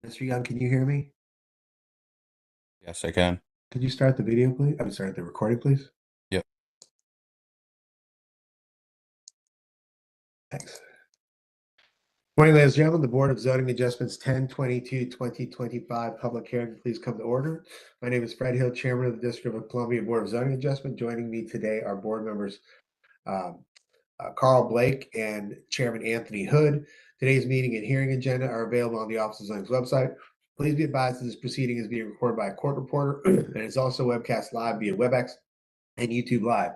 Mr. Young, can you hear me? Yes, I can. Could you start the video, please? I'm sorry, the recording, please. Yep. Thanks. Morning, ladies and gentlemen. The Board of Zoning Adjustments 10/22/2025 public hearing, please come to order. My name is Fred Hill, Chairman of the District of Columbia Board of Zoning Adjustment. Joining me today are board members um, Carl Blake and Chairman Anthony Hood. Today's meeting and hearing agenda are available on the Office of Zoning's website. Please be advised that this proceeding is being recorded by a court reporter and is also webcast live via WebEx and YouTube Live.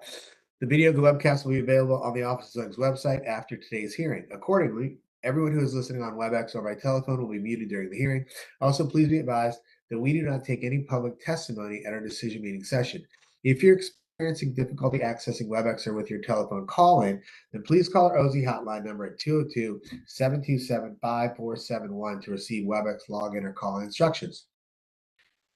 The video of the webcast will be available on the Office of Zoning's website after today's hearing. Accordingly, everyone who is listening on WebEx or by telephone will be muted during the hearing. Also, please be advised that we do not take any public testimony at our decision meeting session. If you're experiencing difficulty accessing WebEx or with your telephone call-in, then please call our OZ hotline number at 202-727-5471 to receive WebEx login or call-in instructions.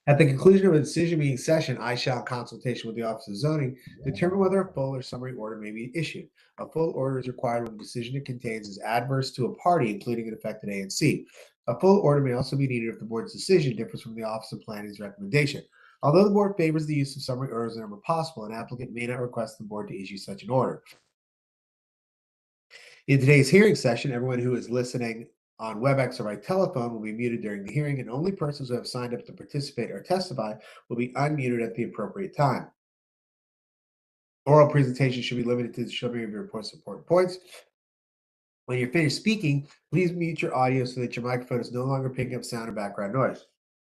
At the conclusion of a decision meeting session, I shall, in consultation with the Office of Zoning, determine whether a full or summary order may be issued. A full order is required when the decision it contains is adverse to a party, including an affected A and C. A full order may also be needed if the board's decision differs from the Office of Planning's recommendation. Although the board favors the use of summary orders whenever possible, an applicant may not request the board to issue such an order. In today's hearing session, everyone who is listening on WebEx or by telephone will be muted during the hearing, and only persons who have signed up to participate or testify will be unmuted at the appropriate time. Oral presentation should be limited to the showing of your report's important points. When you're finished speaking, please mute your audio so that your microphone is no longer picking up sound or background noise.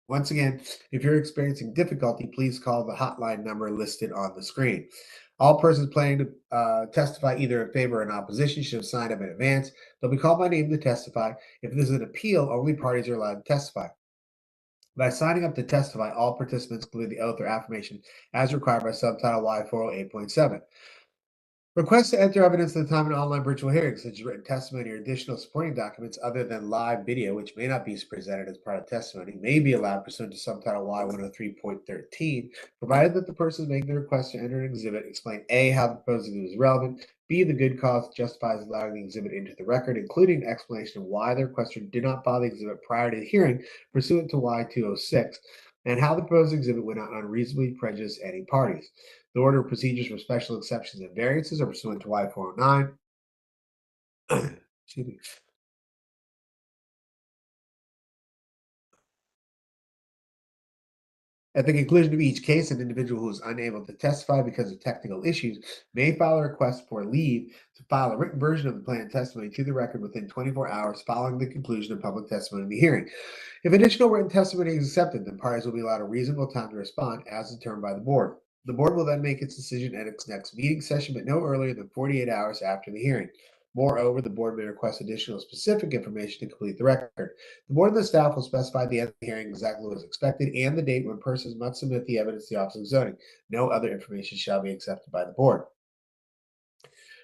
Once again, if you're experiencing difficulty, please call the hotline number listed on the screen. All persons planning to testify either in favor or in opposition should have signed up in advance. They'll be called by name to testify. If this is an appeal, only parties are allowed to testify. By signing up to testify, all participants include the oath or affirmation as required by Subtitle Y 408.7. Requests to enter evidence at the time of an online virtual hearing, such as written testimony or additional supporting documents other than live video, which may not be presented as part of testimony, may be allowed pursuant to Subtitle Y 103.13, provided that the person making the request to enter an exhibit explain A, how the proposed exhibit is relevant, B, the good cause justifies allowing the exhibit into the record, including an explanation of why the requester did not file the exhibit prior to the hearing pursuant to Y 206, and how the proposed exhibit would not unreasonably prejudice any parties. The order of procedures for special exceptions and variances are pursuant to Y 409. Excuse me. At the conclusion of each case, an individual who is unable to testify because of technical issues may file a request for leave to file a written version of the planned testimony to the record within 24 hours following the conclusion of public testimony in the hearing. If additional written testimony is accepted, then parties will be allowed a reasonable time to respond as determined by the board. The board will then make its decision at its next meeting session, but no earlier than 48 hours after the hearing. Moreover, the board may request additional specific information to complete the record. The board and the staff will specify the end of the hearing exactly what is expected and the date when persons must submit the evidence to the Office of Zoning. No other information shall be accepted by the board.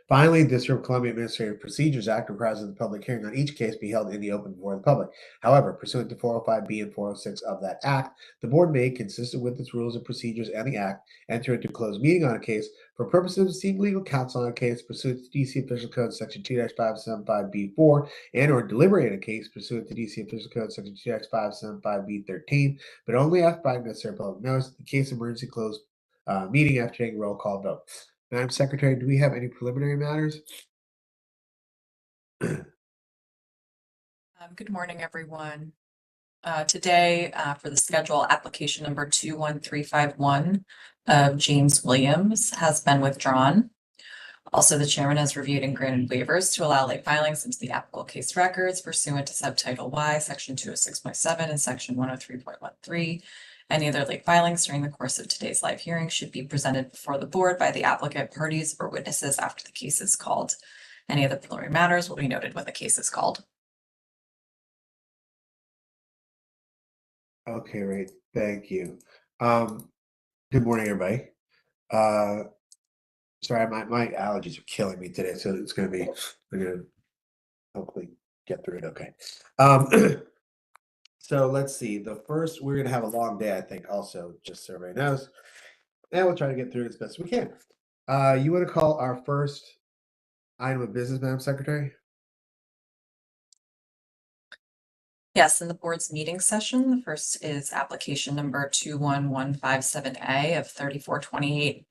Finally, the District of Columbia Administrative Procedures Act requires that the public hearing on each case be held in the open before the public. However, pursuant to 405B and 406 of that act, the board may, consistent with its rules and procedures and the act, enter into a closed meeting on a case for purposes of seeking legal counsel on a case pursuant to DC Official Code Section 2-575B4 and or deliberate a case pursuant to DC Official Code Section 2-575B13, but only after providing necessary public notice. The case emergency closed meeting after taking roll call vote. Madam Secretary, do we have any preliminary matters? Good morning, everyone. Today, for the schedule, application number 21351 of James Williams has been withdrawn. Also, the chairman has reviewed and granted waivers to allow late filings into the applicable case records pursuant to Subtitle Y, Section 206.7 and Section 103.13. Any other late filings during the course of today's live hearing should be presented before the board by the applicant, parties, or witnesses after the case is called. Any other preliminary matters will be noted when the case is called. Okay, right. Thank you. Good morning, everybody. Sorry, my allergies are killing me today, so it's gonna be, I'm gonna hopefully get through it okay. So let's see. The first, we're gonna have a long day, I think, also, just so everybody knows. And we'll try to get through it as best we can. You want to call our first item of business, Madam Secretary? Yes, in the board's meeting session, the first is application number 21157A of 3428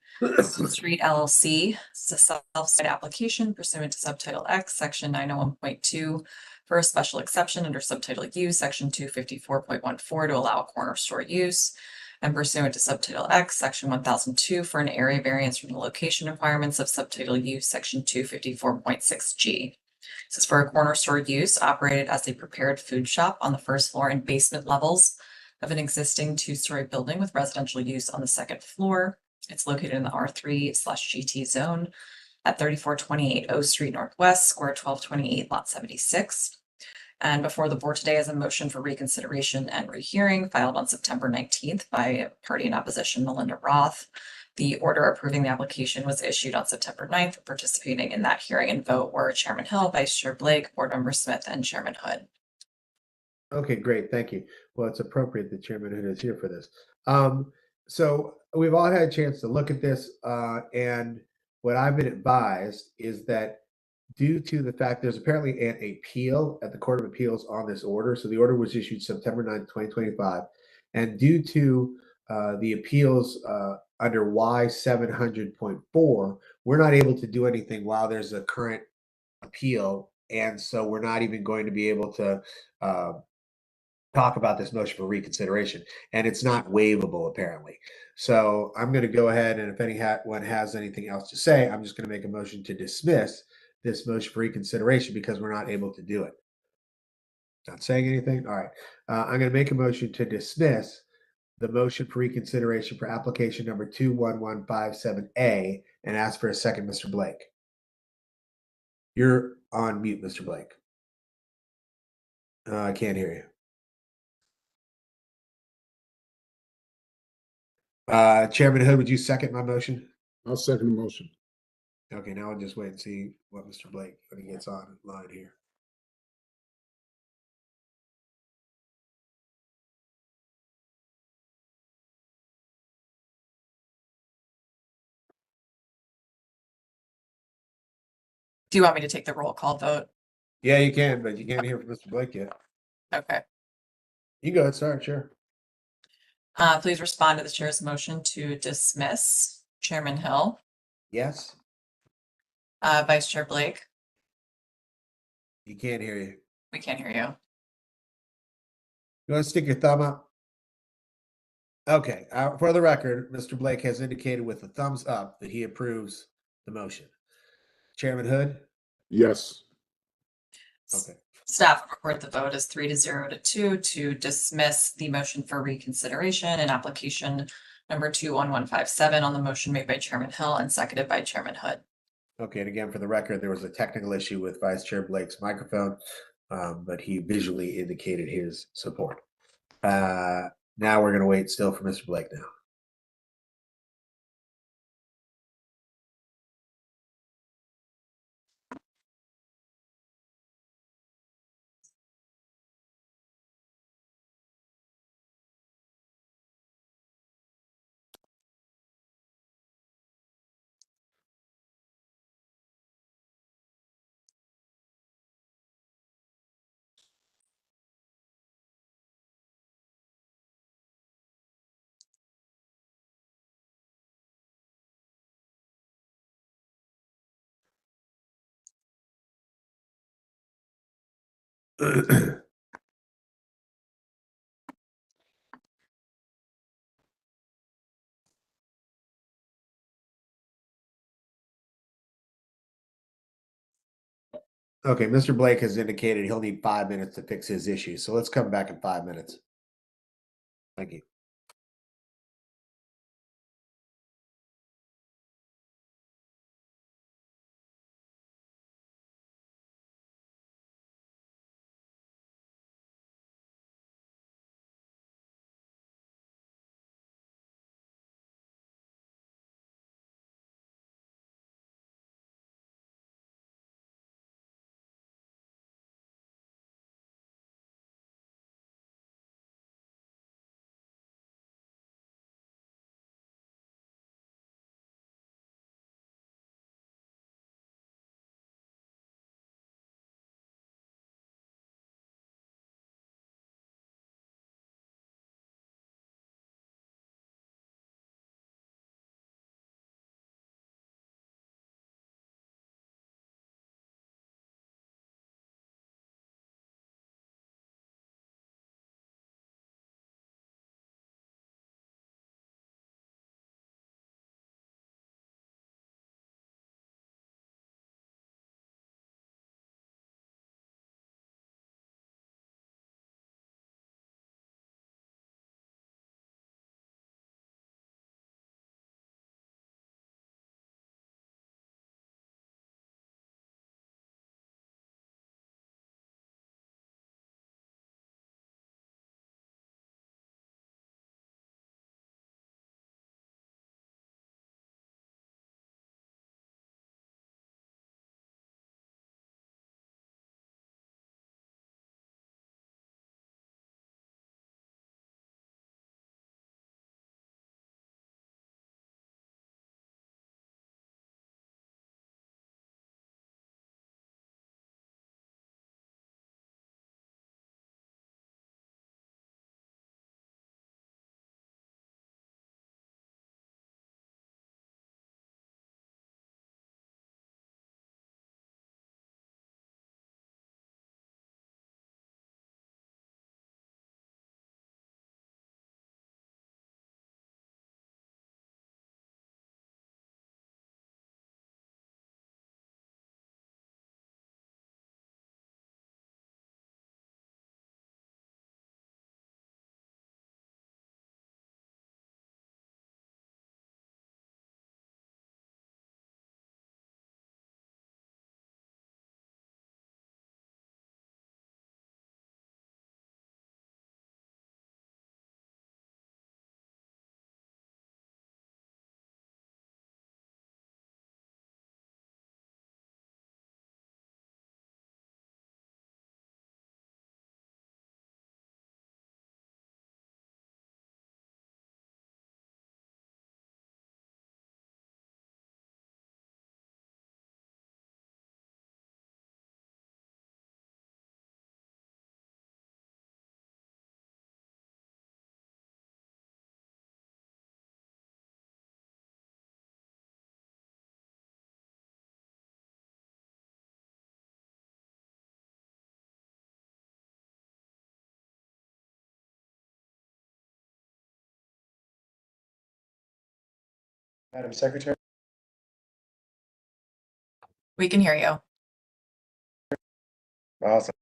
Street LLC. It's a self-site application pursuant to Subtitle X, Section 901.2 for a special exception under Subtitle U, Section 254.14 to allow a corner store use, and pursuant to Subtitle X, Section 1002 for an area variance from the location requirements of Subtitle U, Section 254.6G. This is for a corner store use operated as a prepared food shop on the first floor and basement levels of an existing two-story building with residential use on the second floor. It's located in the R3/GT zone at 3428 O Street Northwest, square 1228, lot 76. And before the board today is a motion for reconsideration and rehearing filed on September 19th by party in opposition, Melinda Roth. The order approving the application was issued on September 9th. Participating in that hearing and vote were Chairman Hill, Vice Chair Blake, Board Member Smith, and Chairman Hood. Okay, great. Thank you. Well, it's appropriate that Chairman Hood is here for this. So we've all had a chance to look at this, and what I've been advised is that due to the fact there's apparently an appeal at the Court of Appeals on this order. So the order was issued September 9th, 2025. And due to the appeals under Y 700.4, we're not able to do anything while there's a current appeal. And so we're not even going to be able to talk about this motion for reconsideration. And it's not waivable, apparently. So I'm going to go ahead, and if anyone has anything else to say, I'm just going to make a motion to dismiss this motion for reconsideration because we're not able to do it. Not saying anything? All right. I'm going to make a motion to dismiss the motion for reconsideration for application number 21157A and ask for a second, Mr. Blake. You're on mute, Mr. Blake. I can't hear you. Chairman Hood, would you second my motion? I'll second the motion. Okay, now I'll just wait and see what Mr. Blake, when he gets on line here. Do you want me to take the roll call vote? Yeah, you can, but you can't hear from Mr. Blake yet. Okay. You go ahead, start, sure. Please respond to the chair's motion to dismiss. Chairman Hill, Yes, Vice Chair Blake, you can't hear you. we can't hear you. You want to stick your thumb up? Okay, for the record, Mr. Blake has indicated with a thumbs up that he approves the motion. Chairman Hood? Yes. Okay. Staff will record the vote as 3-0 to 2 to dismiss the motion for reconsideration and application number 21157 on the motion made by Chairman Hill and seconded by Chairman Hood. Okay, and again, for the record, there was a technical issue with Vice Chair Blake's microphone, but he visually indicated his support. Now we're going to wait still for Mr. Blake now. Okay, Mr. Blake has indicated he'll need 5 minutes to fix his issue, so let's come back in 5 minutes. Thank you. Madam Secretary? We can hear you. Awesome.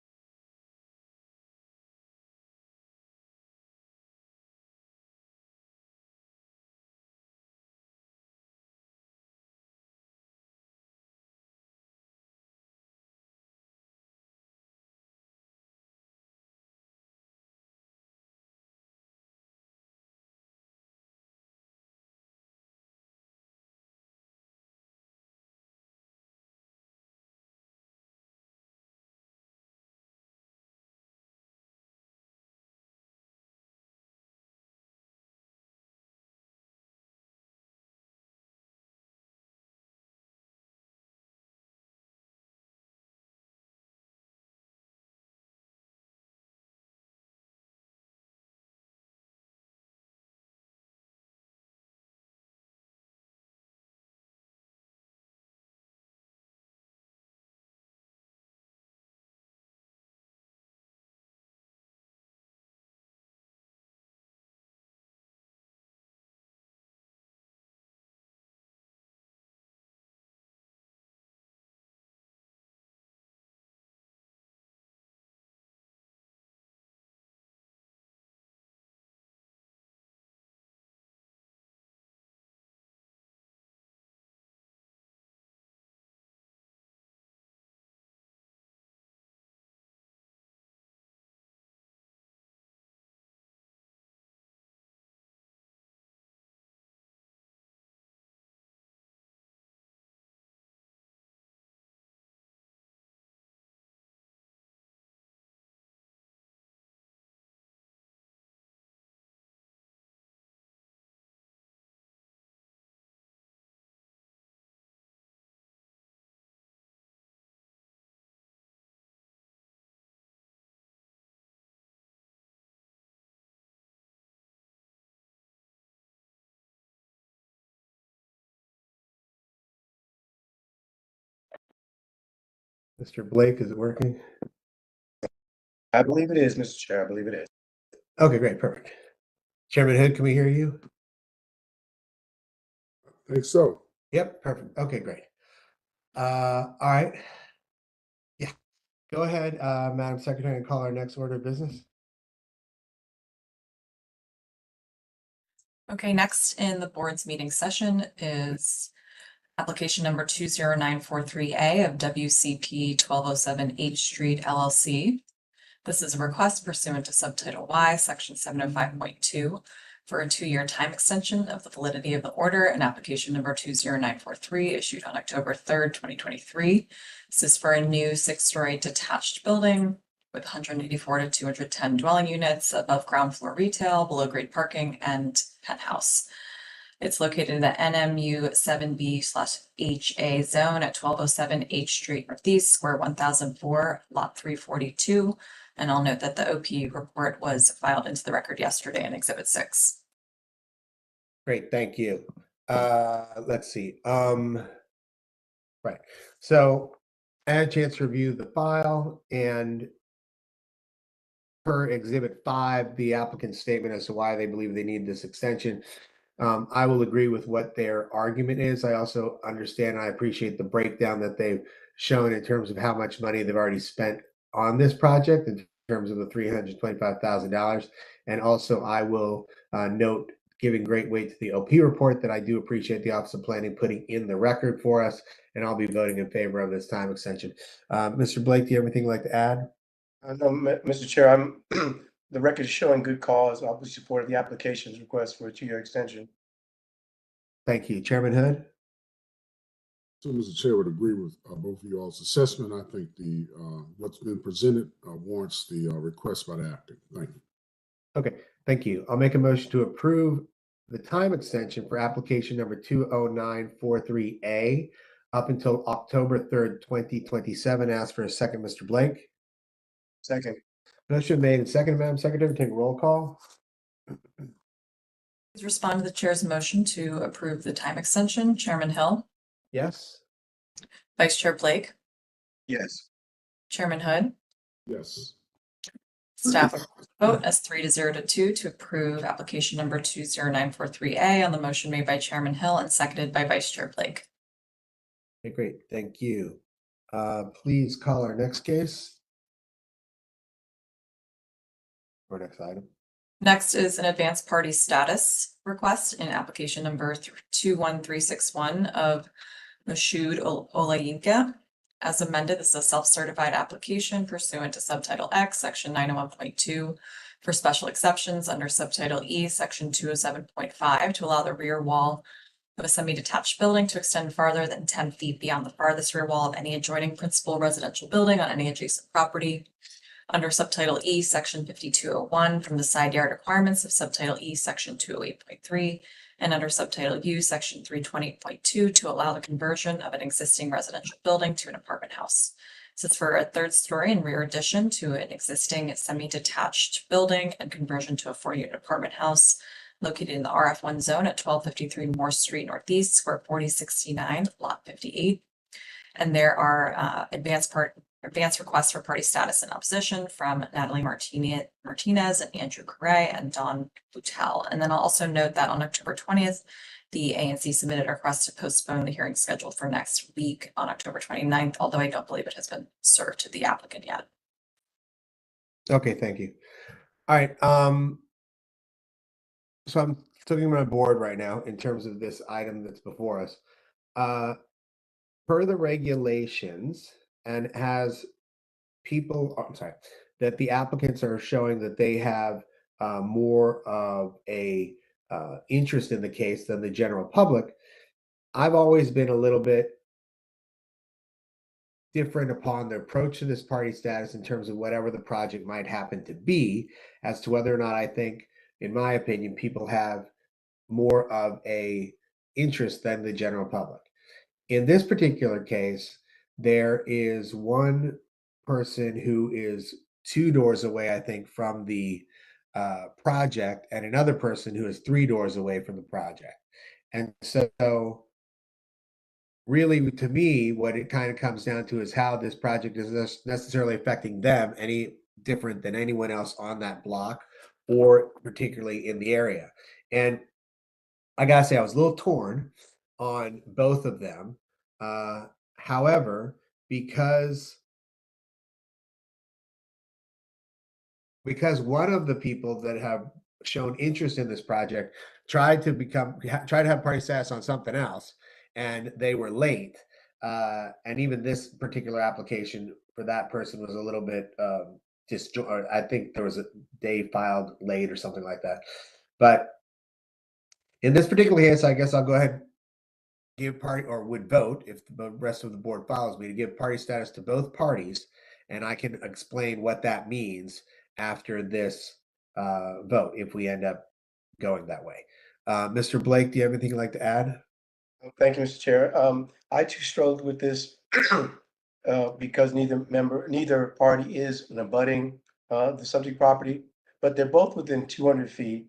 Mr. Blake, is it working? I believe it is, Mr. Chair. I believe it is. Okay, great, perfect. Chairman Hood, can we hear you? I think so. Yep, perfect. Okay, great. All right. Yeah, go ahead, Madam Secretary, and call our next order of business. Okay, next in the board's meeting session is application number 20943A of WCP 1207 H Street LLC. This is a request pursuant to Subtitle Y, Section 705.2 for a 2-year time extension of the validity of the order and application number 20943 issued on October 3rd, 2023. This is for a new 6-story detached building with 184 to 210 dwelling units, above ground floor retail, below grade parking, and penthouse. It's located in the NMU 7B/HA zone at 1207 H Street Northeast, square 1004, lot 342. And I'll note that the OP report was filed into the record yesterday in Exhibit 6. Great, thank you. Let's see. Right. So I had a chance to review the file, and per Exhibit 5, the applicant's statement as to why they believe they need this extension. I will agree with what their argument is. I also understand and I appreciate the breakdown that they've shown in terms of how much money they've already spent on this project in terms of the $325,000. And also, I will note, giving great weight to the OP report, that I do appreciate the Office of Planning putting in the record for us, and I'll be voting in favor of this time extension. Mr. Blake, do you have anything you'd like to add? No, Mr. Chair, the record is showing good cause. I'll be supporting the application's request for a 2-year extension. Thank you. Chairman Hood? So, Mr. Chair, would agree with both of y'all's assessment. I think the what's been presented warrants the request by the applicant. Thank you. Okay, thank you. I'll make a motion to approve the time extension for application number 20943A up until October 3rd, 2027. Ask for a second, Mr. Blake. Second. Motion made and seconded, Madam Secretary. Take a roll call. Please respond to the chair's motion to approve the time extension. Chairman Hill, Yes. Vice Chair Blake, Yes. Chairman Hood, Yes. Staff will vote as 3-0 to 2 to approve application number 20943A on the motion made by Chairman Hill and seconded by Vice Chair Blake. Okay, great. Thank you. Please call our next case. Or next item. Next is an advanced party status request in application number 21361 of Moshood Olayinka. As amended, this is a self-certified application pursuant to Subtitle X, Section 901.2 for special exceptions under Subtitle E, Section 207.5 to allow the rear wall of a semi-detached building to extend farther than 10 feet beyond the farthest rear wall of any adjoining principal residential building on any adjacent property. Under Subtitle E, Section 5201 from the side yard requirements of Subtitle E, Section 208.3, and under Subtitle U, Section 320.2 to allow the conversion of an existing residential building to an apartment house. So it's for a third story and rear addition to an existing semi-detached building and conversion to a 4-unit apartment house located in the RF1 zone at 1253 Moore Street Northeast, square 4069, lot 58. And there are advanced requests for party status in opposition from Natalie Martinez and Andrew Correa and Don Boutel. And then I'll also note that on October 20th, the ANC submitted a request to postpone the hearing scheduled for next week on October 29th, although I don't believe it has been served to the applicant yet. Okay, thank you. All right. So I'm looking at my board right now in terms of this item that's before us. Per the regulations, and has people, I'm sorry, that the applicants are showing that they have more of a interest in the case than the general public. I've always been a little bit different upon the approach to this party status in terms of whatever the project might happen to be, as to whether or not I think, in my opinion, people have more of a interest than the general public. In this particular case, there is one person who is 2 doors away, I think, from the project, and another person who is 3 doors away from the project. And so really, to me, what it kind of comes down to is how this project is necessarily affecting them any different than anyone else on that block, or particularly in the area. And I gotta say, I was a little torn on both of them. However, because one of the people that have shown interest in this project tried to have party status on something else, and they were late. And even this particular application for that person was a little bit I think there was a day filed late or something like that. But in this particular case, I guess I'll go ahead and give party, or would vote if the rest of the board follows me, to give party status to both parties, and I can explain what that means after this vote if we end up going that way. Mr. Blake, do you have anything you'd like to add? Thank you, Mr. Chair. I too struggled with this because neither party is an abutting the subject property, but they're both within 200 feet,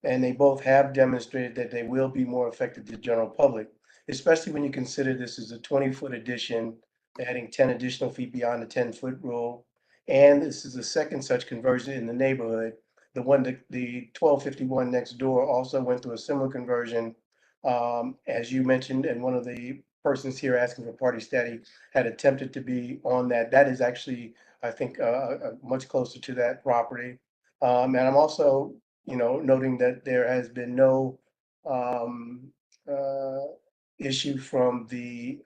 and they both have demonstrated that they will be more effective to the general public, especially when you consider this is a 20-foot addition, adding 10 additional feet beyond the 10-foot rule. And this is the second such conversion in the neighborhood. The 1251 next door also went through a similar conversion. As you mentioned, and one of the persons here asking for party status had attempted to be on that. That is actually, I think, much closer to that property. And I'm also, noting that there has been no issue from the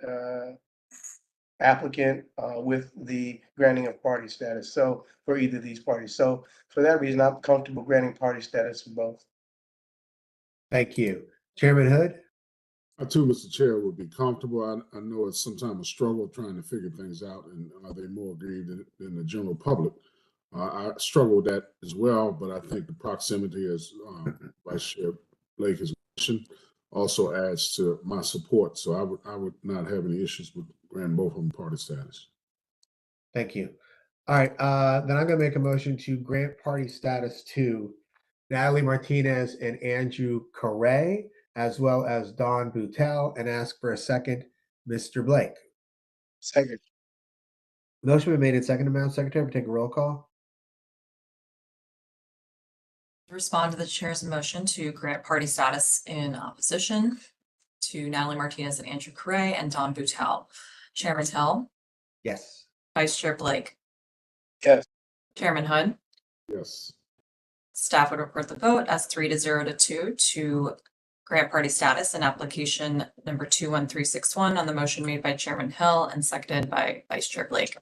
applicant with the granting of party status. So for either of these parties. So for that reason, I'm comfortable granting party status for both. Thank you. Chairman Hood? I too, Mr. Chair, would be comfortable. I know it's sometimes a struggle trying to figure things out, and are they more aggrieved than the general public? I struggle with that as well, but I think the proximity, as Vice Chair Blake has mentioned, also adds to my support. So I would not have any issues with granting both of them party status. Thank you. All right, then I'm going to make a motion to grant party status to Natalie Martinez and Andrew Correa, as well as Don Boutel, and ask for a second, Mr. Blake. Second. Motion been made and seconded, Madam Secretary. We take a roll call. Respond to the chair's motion to grant party status in opposition to Natalie Martinez and Andrew Correa and Don Boutel. Chairman Tell, Yes. Vice Chair Blake, Yes. Chairman Hood. Yes. Staff would report the vote as 3-0 to 2 to grant party status in application number 21361 on the motion made by Chairman Hill and seconded by Vice Chair Blake.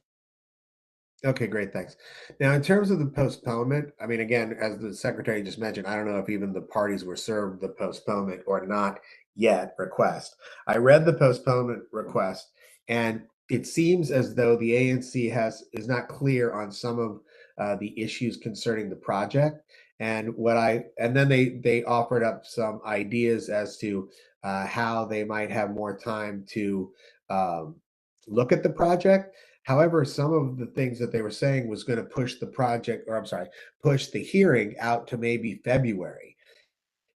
Okay, great, thanks. Now, in terms of the postponement, I mean, again, as the secretary just mentioned, I don't know if even the parties were served the postponement or not yet request. I read the postponement request, and it seems as though the ANC is not clear on some of the issues concerning the project. And then they offered up some ideas as to how they might have more time to look at the project. However, some of the things that they were saying was going to push the project, or I'm sorry, push the hearing out to maybe February.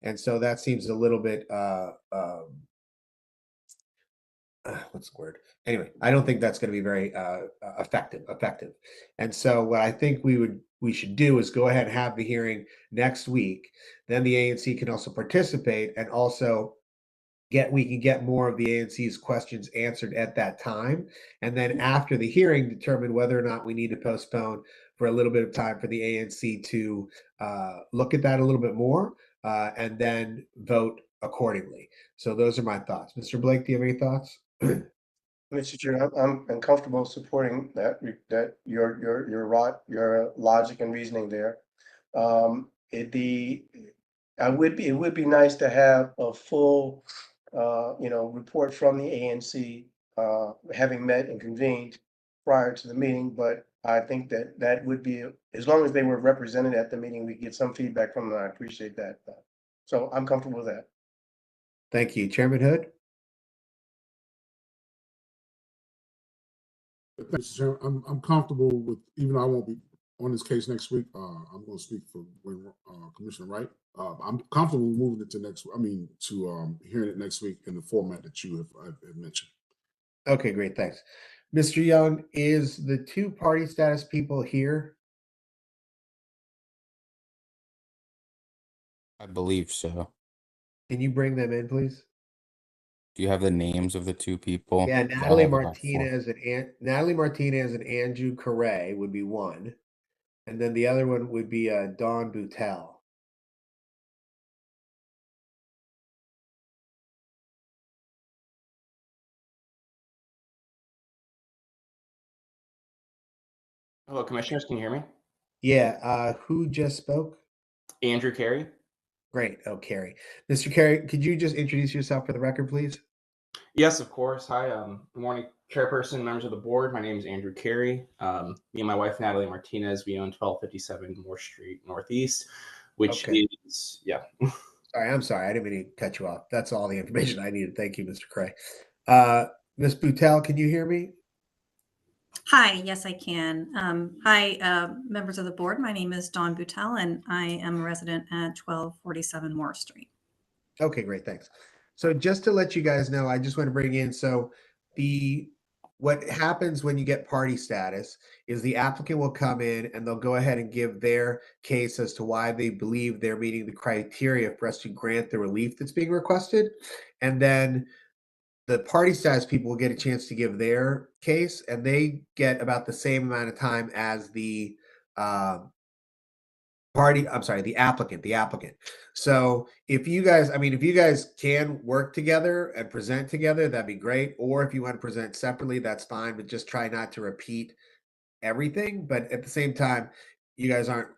And so that seems a little bit, what's the word? Anyway, I don't think that's going to be very effective. And so what I think we should do is go ahead and have the hearing next week. Then the ANC can also participate, and also we can get more of the ANC's questions answered at that time. And then after the hearing, determine whether or not we need to postpone for a little bit of time for the ANC to look at that a little bit more and then vote accordingly. So those are my thoughts. Mr. Blake, do you have any thoughts? Mr. Chair, I'm comfortable supporting your logic and reasoning there. It would be nice to have a full report from the ANC, having met and convened prior to the meeting, but I think that would be, as long as they were represented at the meeting, we get some feedback from them. I appreciate that. So I'm comfortable with that. Thank you. Chairman Hood? Thanks, Chair. I'm comfortable with, even though I won't be on this case next week. I'm going to speak for Commissioner Wright. I'm comfortable moving it to hearing it next week in the format that you have mentioned. Okay, great, thanks. Mr. Young, is the two party status people here? I believe so. Can you bring them in, please? Do you have the names of the two people? Yeah, 'Cause I Natalie have about four. Martinez and Andrew Correa would be one, and then the other one would be Don Boutel. Hello, commissioners. Can you hear me? Yeah, who just spoke? Andrew Carey. Great. Oh, Carey. Mr. Carey, could you just introduce yourself for the record, please? Yes, of course. Hi, good morning, chairperson, members of the board. My name is Andrew Carey. Me and my wife, Natalie Martinez, we own 1257 Moore Street Northeast, which Okay. is, yeah. I'm sorry. I didn't mean to cut you off. That's all the information I needed. Thank you, Mr. Cray. Ms. Boutel, can you hear me? Hi, yes, I can. Hi, members of the board. My name is Dawn Boutel, and I am a resident at 1247 Moore Street. Okay, great, thanks. So just to let you guys know, I just want to bring in, so what happens when you get party status is the applicant will come in and they'll go ahead and give their case as to why they believe they're meeting the criteria for us to grant the relief that's being requested. And then the party status people will get a chance to give their case, and they get about the same amount of time as the the applicant. So if you guys can work together and present together, that'd be great. Or if you want to present separately, that's fine, but just try not to repeat everything. But at the same time, you guys aren't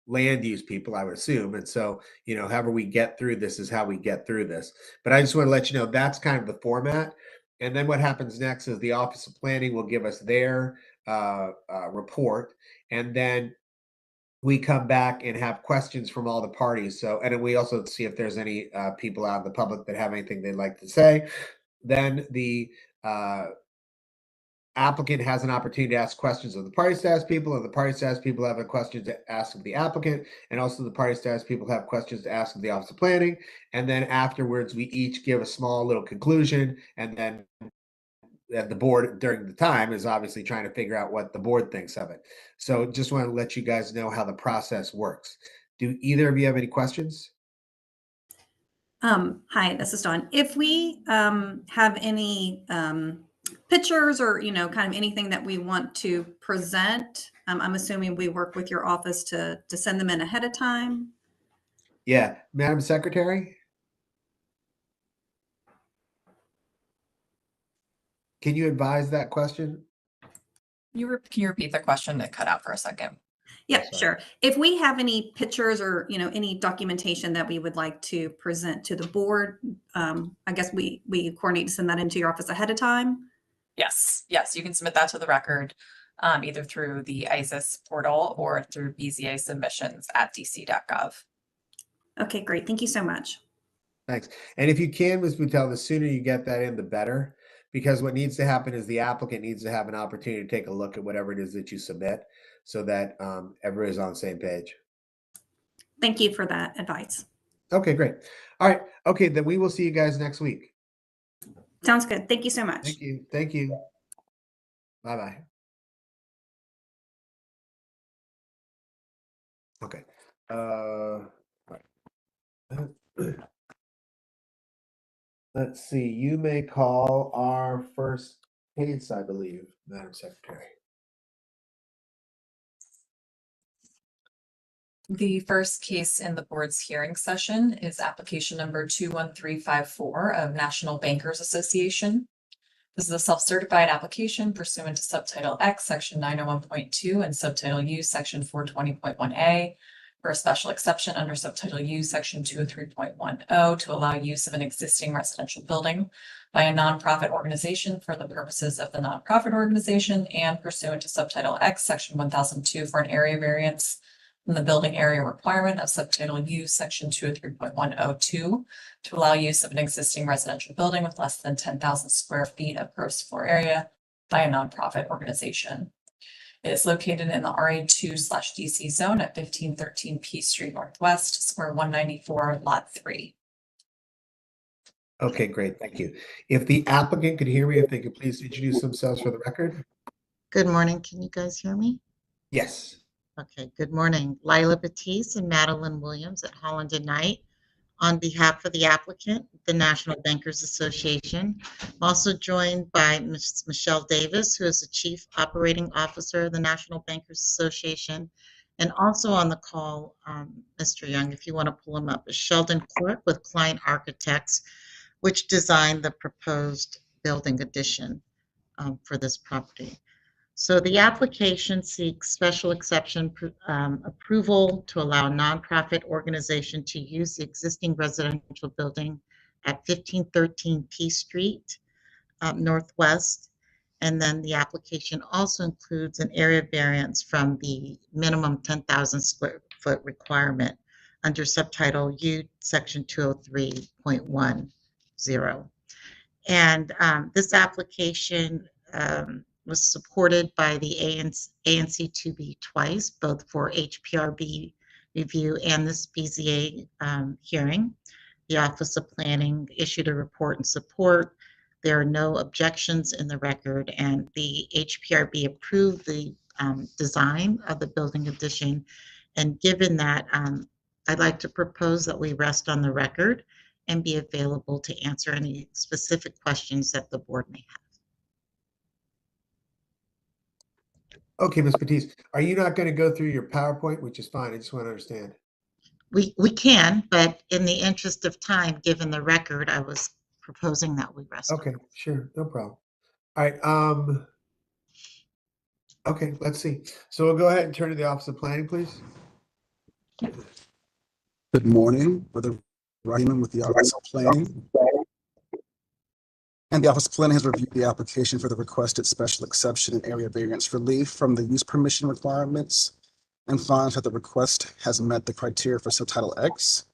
land use people, I would assume. And so, however we get through this is how we get through this. But I just want to let you know that's kind of the format. And then what happens next is the Office of Planning will give us their report. And then we come back and have questions from all the parties. So, and then we also see if there's any people out in the public that have anything they'd like to say. Then the applicant has an opportunity to ask questions of the party status people, and the party status people have a question to ask of the applicant, and also the party status people have questions to ask of the Office of Planning. And then afterwards, we each give a small little conclusion, and then the board during the time is obviously trying to figure out what the board thinks of it. So just want to let you guys know how the process works. Do either of you have any questions? Hi, this is Dawn. If we have any pictures or, kind of anything that we want to present, I'm assuming we work with your office to send them in ahead of time. Yeah, Madam Secretary? Can you advise that question? Can you repeat the question? It cut out for a second. Yeah, sorry. sure. If we have any pictures or, any documentation that we would like to present to the board, I guess we coordinate to send that into your office ahead of time. Yes, you can submit that to the record, either through the ISIS portal or through BZA submissions at dc.gov. Okay, great. Thank you so much. Thanks. And if you can, Ms. Boutel, the sooner you get that in, the better. Because what needs to happen is the applicant needs to have an opportunity to take a look at whatever it is that you submit so that everybody's on the same page. Thank you for that advice. Okay, great. All right. Okay, then we will see you guys next week. Sounds good. Thank you so much. Thank you. Thank you. Bye-bye. Okay. All right. Let's see. You may call our first case, I believe, Madam Secretary. The first case in the board's hearing session is application number 21354 of National Bankers Association. This is a self-certified application pursuant to Subtitle X, Section 901.2 and Subtitle U, Section 420.1A for a special exception under Subtitle U, Section 203.10 to allow use of an existing residential building by a nonprofit organization for the purposes of the nonprofit organization and pursuant to Subtitle X, Section 1002 for an area variance from the building area requirement of Subtitle U, Section 203.102 to allow use of an existing residential building with less than 10,000 square feet of gross floor area by a nonprofit organization. It is located in the RA2/DC zone at 1513 P Street Northwest, square 194, lot 3. Okay, great. Thank you. If the applicant could hear me, if they could please introduce themselves for the record. Good morning. Can you guys hear me? Yes. Okay, good morning. Lila Batiste and Madeline Williams at Holland and Knight. On behalf of the applicant, the National Bankers Association. I'm also joined by Ms. Michelle Davis, who is the Chief Operating Officer of the National Bankers Association. And also on the call, Mr. Young, if you want to pull him up, is Sheldon Clark with Client Architects, which designed the proposed building addition for this property. So the application seeks special exception approval to allow a nonprofit organization to use the existing residential building at 1513 P Street Northwest. And then the application also includes an area variance from the minimum 10,000 square foot requirement under subtitle U, section 203.10. And this application was supported by the ANC2B twice, both for HPRB review and this BZA hearing. The Office of Planning issued a report in support. There are no objections in the record, and the HPRB approved the design of the building addition. And given that, I'd like to propose that we rest on the record and be available to answer any specific questions that the board may have. Okay, Ms. Batiste, are you not going to go through your PowerPoint, which is fine? I just want to understand. We can, but in the interest of time, given the record, I was proposing that we rest. Okay, sure, no problem. All right. Okay, let's see. So we'll go ahead and turn to the Office of Planning, please. Good morning, Brother Ryman with the Office of Planning. And the Office of Planning has reviewed the application for the requested special exception and area variance relief from the use permission requirements and finds that the request has met the criteria for Subtitle X.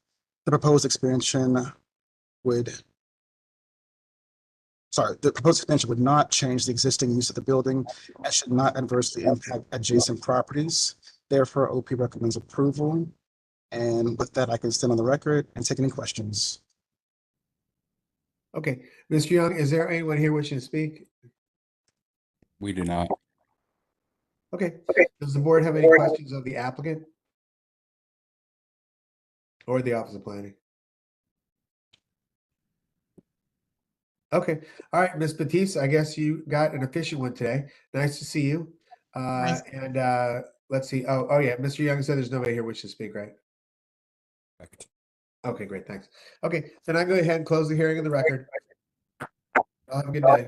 The proposed expansion would not change the existing use of the building and should not adversely impact adjacent properties. Therefore, OP recommends approval. And with that, I can stand on the record and take any questions. Okay, Mr. Young, is there anyone here wishing to speak? We do not. Okay. Does the board have any questions of the applicant? Or the Office of Planning? Okay, all right, Ms. Batiste, I guess you got an efficient one today. Nice to see you. Nice. And let's see. Oh yeah, Mr. Young said there's nobody here wishing to speak, right? Correct. Okay, great, thanks. Okay, then I go ahead and close the hearing of the record. Have a good day.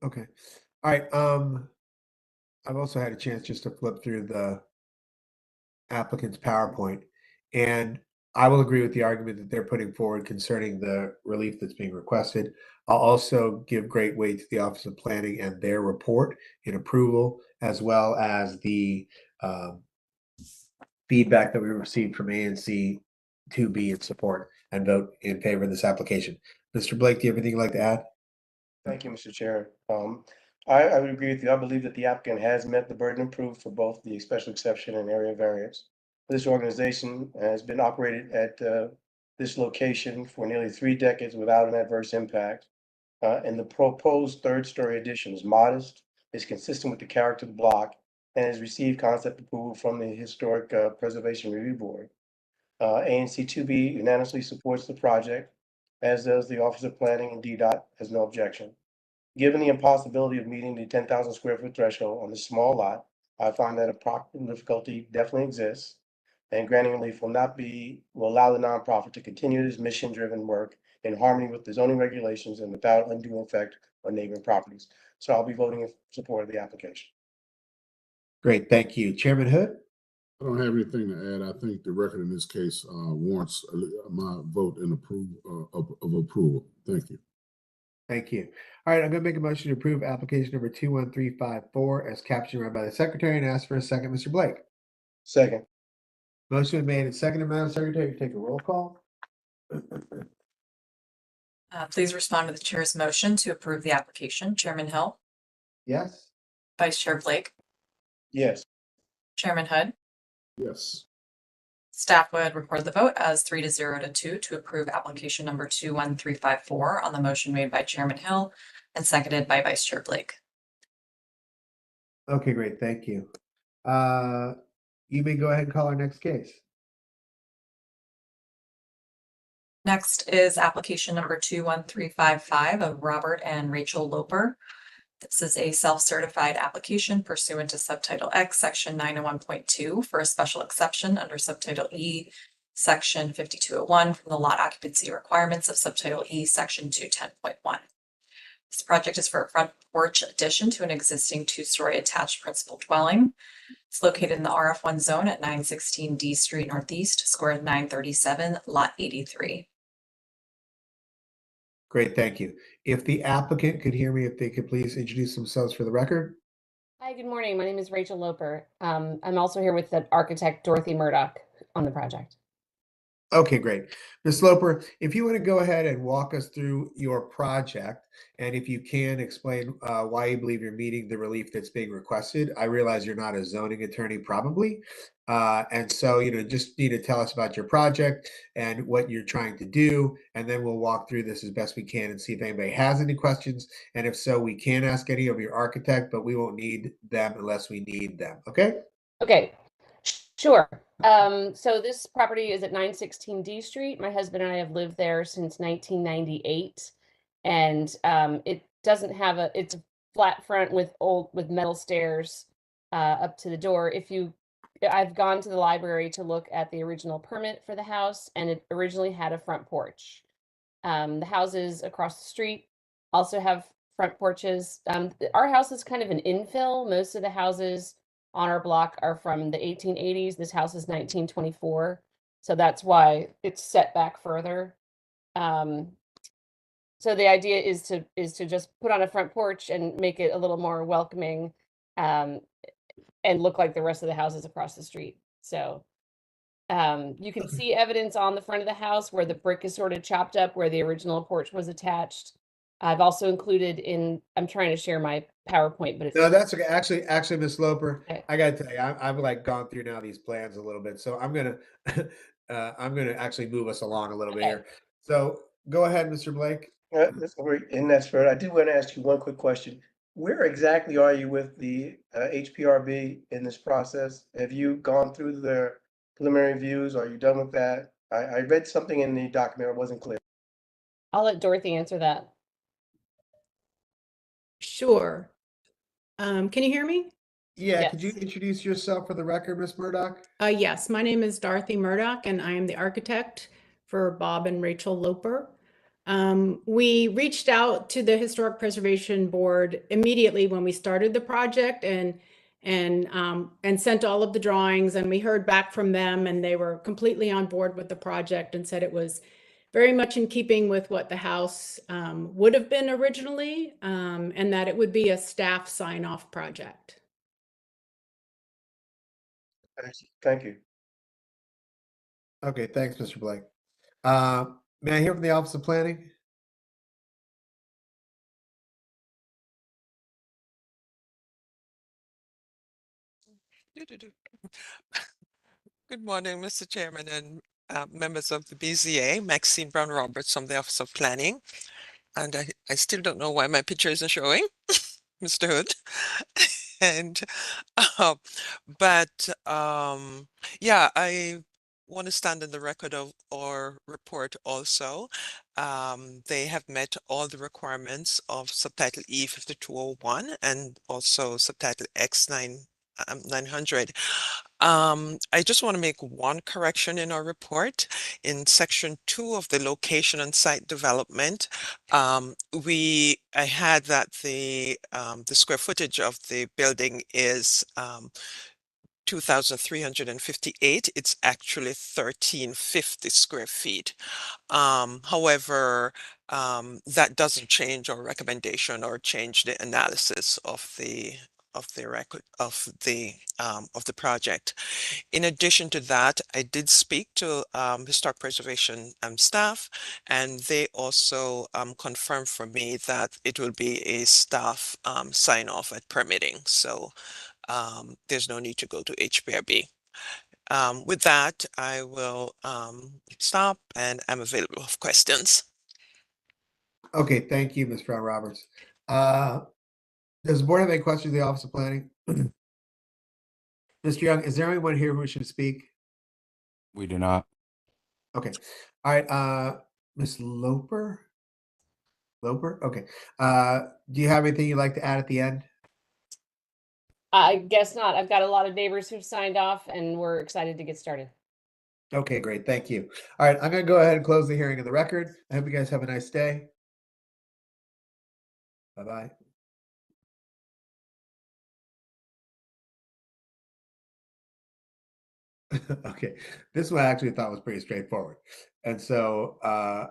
Okay, all right. I've also had a chance just to flip through the applicant's PowerPoint, and I will agree with the argument that they're putting forward concerning the relief that's being requested. I'll also give great weight to the Office of Planning and their report in approval, as well as the feedback that we received from ANC to be in support and vote in favor of this application. Mr. Blake, do you have anything you'd like to add? Thank you, Mr. Chair. I would agree with you. I believe that the applicant has met the burden of proof for both the special exception and area variance. This organization has been operated at this location for nearly 3 decades without an adverse impact. And the proposed third-story addition is modest, is consistent with the character of the block, and has received concept approval from the Historic Preservation Review Board. ANC 2B unanimously supports the project, as does the Office of Planning, and DDOT has no objection. Given the impossibility of meeting the 10,000 square foot threshold on this small lot, I find that a practical difficulty definitely exists. And granting relief will allow the nonprofit to continue its mission-driven work in harmony with the zoning regulations and without undue effect on neighboring properties. So I'll be voting in support of the application. Great, thank you. Chairman Hood? I don't have anything to add. I think the record in this case warrants my vote in of approval. Thank you. Thank you. All right, I'm going to make a motion to approve application number 21354 as captioned read by the secretary and ask for a second. Mr. Blake? Second. Motion made and seconded, Madam Secretary. Take a roll call. Please respond to the chair's motion to approve the application. Chairman Hill, Yes? Vice Chair Blake, Yes. Chairman Hood. Yes. Staff would record the vote as 3-0 to 2 to approve application number 21354 on the motion made by Chairman Hill and seconded by Vice Chair Blake. Okay, great. Thank you. You may go ahead and call our next case. Next is application number 21355 of Robert and Rachel Loper. This is a self-certified application pursuant to Subtitle X, Section 901.2 for a special exception under Subtitle E, Section 5201 from the lot occupancy requirements of Subtitle E, Section 210.1. This project is for a front porch addition to an existing 2-story attached principal dwelling. It's located in the RF1 zone at 916 D Street Northeast, square 937, lot 83. Great, thank you. If the applicant could hear me, if they could please introduce themselves for the record. Hi, good morning. My name is Rachel Loper. I'm also here with the architect Dorothy Murdoch on the project. Okay, great. Ms. Loper, if you want to go ahead and walk us through your project, and if you can explain why you believe you're meeting the relief that's being requested. I realize you're not a zoning attorney, probably. And so, just need to tell us about your project and what you're trying to do. And then we'll walk through this as best we can and see if anybody has any questions. And if so, we can ask any of your architect, but we won't need them unless we need them. Okay? Okay, sure. So this property is at 916 D Street. My husband and I have lived there since 1998. And it doesn't have it's a flat front with metal stairs up to the door. I've gone to the library to look at the original permit for the house, and it originally had a front porch. The houses across the street also have front porches. Our house is kind of an infill. Most of the houses on our block are from the 1880s. This house is 1924. So that's why it's set back further. So the idea is to just put on a front porch and make it a little more welcoming, and look like the rest of the houses across the street. So you can see evidence on the front of the house where the brick is sort of chopped up where the original porch was attached. I've also included I'm trying to share my PowerPoint, but No, that's okay. Actually, Ms. Loper, Okay. I got to tell you, I've like gone through now these plans a little bit, so I'm gonna I'm gonna actually move us along a little bit Okay. here. So go ahead, Mr. Blake. That's great, in that spirit, I do want to ask you one quick question. Where exactly are you with the HPRB in this process? Have you gone through their preliminary reviews? Are you done with that? I read something in the document, it wasn't clear. I'll let Dorothy answer that. Sure. Can you hear me? Yeah, could you Yes. introduce yourself for the record, Ms. Murdoch? Yes, my name is Dorothy Murdoch, and I am the architect for Bob and Rachel Loper. We reached out to the Historic Preservation Board immediately when we started the project and sent all of the drawings, and we heard back from them, and they were completely on board with the project and said it was very much in keeping with what the house would have been originally, and that it would be a staff sign-off project. Thank you. Okay, thanks, Mr. Blake. May I hear from the Office of Planning? Good morning, Mr. Chairman and members of the BZA. Maxine Brown Roberts from the Office of Planning. And I still don't know why my picture isn't showing, Mr. Hood. And, yeah, I want to stand on the record of our report also. They have met all the requirements of subtitle E 5201 and also subtitle X 900. I just want to make one correction in our report. In section 2 of the location and site development, I had that the square footage of the building is 2,358. It's actually 1,350 square feet. However, that doesn't change our recommendation or change the analysis of the record of the project. In addition to that, I did speak to historic preservation staff, and they also confirmed for me that it will be a staff sign off at permitting. So there's no need to go to HPRB. With that, I will stop and I'm available for questions. Okay, thank you, Ms. Brown Roberts. Does the board have any questions of the Office of Planning? Mr. Young, is there anyone here who should speak? We do not. Okay. All right. Ms. Loper? Loper? Okay. Do you have anything you'd like to add at the end? I guess not. I've got a lot of neighbors who've signed off and we're excited to get started. Okay, great. Thank you. All right. I'm going to go ahead and close the hearing of the record. I hope you guys have a nice day. Bye-bye. Okay, this one I actually thought was pretty straightforward. And so I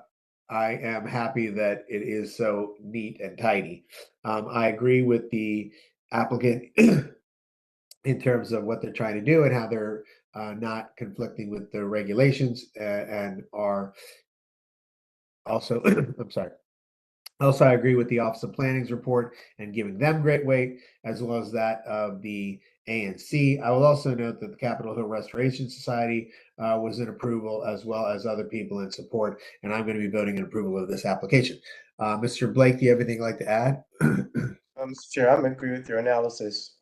am happy that it is so neat and tidy. I agree with the applicant in terms of what they're trying to do and how they're not conflicting with the regulations and are also, I'm sorry. Also, I agree with the Office of Planning's report and giving them great weight, as well as that of the ANC. I will also note that the Capitol Hill Restoration Society was in approval, as well as other people in support, and I'm going to be voting in approval of this application. Mr. Blake, do you have anything you'd like to add? Mr. Chair, I'm in agree with your analysis,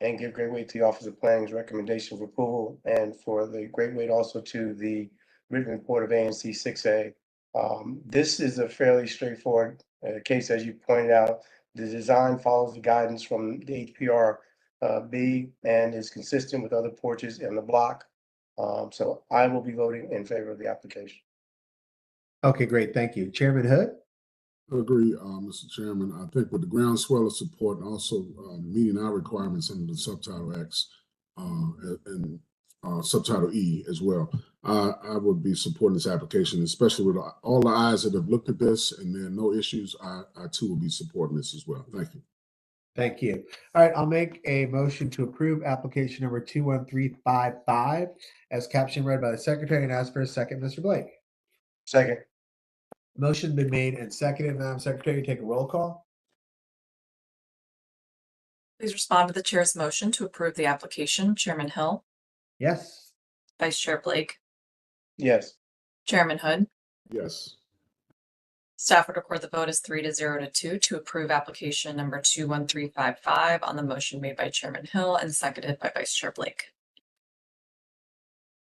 and give great weight to the Office of Planning's recommendation for approval and for the great weight also to the written report of ANC 6A. This is a fairly straightforward case, as you pointed out. The design follows the guidance from the HPRB and is consistent with other porches in the block. So I will be voting in favor of the application. Okay, great. Thank you. Chairman Hood? I agree, Mr. Chairman. I think with the groundswell of support and also meeting our requirements under the subtitle X and subtitle E as well, I would be supporting this application, especially with all the eyes that have looked at this and there are no issues. I too will be supporting this as well. Thank you. Thank you. All right, I'll make a motion to approve application number 21355 as caption read by the secretary and ask for a second, Mr. Blake. Second. Motion been made and seconded. Madam Secretary, take a roll call. Please respond to the chair's motion to approve the application. Chairman Hill, Yes. Vice Chair Blake, Yes. Chairman Hood, Yes. Staff would record the vote as 3-0 to 2 to approve application number 21355 on the motion made by Chairman Hill and seconded by Vice Chair Blake.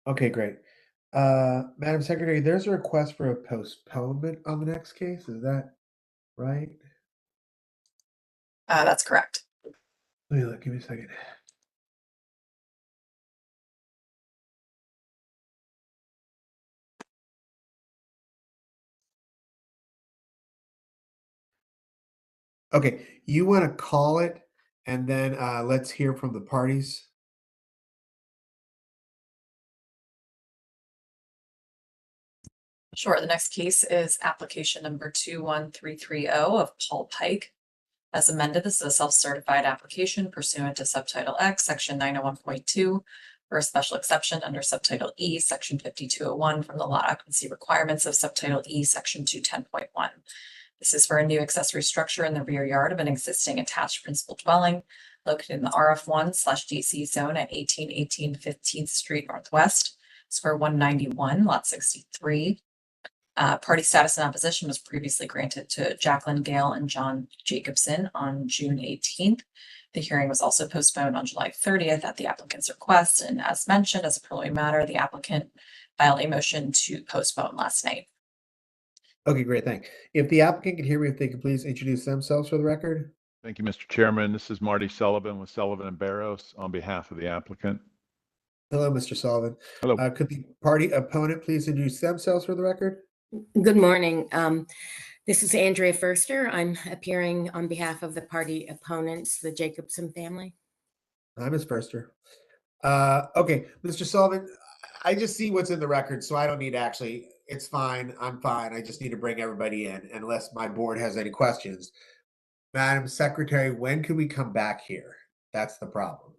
Okay, great. Madam Secretary, there's a request for a postponement on the next case. Is that right? That's correct. Let me look. Give me a second. Okay, you want to call it, and then let's hear from the parties. Sure. The next case is application number 21330 of Paul Pike. As amended, this is a self-certified application pursuant to Subtitle X, Section 901.2, for a special exception under Subtitle E, Section 5201 from the lot occupancy requirements of Subtitle E, Section 210.1. This is for a new accessory structure in the rear yard of an existing attached principal dwelling located in the RF1/DC zone at 1818 15th Street Northwest. Square 191, lot 63. Party status in opposition was previously granted to Jacqueline Gale and John Jacobson on June 18th. The hearing was also postponed on July 30th at the applicant's request. And as mentioned, as a preliminary matter, the applicant filed a motion to postpone last night. Okay, great, thanks. If the applicant can hear me, if they could please introduce themselves for the record. Thank you, Mr. Chairman. This is Marty Sullivan with Sullivan and Barrows on behalf of the applicant. Hello, Mr. Sullivan. Hello. Could the party opponent please introduce themselves for the record? Good morning. This is Andrea Furster. I'm appearing on behalf of the party opponents, the Jacobson family. Hi, Ms. Furster. Okay, Mr. Sullivan, I just see what's in the record, so I don't need to actually, it's fine, I'm fine. I just need to bring everybody in unless my board has any questions. Madam Secretary, when can we come back here? That's the problem.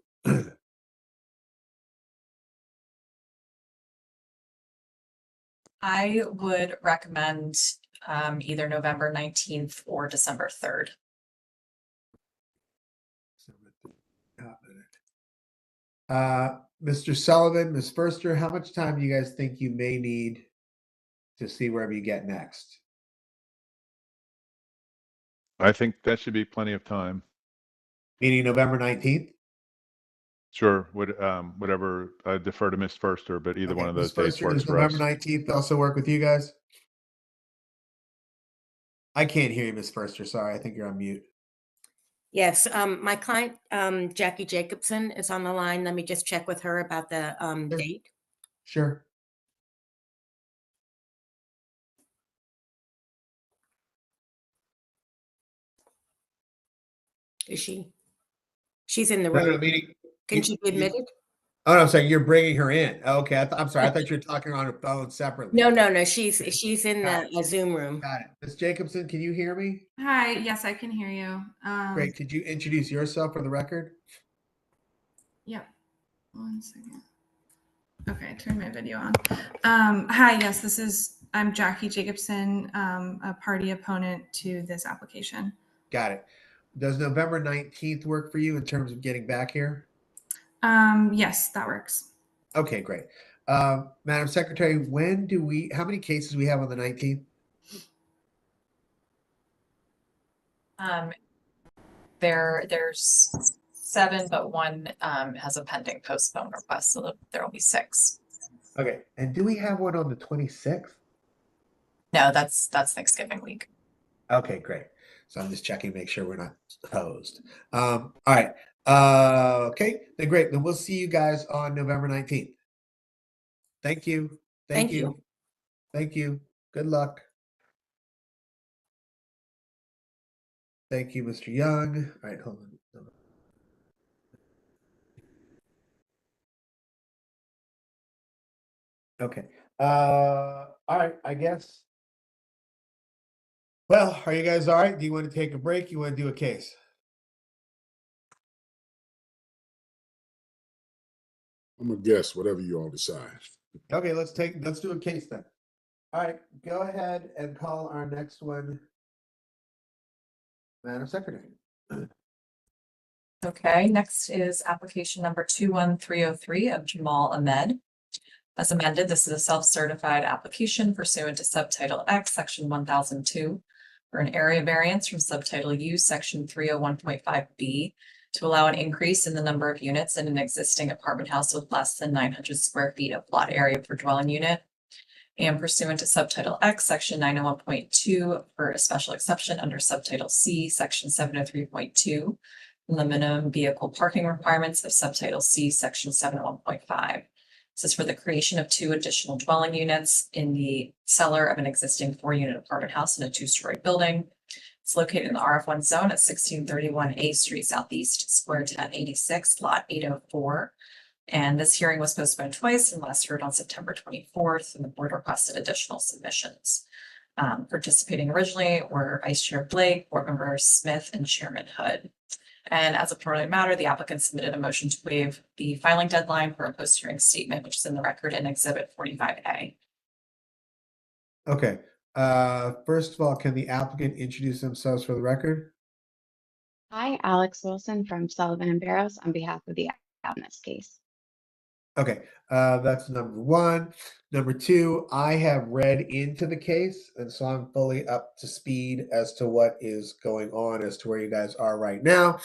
I would recommend either November 19th or December 3rd. Mr. Sullivan, Ms. Furster, how much time do you guys think you may need to see wherever you get next? I think that should be plenty of time. Meaning November 19th? Sure, whatever, I defer to Ms. Furster, but either one of those days works Does for us. November 19th also work with you guys? I can't hear you, Ms. Furster. Sorry, I think you're on mute. Yes, my client, Jackie Jacobson, is on the line. Let me just check with her about the date. Sure. Is she? She's in the No, room. meaning, Can she be admitted? Oh, no, I'm saying you're bringing her in. Okay, I'm sorry. I thought you were talking on her phone separately. No. She's in Got the Zoom room. Got it. Ms. Jacobson, can you hear me? Hi, yes, I can hear you. Great. Could you introduce yourself for the record? Yep. 1 second. Okay, turn my video on. Hi, yes, I'm Jackie Jacobson, a party opponent to this application. Got it. Does November 19th work for you in terms of getting back here? Yes, that works. Okay, great. Madam Secretary, how many cases do we have on the 19th? There's 7, but one has a pending postpone request, so there will be 6. Okay, and do we have one on the 26th? No, that's Thanksgiving week. Okay, great. So I'm just checking, make sure we're not closed. All right. Okay, then great. Then we'll see you guys on November 19th. Thank you. Thank you. Thank you. Good luck. Thank you, Mr. Young. All right, hold on. Okay. All right, I guess. Well, are you guys all right? Do you want to take a break? You want to do a case? I'm gonna guess whatever you all decide. Okay, let's do a case then. All right, go ahead and call our next one, Madam Secretary. Okay, next is application number 21303 of Jamal Ahmed. As amended, this is a self-certified application pursuant to Subtitle X, Section 1002 for an area variance from subtitle U, section 301.5B, to allow an increase in the number of units in an existing apartment house with less than 900 square feet of lot area per dwelling unit. And pursuant to subtitle X, section 901.2, for a special exception under subtitle C, section 703.2, the minimum vehicle parking requirements of subtitle C, section 701.5. This is for the creation of 2 additional dwelling units in the cellar of an existing 4-unit apartment house in a 2-story building. It's located in the RF1 zone at 1631 A Street Southeast, Square 1086, Lot 804. And this hearing was postponed twice and last heard on September 24th, and the board requested additional submissions. Participating originally were Vice Chair Blake, Board Member Smith, and Chairman Hood. And as a preliminary matter, the applicant submitted a motion to waive the filing deadline for a post-hearing statement, which is in the record in Exhibit 45A. Okay. First of all, can the applicant introduce themselves for the record? Hi, Alex Wilson from Sullivan and Barrows on behalf of the applicant in this case. Okay, that's number 1. Number 2, I have read into the case, and so I'm fully up to speed as to what is going on, as to where you guys are right now.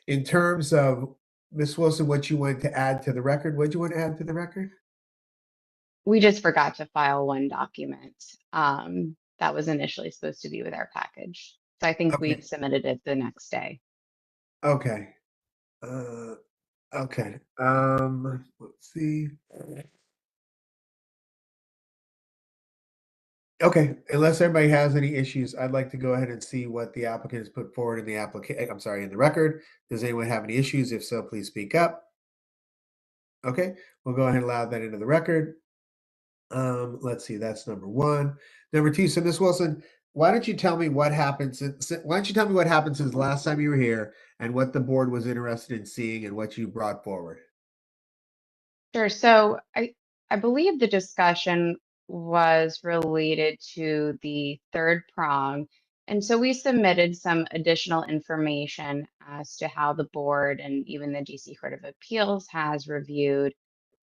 In terms of, Ms. Wilson, what you wanted to add to the record, what do you want to add to the record? We just forgot to file one document that was initially supposed to be with our package. So I think we submitted it the next day. Okay. Okay. Let's see. Okay, unless everybody has any issues, I'd like to go ahead and see what the applicant has put forward in the in the record. Does anyone have any issues? If so, please speak up. Okay, we'll go ahead and allow that into the record. Let's see, that's number 1. Number 2, so Ms. Wilson, why don't you tell me what happened since the last time you were here and what the board was interested in seeing and what you brought forward? Sure. So I believe the discussion was related to the 3rd prong. And so we submitted some additional information as to how the board and even the DC Court of Appeals has reviewed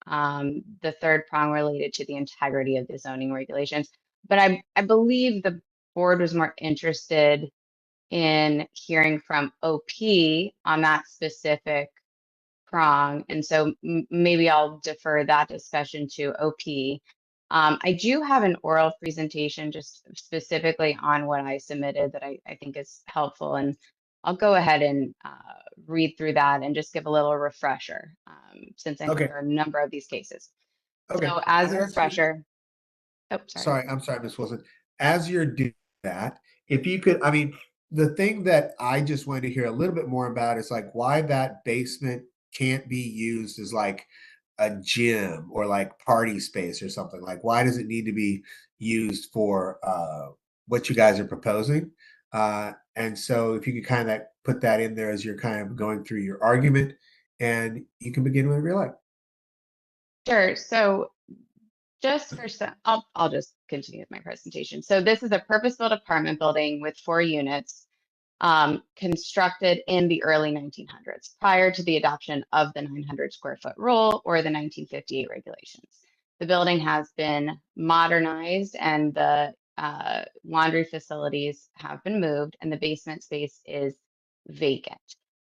the 3rd prong related to the integrity of the zoning regulations. But I believe the board was more interested in hearing from OP on that specific prong. And so maybe I'll defer that discussion to OP. I do have an oral presentation just specifically on what I submitted that I think is helpful. And I'll go ahead and read through that and just give a little refresher since I know there are a number of these cases. Okay. So as a refresher, I'm sorry, Ms. Wilson. As you're doing that, if you could, I mean, the thing that I just wanted to hear a little bit more about is like why that basement can't be used as like a gym or like party space or something. Like, why does it need to be used for what you guys are proposing? And so if you could kind of put that in there as you're kind of going through your argument, and you can begin whenever you like. Sure. So just for some, I'll just continue with my presentation. So this is a purpose-built apartment building with 4 units constructed in the early 1900s, prior to the adoption of the 900 square foot rule or the 1958 regulations. The building has been modernized and the laundry facilities have been moved and the basement space is vacant.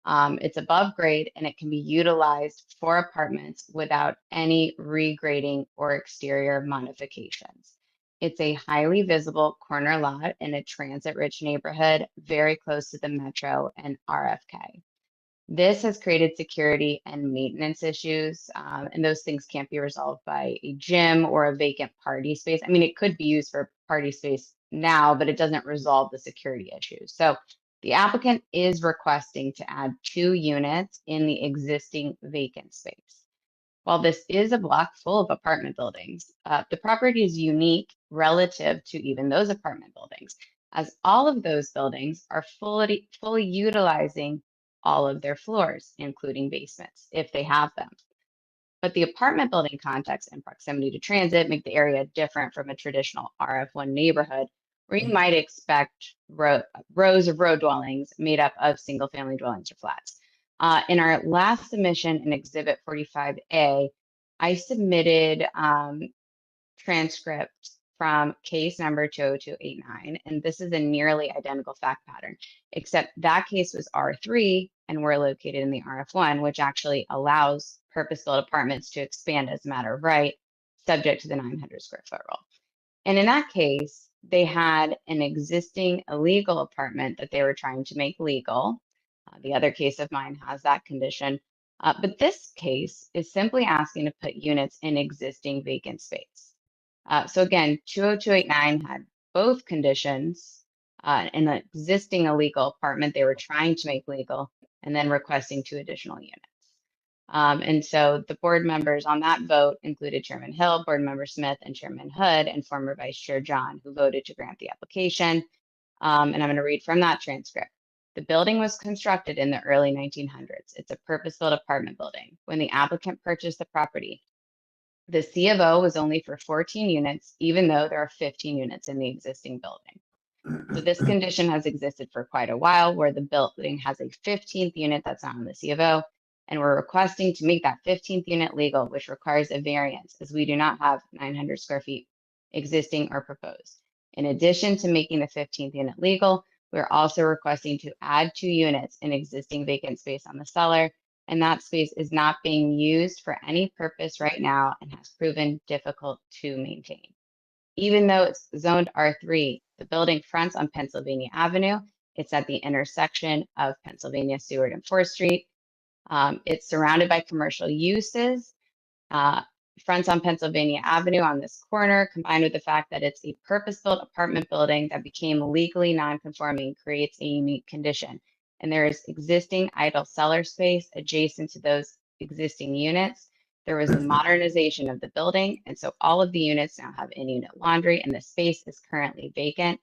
It's above grade and it can be utilized for apartments without any regrading or exterior modifications. It's a highly visible corner lot in a transit-rich neighborhood, very close to the metro and RFK. This has created security and maintenance issues, and those things can't be resolved by a gym or a vacant party space. I mean, it could be used for party space now, but it doesn't resolve the security issues. So the applicant is requesting to add 2 units in the existing vacant space. While this is a block full of apartment buildings, the property is unique relative to even those apartment buildings, as all of those buildings are fully utilizing all of their floors, including basements, if they have them. But the apartment building context and proximity to transit make the area different from a traditional RF1 neighborhood, where you might expect rows of row dwellings made up of single-family dwellings or flats. In our last submission in Exhibit 45A, I submitted transcripts from case number 20289, and this is a nearly identical fact pattern, except that case was R3 and we're located in the RF1, which actually allows purpose-built apartments to expand as a matter of right, subject to the 900 square foot rule. And in that case, they had an existing illegal apartment that they were trying to make legal. The other case of mine has that condition. But this case is simply asking to put units in existing vacant space. So again, 20289 had both conditions, in an existing illegal apartment they were trying to make legal, and then requesting 2 additional units. And so the board members on that vote included Chairman Hill, Board Member Smith, and Chairman Hood, and former Vice Chair John, who voted to grant the application. And I'm going to read from that transcript. The building was constructed in the early 1900s. It's a purpose-built apartment building. When the applicant purchased the property, the C of O was only for 14 units, even though there are 15 units in the existing building. So this condition has existed for quite a while, where the building has a 15th unit that's not on the C of O, and we're requesting to make that 15th unit legal, which requires a variance, as we do not have 900 square feet existing or proposed. In addition to making the 15th unit legal, we're also requesting to add 2 units in existing vacant space on the cellar, and that space is not being used for any purpose right now and has proven difficult to maintain. Even though it's zoned R3, the building fronts on Pennsylvania Avenue. It's at the intersection of Pennsylvania, Seward, and 4th Street. It's surrounded by commercial uses. Fronts on Pennsylvania Avenue on this corner, combined with the fact that it's a purpose-built apartment building that became legally non-conforming, creates a unique condition. And there is existing idle cellar space adjacent to those existing units. There was a modernization of the building, and so all of the units now have in-unit laundry, and the space is currently vacant.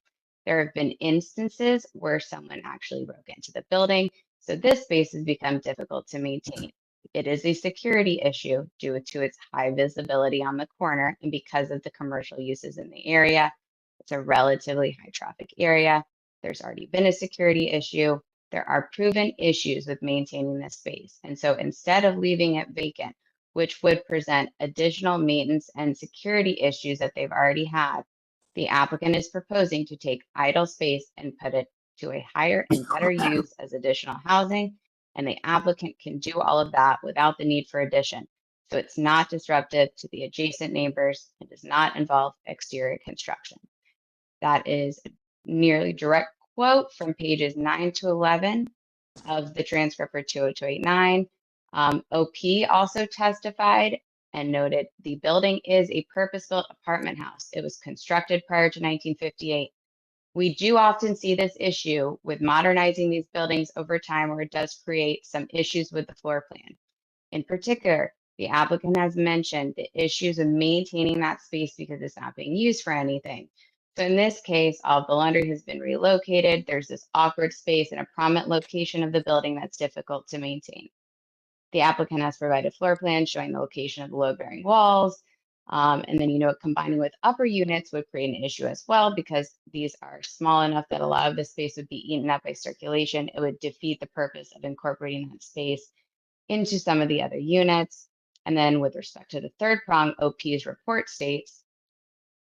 There have been instances where someone actually broke into the building, so this space has become difficult to maintain. It is a security issue due to its high visibility on the corner and because of the commercial uses in the area. It's a relatively high traffic area. There's already been a security issue. There are proven issues with maintaining this space. And so instead of leaving it vacant, which would present additional maintenance and security issues that they've already had, the applicant is proposing to take idle space and put it to a higher and better use as additional housing, and the applicant can do all of that without the need for addition. So it's not disruptive to the adjacent neighbors and does not involve exterior construction. That is a nearly direct quote from pages 9 to 11 of the transcript for 20289. OP also testified and noted the building is a purpose-built apartment house. It was constructed prior to 1958. We do often see this issue with modernizing these buildings over time, where it does create some issues with the floor plan. In particular, the applicant has mentioned the issues of maintaining that space because it's not being used for anything. So in this case, all of the laundry has been relocated. There's this awkward space in a prominent location of the building that's difficult to maintain. The applicant has provided floor plans showing the location of the load-bearing walls. And then, combining with upper units would create an issue as well, because these are small enough that a lot of the space would be eaten up by circulation. It would defeat the purpose of incorporating that space into some of the other units. And then with respect to the third prong, OP's report states,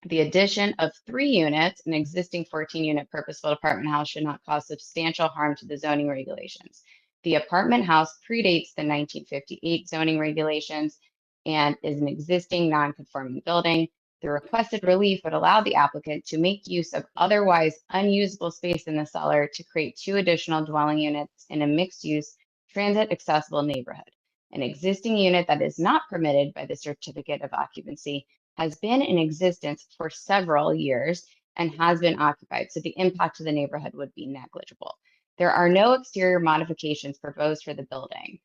the addition of 3 units, an existing 14-unit purpose-built apartment house, should not cause substantial harm to the zoning regulations. The apartment house predates the 1958 zoning regulations and is an existing non-conforming building. The requested relief would allow the applicant to make use of otherwise unusable space in the cellar to create 2 additional dwelling units in a mixed-use, transit-accessible neighborhood. An existing unit that is not permitted by the certificate of occupancy has been in existence for several years and has been occupied, so the impact to the neighborhood would be negligible. There are no exterior modifications proposed for the building.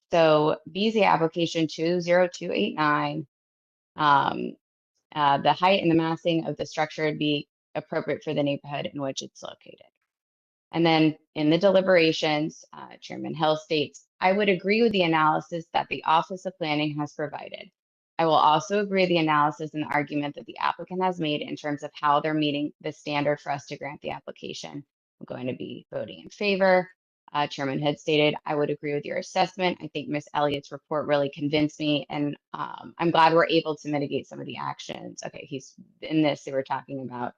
So BZA application 20289, the height and the massing of the structure would be appropriate for the neighborhood in which it's located. And then in the deliberations, Chairman Hill states, I would agree with the analysis that the Office of Planning has provided. I will also agree with the analysis and the argument that the applicant has made in terms of how they're meeting the standard for us to grant the application. I'm going to be voting in favor. Chairman had stated, I would agree with your assessment. I think Ms. Elliott's report really convinced me, and I'm glad we're able to mitigate some of the actions. Okay, he's in this, they were talking about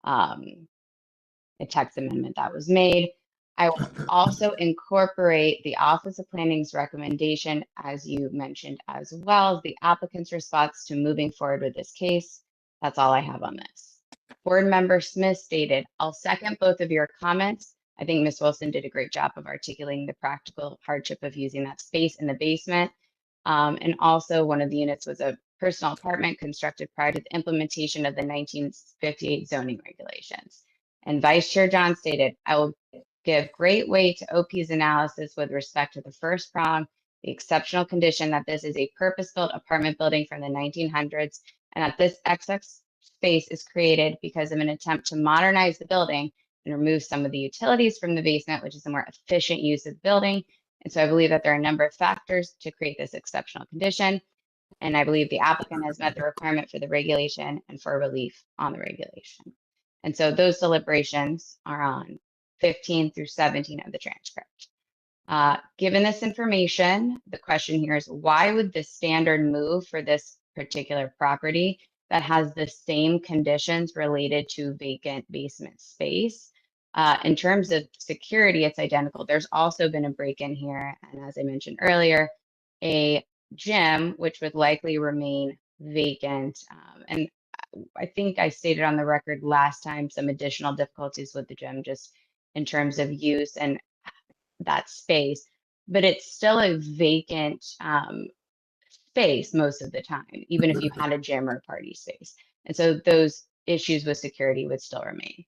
a text amendment that was made. I will also incorporate the Office of Planning's recommendation, as you mentioned, as well as the applicant's response to moving forward with this case. That's all I have on this. Board Member Smith stated, I'll second both of your comments. I think Ms. Wilson did a great job of articulating the practical hardship of using that space in the basement. And also one of the units was a personal apartment constructed prior to the implementation of the 1958 zoning regulations. And Vice Chair John stated, I will give great weight to OP's analysis with respect to the first prong, the exceptional condition that this is a purpose-built apartment building from the 1900s, and that this excess space is created because of an attempt to modernize the building and remove some of the utilities from the basement, which is a more efficient use of the building. And so I believe that there are a number of factors to create this exceptional condition. And I believe the applicant has met the requirement for the regulation and for relief on the regulation. And so those deliberations are on 15 through 17 of the transcript. Given this information, the question here is, why would the standard move for this particular property that has the same conditions related to vacant basement space? In terms of security, it's identical. There's also been a break-in here, and as I mentioned earlier, a gym, which would likely remain vacant. And I think I stated on the record last time some additional difficulties with the gym just in terms of use and that space, but it's still a vacant space most of the time, even if you had a gym or party space. And so those issues with security would still remain.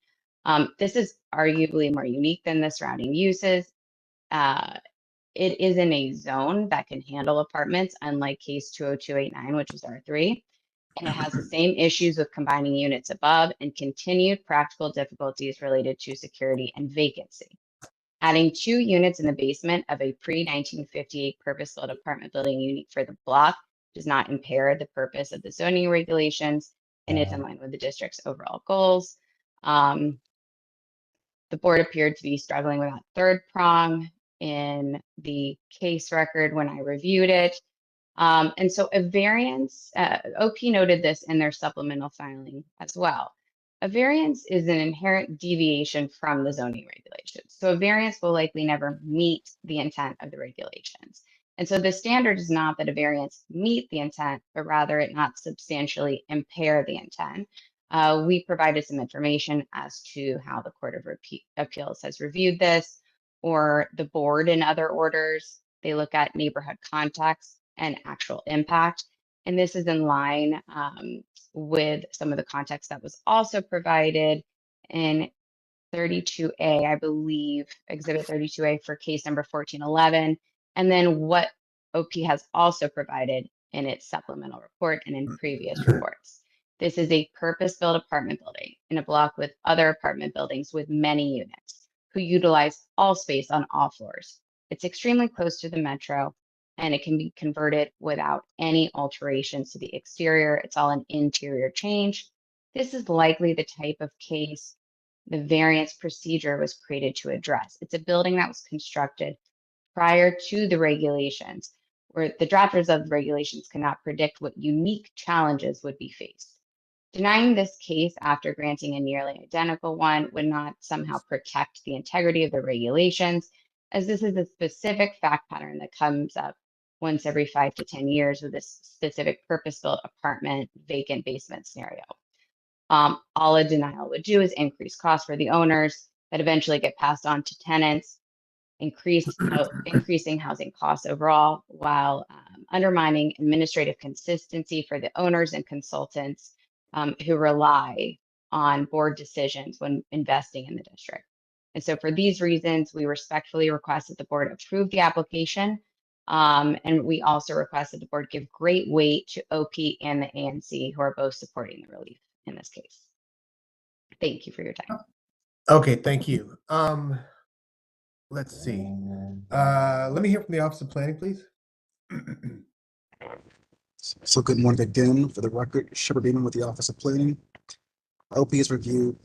This is arguably more unique than the surrounding uses. It is in a zone that can handle apartments, unlike case 20289, which is R3. And it has the same issues with combining units above and continued practical difficulties related to security and vacancy. Adding 2 units in the basement of a pre-1958 purpose-built apartment building unique for the block does not impair the purpose of the zoning regulations and is in line with the district's overall goals. The board appeared to be struggling with that third prong in the case record when I reviewed it. And so a variance, OP noted this in their supplemental filing as well. A variance is an inherent deviation from the zoning regulations. So a variance will likely never meet the intent of the regulations. And so the standard is not that a variance meet the intent, but rather it not substantially impair the intent. We provided some information as to how the Court of Appeals has reviewed this, or the board in other orders. They look at neighborhood context and actual impact. And this is in line with some of the context that was also provided in 32A, I believe, Exhibit 32A for case number 1411, and then what OP has also provided in its supplemental report and in previous reports. This is a purpose-built apartment building in a block with other apartment buildings with many units who utilize all space on all floors. It's extremely close to the metro, and it can be converted without any alterations to the exterior. It's all an interior change. This is likely the type of case the variance procedure was created to address. It's a building that was constructed prior to the regulations, where the drafters of the regulations cannot predict what unique challenges would be faced. Denying this case after granting a nearly identical one would not somehow protect the integrity of the regulations, as this is a specific fact pattern that comes up once every 5 to 10 years with this specific purpose-built apartment vacant basement scenario. All a denial would do is increase costs for the owners that eventually get passed on to tenants, increasing housing costs overall, while undermining administrative consistency for the owners and consultants who rely on board decisions when investing in the district. And so for these reasons, we respectfully request that the board approve the application. And we also request that the board give great weight to OP and the ANC, who are both supporting the relief in this case. Thank you for your time. Okay, thank you. Let's see. Let me hear from the Office of Planning, please. So good morning again. For the record, Shepard Beeman with the Office of Planning. OP has reviewed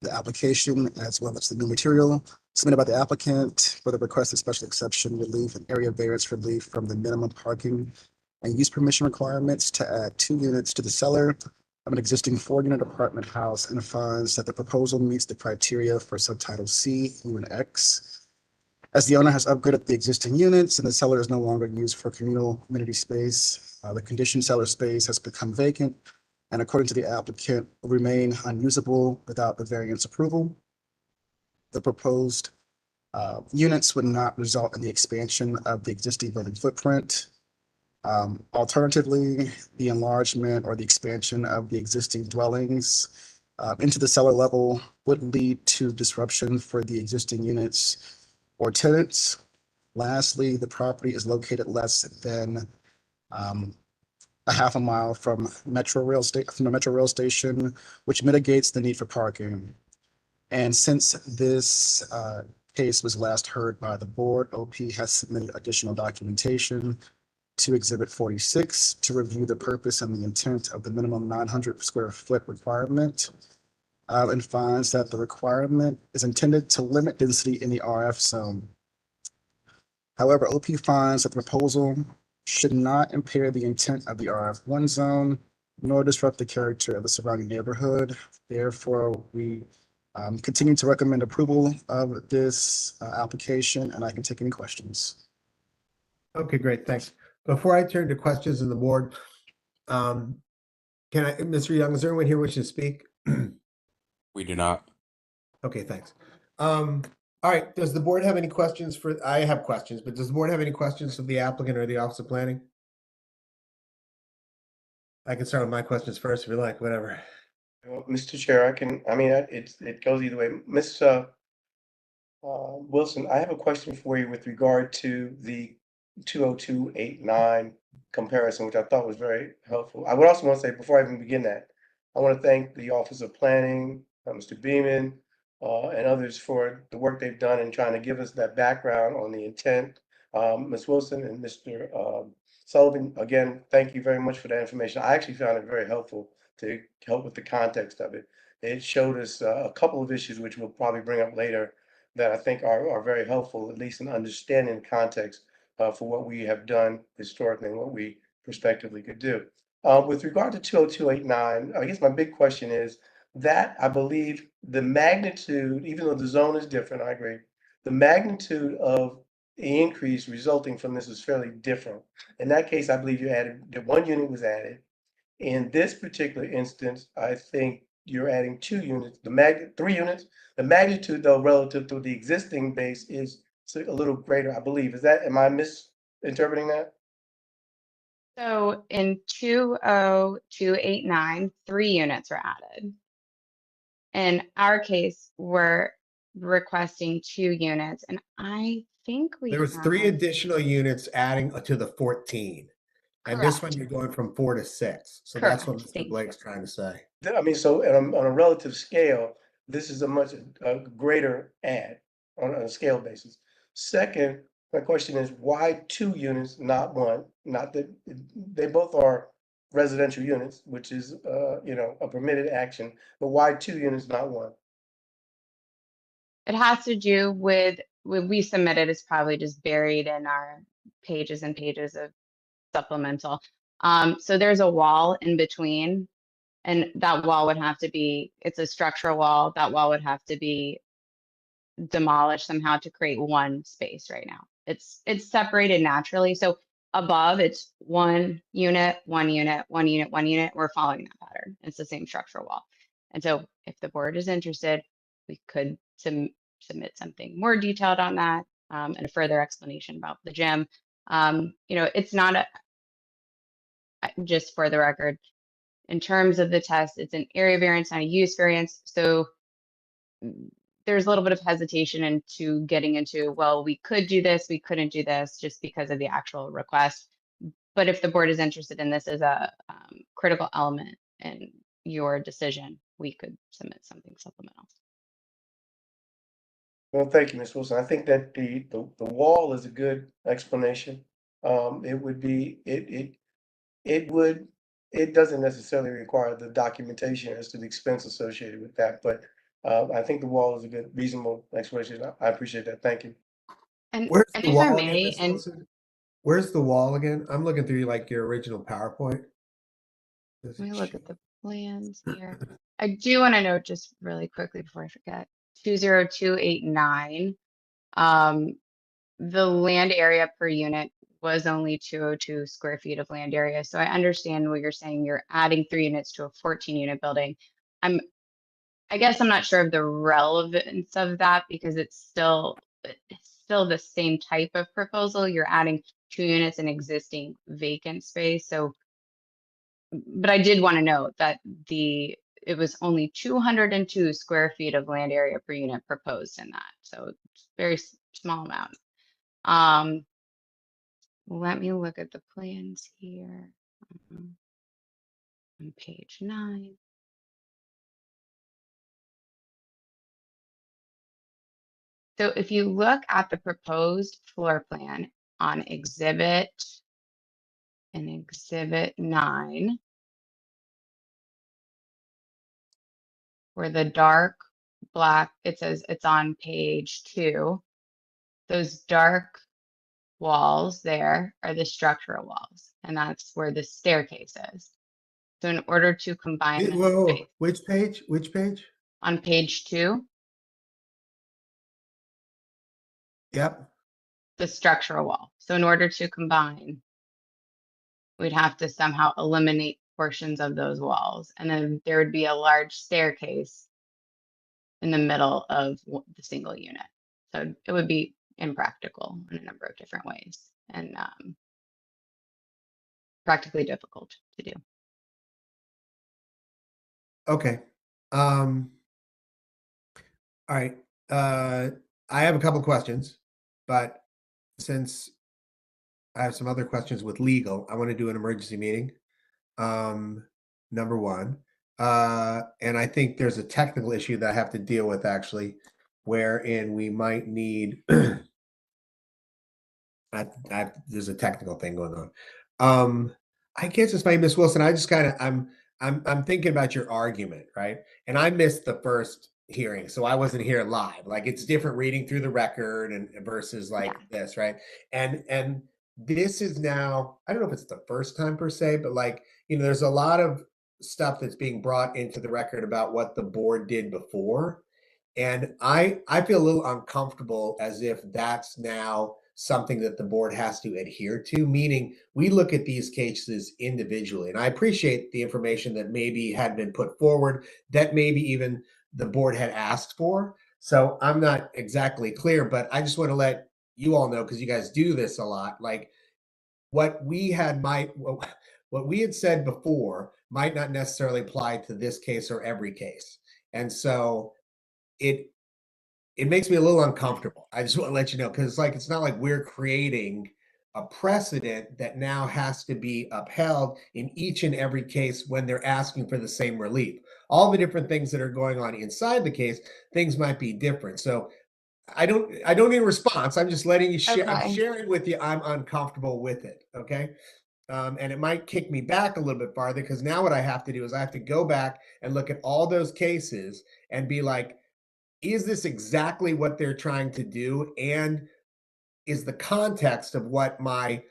the application as well as the new material submitted by the applicant for the requested special exception relief and area variance relief from the minimum parking and use permission requirements to add 2 units to the cellar of an existing 4-unit apartment house, and finds that the proposal meets the criteria for subtitle C, U, and X. As the owner has upgraded the existing units and the cellar is no longer used for communal amenity space, the conditioned cellar space has become vacant and, according to the applicant, will remain unusable without the variance approval. The proposed units would not result in the expansion of the existing building footprint. Alternatively, the enlargement or the expansion of the existing dwellings into the cellar level would lead to disruption for the existing units or tenants. Lastly, the property is located less than a half a mile from the Metro Rail station, which mitigates the need for parking. And since this case was last heard by the board, OP has submitted additional documentation to Exhibit 46 to review the purpose and the intent of the minimum 900 square foot requirement, and finds that the requirement is intended to limit density in the RF zone. However, OP finds that the proposal should not impair the intent of the RF1 zone, nor disrupt the character of the surrounding neighborhood. Therefore, we continue to recommend approval of this application, and I can take any questions. Okay, great, thanks. Before I turn to questions in the board, can I, Mr. Young, is there anyone here wishing to speak? We do not. Okay, thanks. All right, does the board have any questions for, I have questions, but does the board have any questions of the applicant or the Office of Planning? I can start with my questions first if you like, whatever. Well, Mr. Chair, it goes either way. Ms. Wilson, I have a question for you with regard to the 20289 comparison, which I thought was very helpful. I would also want to say, before I even begin that, I want to thank the Office of Planning, Mr. Beeman, and others for the work they've done in trying to give us that background on the intent. Ms. Wilson and Mr. Sullivan, again, thank you very much for that information. I actually found it very helpful to help with the context of it. It showed us a couple of issues, which we'll probably bring up later, that I think are very helpful, at least in understanding the context for what we have done historically and what we prospectively could do. With regard to 20289, I guess my big question is that I believe the magnitude, even though the zone is different, I agree, the magnitude of the increase resulting from this is fairly different. In that case, I believe you added, the 1 unit was added. In this particular instance, I think you're adding 2 units, 3 units. The magnitude, though, relative to the existing base is a little greater, I believe. Am I misinterpreting that? So in 20289, 3 units were added. In our case, we're requesting 2 units, and I think There was 3 additional units adding to the 14. And this one, you're going from 4 to 6. So that's what Correct. Mr. Blake's trying to say. I mean, so on a relative scale, this is a much greater add on a scale basis. Second, my question is, why 2 units, not 1? Not that they both are residential units, which is a permitted action, but why 2 units, not 1? It has to do with what we submitted is probably just buried in our pages and pages of supplemental. So there's a wall in between, and that wall would have to be, it's a structural wall. That wall would have to be demolished somehow to create one space right now. It's separated naturally. So above it's 1 unit, 1 unit, 1 unit, 1 unit. We're following that pattern. It's the same structural wall. And so if the board is interested, we could submit something more detailed on that, and a further explanation about the gym. It's not just for the record, in terms of the test, it's an area variance, not a use variance. So there's a little bit of hesitation into getting into, well, we could do this, we couldn't do this, just because of the actual request. But if the board is interested in this as a critical element in your decision, we could submit something supplemental. Well, thank you, Ms. Wilson. I think that the wall is a good explanation. It doesn't necessarily require the documentation as to the expense associated with that, but I think the wall is a good, reasonable explanation. I appreciate that. Thank you. Where's And the if I wall again, may, Ms. and Wilson? Where's the wall again? I'm looking through like your original PowerPoint. Does let it me look show- at the plans here. I do want to note just really quickly before I forget, 20289. The land area per unit was only 202 square feet of land area. So I understand what you're saying. You're adding 3 units to a 14-unit building. I guess I'm not sure of the relevance of that because it's still the same type of proposal. You're adding 2 units in existing vacant space. So, but I did want to note that it was only 202 square feet of land area per unit proposed in that. So it's very small amount. Let me look at the plans here. On page 9. So if you look at the proposed floor plan on exhibit 9, where the dark black, it says it's on page 2. Those dark walls there are the structural walls, and that's where the staircase is. So in order to combine the space Which page? Which page? on page 2, Yep. the structural wall. So in order to combine, we'd have to somehow eliminate portions of those walls. And then there would be a large staircase in the middle of the single unit. So it would be impractical in a number of different ways and practically difficult to do. Okay. All right. I have a couple questions, but since I have some other questions with legal, I want to do an emergency meeting. Number one. And I think there's a technical issue that I have to deal with actually, wherein we might need there's a technical thing going on. I guess it's my Miss Wilson. I just kind of I'm thinking about your argument, right? And I missed the first hearing, so I wasn't here live. Like it's different reading through the record and versus like this, right? And this is now, I don't know if it's the first time per se, but like, there's a lot of stuff that's being brought into the record about what the board did before. And I feel a little uncomfortable as if that's now something that the board has to adhere to, meaning we look at these cases individually. And I appreciate the information that maybe had been put forward, that maybe even the board had asked for. So I'm not exactly clear, but I just want to let you all know, because you guys do this a lot, like what we had said before might not necessarily apply to this case or every case. And so it makes me a little uncomfortable. I just want to let you know, because it's not like we're creating a precedent that now has to be upheld in each and every case when they're asking for the same relief. All the different things that are going on inside the case, things might be different. So I don't need a response. I'm just letting you share. I'm sharing with you. I'm uncomfortable with it. Okay. And it might kick me back a little bit farther, because now what I have to do is I have to go back and look at all those cases and be like, is this exactly what they're trying to do? And is the context of what my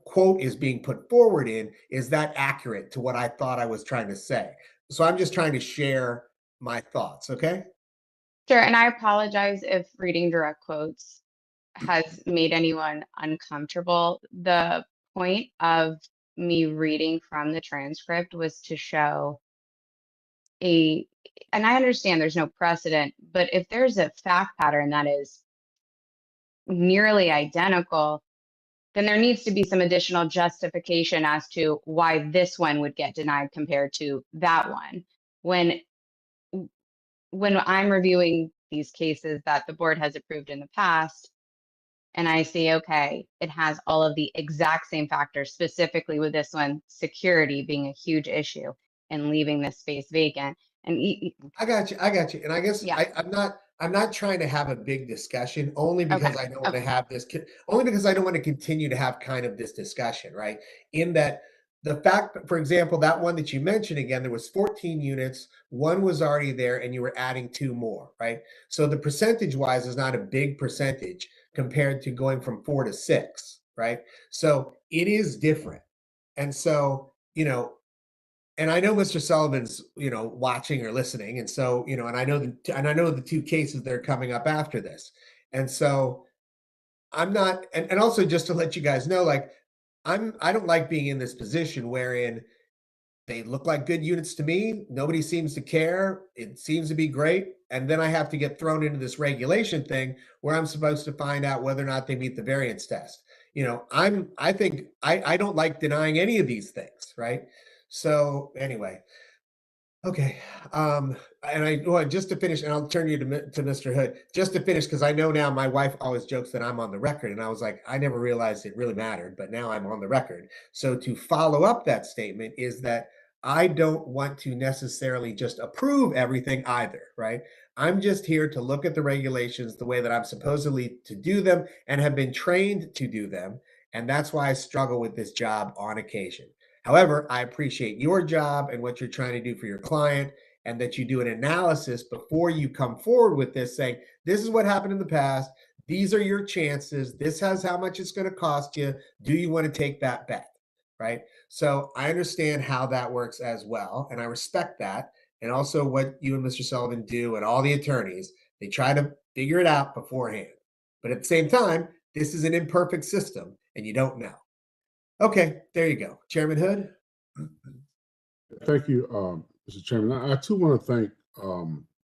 quote is being put forward in, is that accurate to what I thought I was trying to say? So I'm just trying to share my thoughts. Okay. Sure. And I apologize if reading direct quotes has made anyone uncomfortable. The point of me reading from the transcript was to show and I understand there's no precedent, but if there's a fact pattern that is nearly identical, then there needs to be some additional justification as to why this one would get denied compared to that one. When I'm reviewing these cases that the board has approved in the past, and I see, okay, it has all of the exact same factors, specifically with this one, security being a huge issue and leaving this space vacant. And I got you. And I guess I'm not trying to have a big discussion, only because I don't want to have this, only because I don't want to continue to have kind of this discussion, right? In that the fact, for example, that one that you mentioned, again, there was 14 units, one was already there, and you were adding 2 more, right? So the percentage wise is not a big percentage compared to going from 4 to 6, right? So it is different. And so, you know, and I know Mr. Sullivan's, you know, watching or listening. And so, you know, and I know the 2 cases that are coming up after this. And so I'm not, and also just to let you guys know, like, I don't like being in this position wherein they look like good units to me. Nobody seems to care. It seems to be great. And then I have to get thrown into this regulation thing where I'm supposed to find out whether or not they meet the variance test. You know, I don't like denying any of these things, right? So anyway, okay. And just to finish, and I'll turn you to Mr. Hood, just to finish, because I know now my wife always jokes that I'm on the record, and I was like, I never realized it really mattered, but now I'm on the record. So to follow up that statement is that I don't want to necessarily just approve everything either, right? I'm just here to look at the regulations the way that I'm supposedly to do them and have been trained to do them. And that's why I struggle with this job on occasion. However, I appreciate your job and what you're trying to do for your client, and that you do an analysis before you come forward with this, saying, this is what happened in the past. These are your chances. This has how much it's going to cost you. Do you want to take that bet? Right. So I understand how that works as well. And I respect that. And also what you and Mr. Sullivan do, and all the attorneys, they try to figure it out beforehand. But at the same time, this is an imperfect system and you don't know. Okay, there you go. Chairman Hood? Thank you, Mr. Chairman. I too want to thank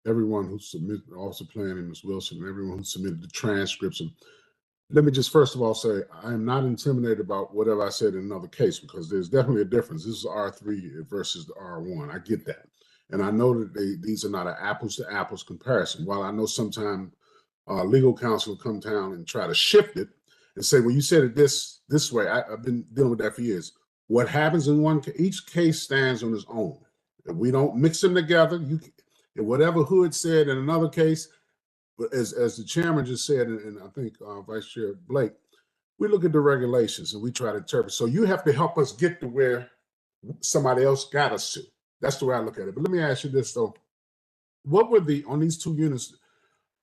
everyone who submitted, Officer Planning, Ms. Wilson, and everyone who submitted the transcripts. And let me just first of all say, I am not intimidated about whatever I said in another case, because there's definitely a difference. This is R3 versus the R1. I get that. And I know that these are not an apples to apples comparison. While I know sometimes legal counsel will come down and try to shift it and say, well, you said it this way. I've been dealing with that for years. What happens in each case stands on its own. If we don't mix them together, whatever Hood said in another case, as the chairman just said, and I think Vice Chair Blake, we look at the regulations and we try to interpret. So you have to help us get to where somebody else got us to. That's the way I look at it. But let me ask you this though: what were on these 2 units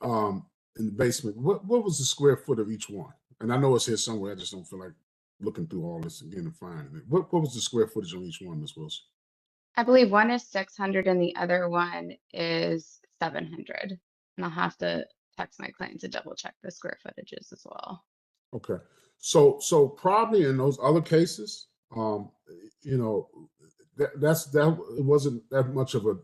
in the basement? What was the square foot of each one? And I know it's here somewhere. I just don't feel like looking through all this again and finding it. What was the square footage on each one, Ms. Wilson? I believe one is 600 and the other one is 700. And I'll have to text my client to double check the square footages as well. Okay. So probably in those other cases, you know, it wasn't that much of a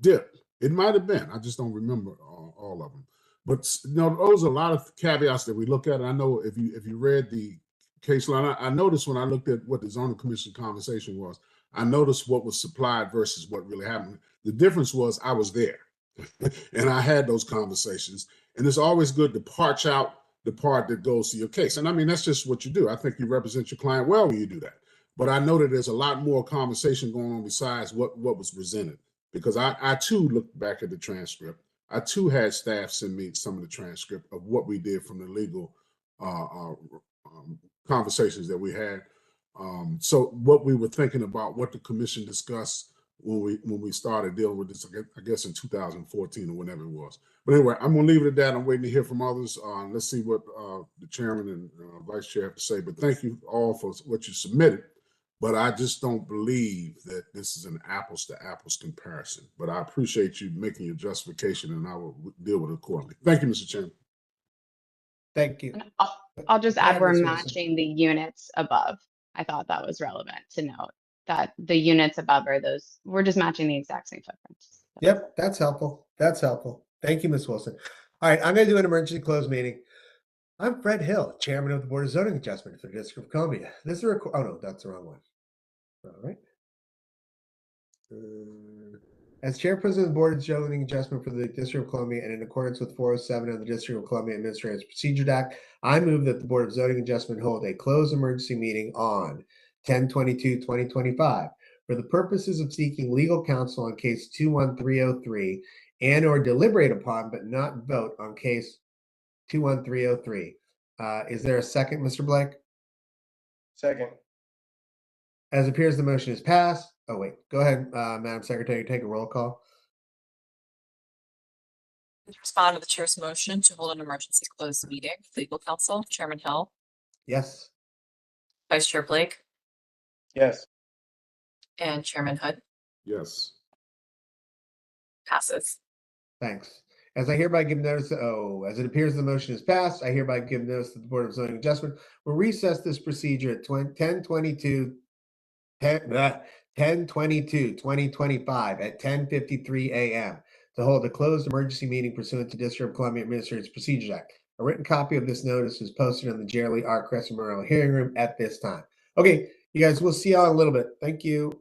dip. It might have been. I just don't remember all of them. But you know, those are a lot of caveats that we look at. And I know if you read the case line, I noticed when I looked at what the zoning commission conversation was, I noticed what was supplied versus what really happened. The difference was I was there and I had those conversations. And it's always good to parch out the part that goes to your case. And I mean, that's just what you do. I think you represent your client well when you do that. But I know that there's a lot more conversation going on besides what was presented, because I too looked back at the transcript. I too had staff send me some of the transcript of what we did from the legal conversations that we had. So what we were thinking about, what the commission discussed when we started dealing with this, I guess in 2014 or whenever it was. But anyway, I'm going to leave it at that. I'm waiting to hear from others. Let's see what the chairman and vice chair have to say. But thank you all for what you submitted. But I just don't believe that this is an apples to apples comparison. But I appreciate you making your justification, and I will deal with it accordingly. Thank you, Mr. Chairman. Thank you. I'll just add, we're Ms. Wilson. matching the units above. I thought that was relevant to note that the units above are those, we're just matching the exact same footprints. Yep, that's helpful. That's helpful. Thank you, Ms. Wilson. All right, I'm going to do an emergency closed meeting. I'm Fred Hill, Chairman of the Board of Zoning Adjustment for the District of Columbia. This is a oh no, that's the wrong one. All right. As Chairperson of the Board of Zoning Adjustment for the District of Columbia, and in accordance with 407 of the District of Columbia Administrative Procedure Act, I move that the Board of Zoning Adjustment hold a closed emergency meeting on 10/22/2025 for the purposes of seeking legal counsel on case 21303 and or deliberate upon but not vote on case 21303. Is there a second, Mr. Blake? Second. As appears, the motion is passed. Oh, wait, go ahead, Madam Secretary, take a roll call. To respond to the chair's motion to hold an emergency closed meeting, legal counsel, Chairman Hill, Yes. Vice Chair Blake, Yes. and Chairman Hood. Yes. Passes. Thanks. As I hereby give notice, as it appears the motion is passed, I hereby give notice that the Board of Zoning Adjustment will recess this procedure at 10/22/2025 at 10:53 a.m. to hold a closed emergency meeting pursuant to District of Columbia Administrative Procedures Act. A written copy of this notice is posted in the Jerry R. Crescent Memorial Hearing Room at this time. Okay, you guys, we'll see y'all in a little bit. Thank you.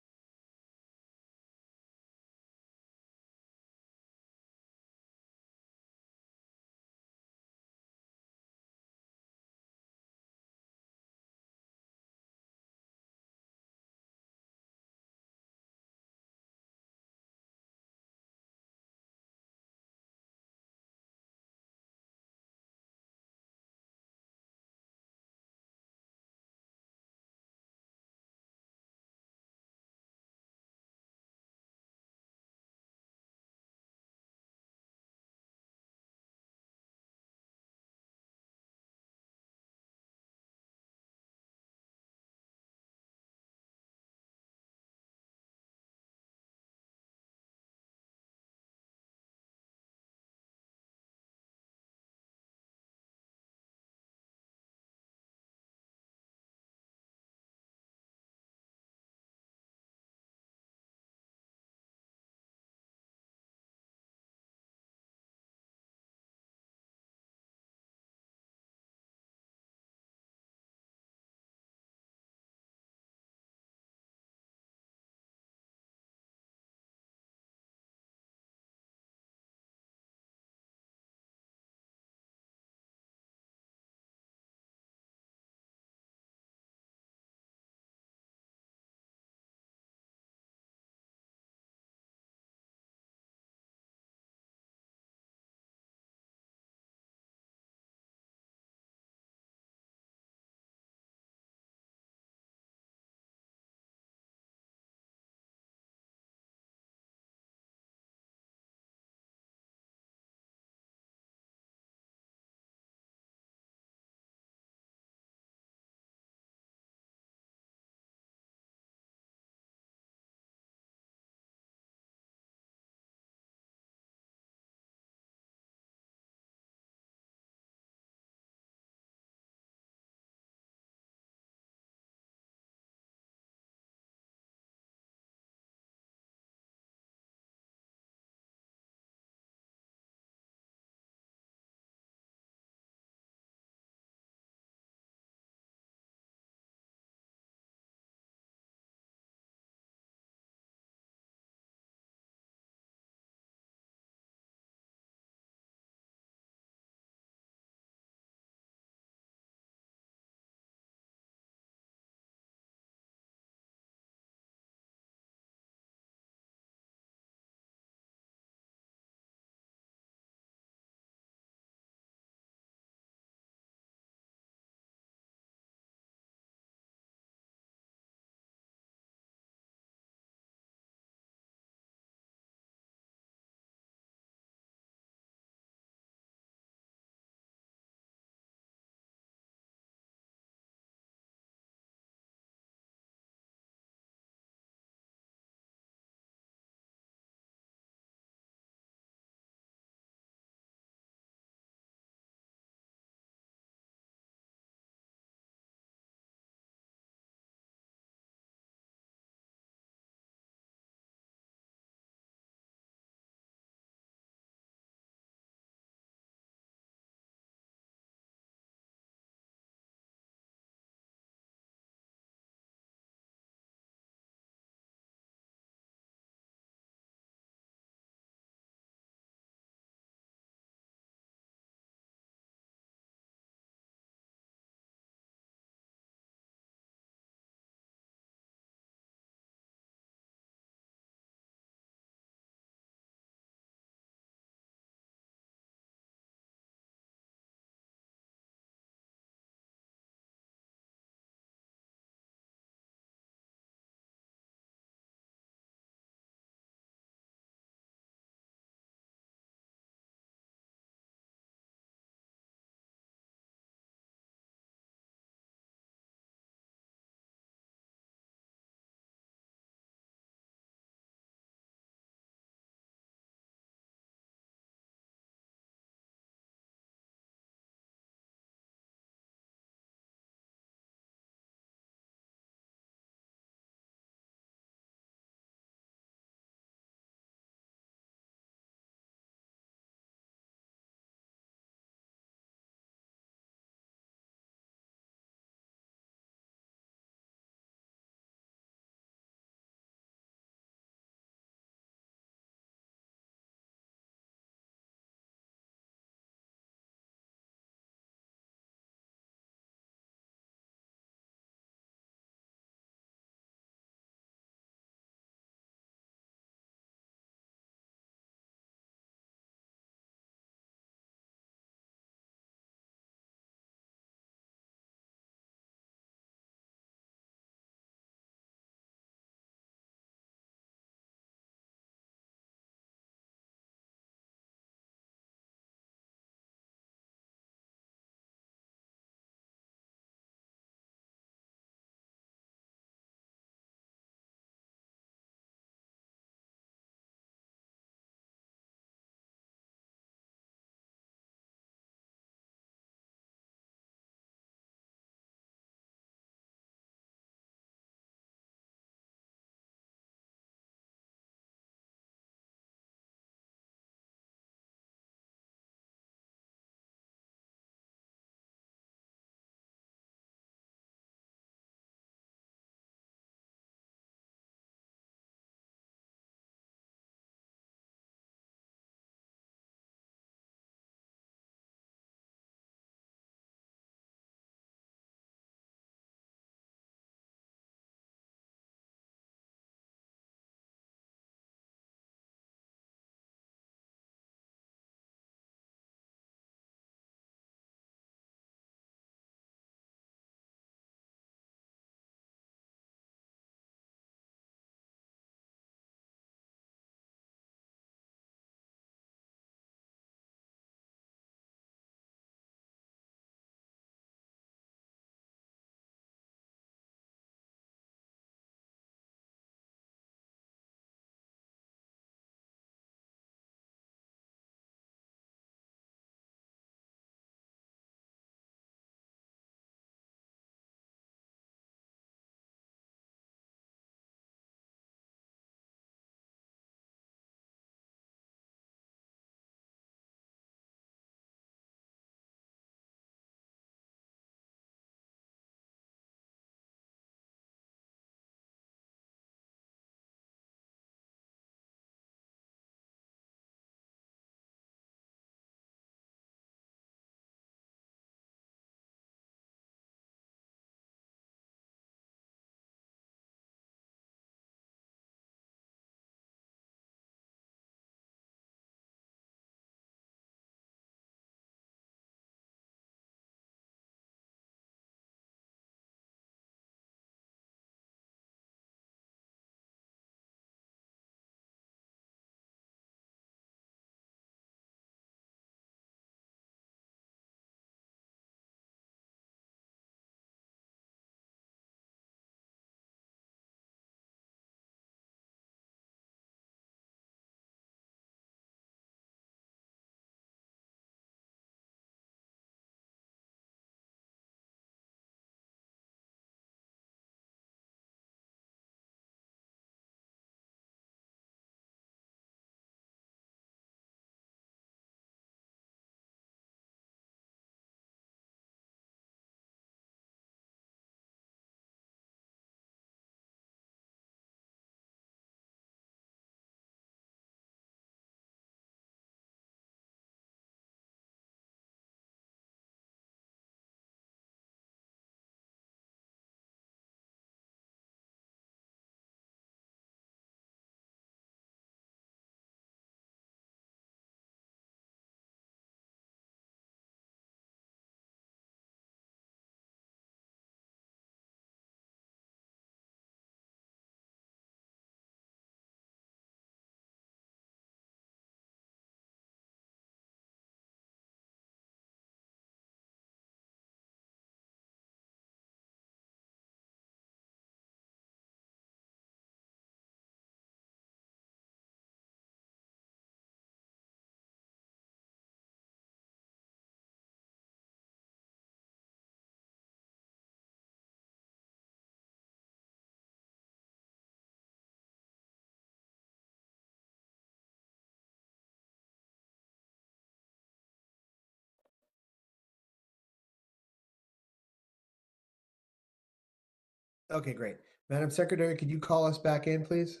Okay, great. Madam Secretary, could you call us back in, please?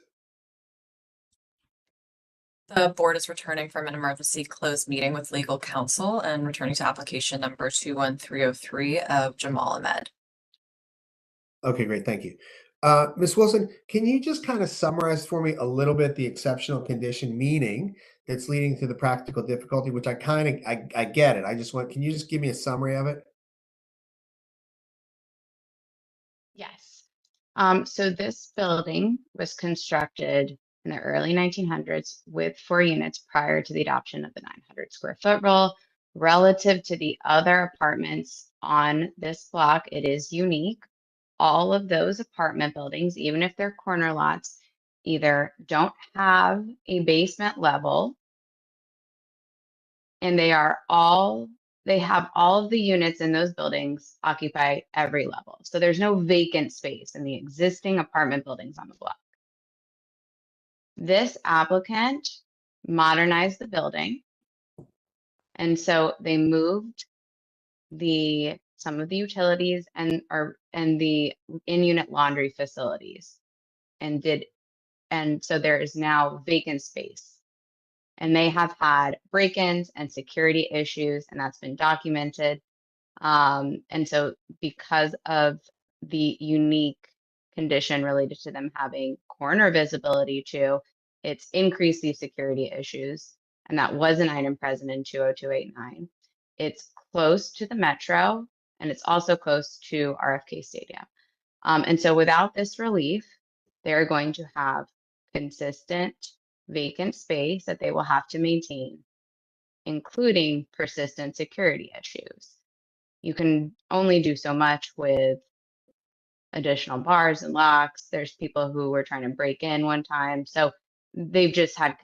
The board is returning from an emergency closed meeting with legal counsel and returning to application number 21303 of Jamal Ahmed. Okay, great. Thank you. Ms. Wilson, can you just kind of summarize for me a little bit the exceptional condition meaning that's leading to the practical difficulty, which I get it. Can you just give me a summary of it? Yes. So this building was constructed in the early 1900s with 4 units prior to the adoption of the 900 square foot rule. Relative to the other apartments on this block, it is unique. All of those apartment buildings, even if they're corner lots, either don't have a basement level, and they have all of the units in those buildings occupy every level. So there's no vacant space in the existing apartment buildings on the block. This applicant modernized the building, and so they moved some of the utilities and the in-unit laundry facilities, and so there is now vacant space. And they have had break-ins and security issues, and that's been documented. And so because of the unique condition related to them having corner visibility too, it's increased these security issues. And that was an item present in 20289. It's close to the metro, and it's also close to RFK Stadium. And so without this relief, they're going to have consistent vacant space that they will have to maintain, including persistent security issues. You can only do so much with additional bars and locks. There's people who were trying to break in one time. So they've just had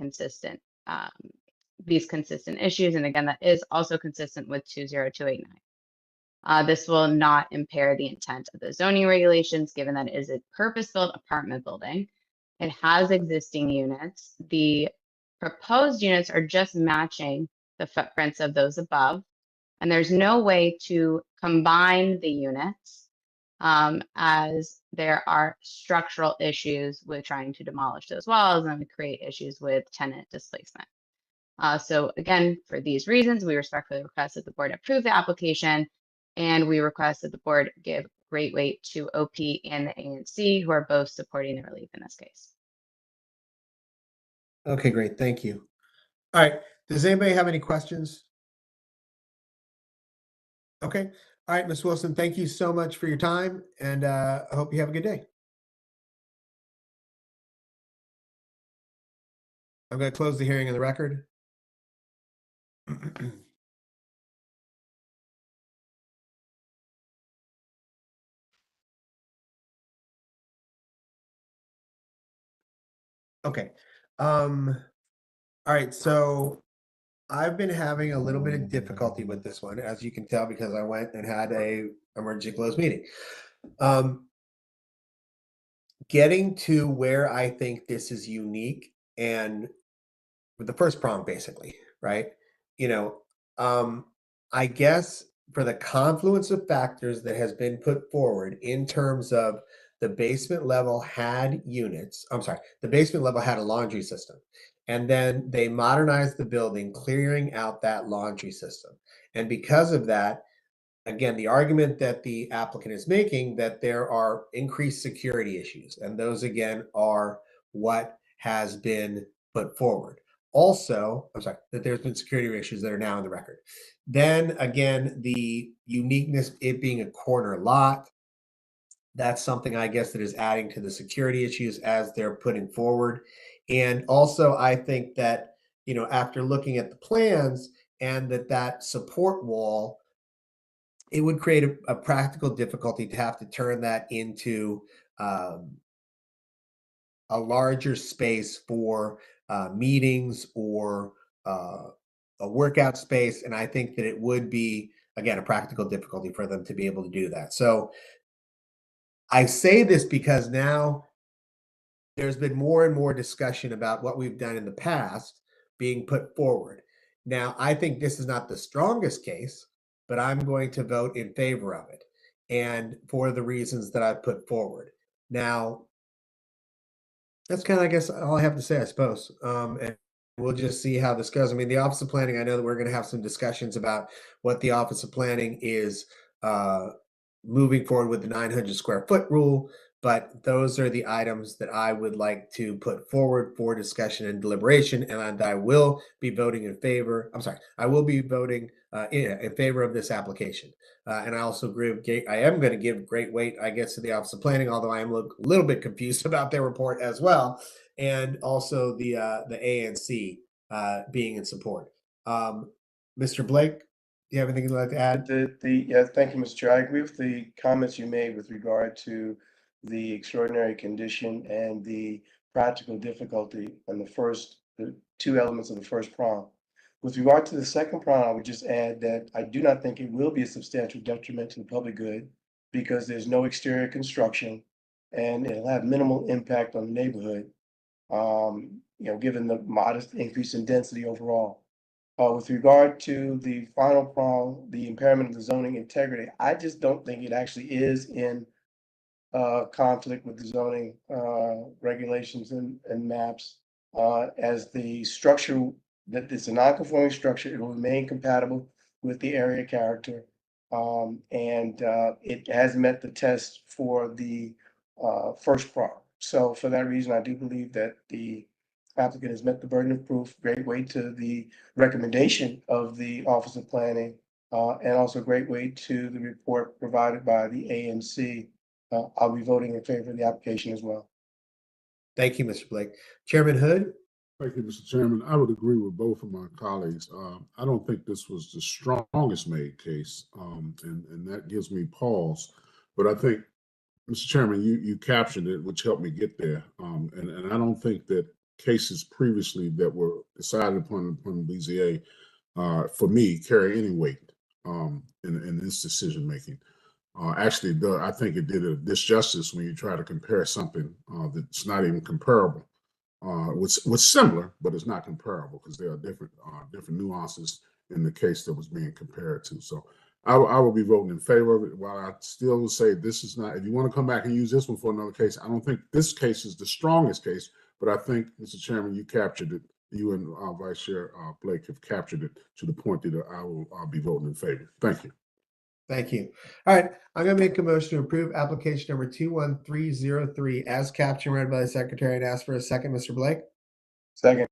these consistent issues. And again, that is also consistent with 20289. This will not impair the intent of the zoning regulations, given that it is a purpose-built apartment building. It has existing units. The proposed units are just matching the footprints of those above. And there's no way to combine the units as there are structural issues with trying to demolish those walls and create issues with tenant displacement. So again, for these reasons, we respectfully request that the board approve the application, and we request that the board give great weight to OP and the ANC, who are both supporting the relief in this case. Okay, great. Thank you. All right. Does anybody have any questions? Okay. All right, Ms. Wilson, thank you so much for your time, and I hope you have a good day. I'm going to close the hearing on the record. Okay. All right. So I've been having a little bit of difficulty with this one, as you can tell, because I went and had a emergency closed meeting. Getting to where I think this is unique, and with the first prong, basically, right? You know, I guess for the confluence of factors that has been put forward in terms of the basement level had units, I'm sorry, the basement level had a laundry system. And then they modernized the building, clearing out that laundry system. And because of that, again, the argument that the applicant is making that there are increased security issues, and those again are what has been put forward. Also, I'm sorry, that there's been security issues that are now in the record. Then again, the uniqueness, it being a corner lot, that's something I guess that is adding to the security issues as they're putting forward. And also, I think that, after looking at the plans and that support wall, it would create a practical difficulty to have to turn that into a larger space for meetings or a workout space. And I think that it would be, again, a practical difficulty for them to be able to do that. So I say this because now there's been more and more discussion about what we've done in the past being put forward. Now, I think this is not the strongest case, but I'm going to vote in favor of it. And for the reasons that I've put forward. Now, that's kind of, I guess, all I have to say, I suppose. And we'll just see how this goes. I mean, the Office of Planning, I know that we're going to have some discussions about what the Office of Planning is moving forward with the 900 square foot rule, but those are the items that I would like to put forward for discussion and deliberation, and I will be voting in favor. I'm sorry, I will be voting in favor of this application. And I also agree. I am going to give great weight, I guess, to the Office of Planning, although I am a little bit confused about their report as well, and also the ANC being in support. Mr. Blake, do you have anything you'd like to add? Yeah, thank you, Mr. Chair. I agree with the comments you made with regard to the extraordinary condition and the practical difficulty and the two elements of the first prong. With regard to the second prong, I would just add that I do not think it will be a substantial detriment to the public good because there's no exterior construction and it'll have minimal impact on the neighborhood, given the modest increase in density overall. With regard to the final prong, the impairment of the zoning integrity, I just don't think it actually is in conflict with the zoning regulations and maps. As the structure, that it's a non-conforming structure, it will remain compatible with the area character. And it has met the test for the first prong. So for that reason, I do believe that the applicant has met the burden of proof. Great weight to the recommendation of the Office of Planning, and also great weight to the report provided by the ANC. I'll be voting in favor of the application as well. Thank you, Mr. Blake. Chairman Hood? Thank you, Mr. Chairman. I would agree with both of my colleagues. I don't think this was the strongest made case, and that gives me pause. But I think, Mr. Chairman, you captured it, which helped me get there. And I don't think that cases previously that were decided upon BZA, for me, carry any weight in this decision making. Actually, I think it did a disjustice when you try to compare something that's not even comparable. What's similar, but it's not comparable because there are different nuances in the case that was being compared to. So I will be voting in favor of it. While I still will say this is not, if you want to come back and use this one for another case, I don't think this case is the strongest case, but I think, Mr. Chairman, you captured it. You and Vice Chair Blake have captured it to the point that I'll be voting in favor. Thank you. Thank you. All right, I'm going to make a motion to approve application number 21303 as captioned read by the secretary and ask for a second, Mr. Blake. Second.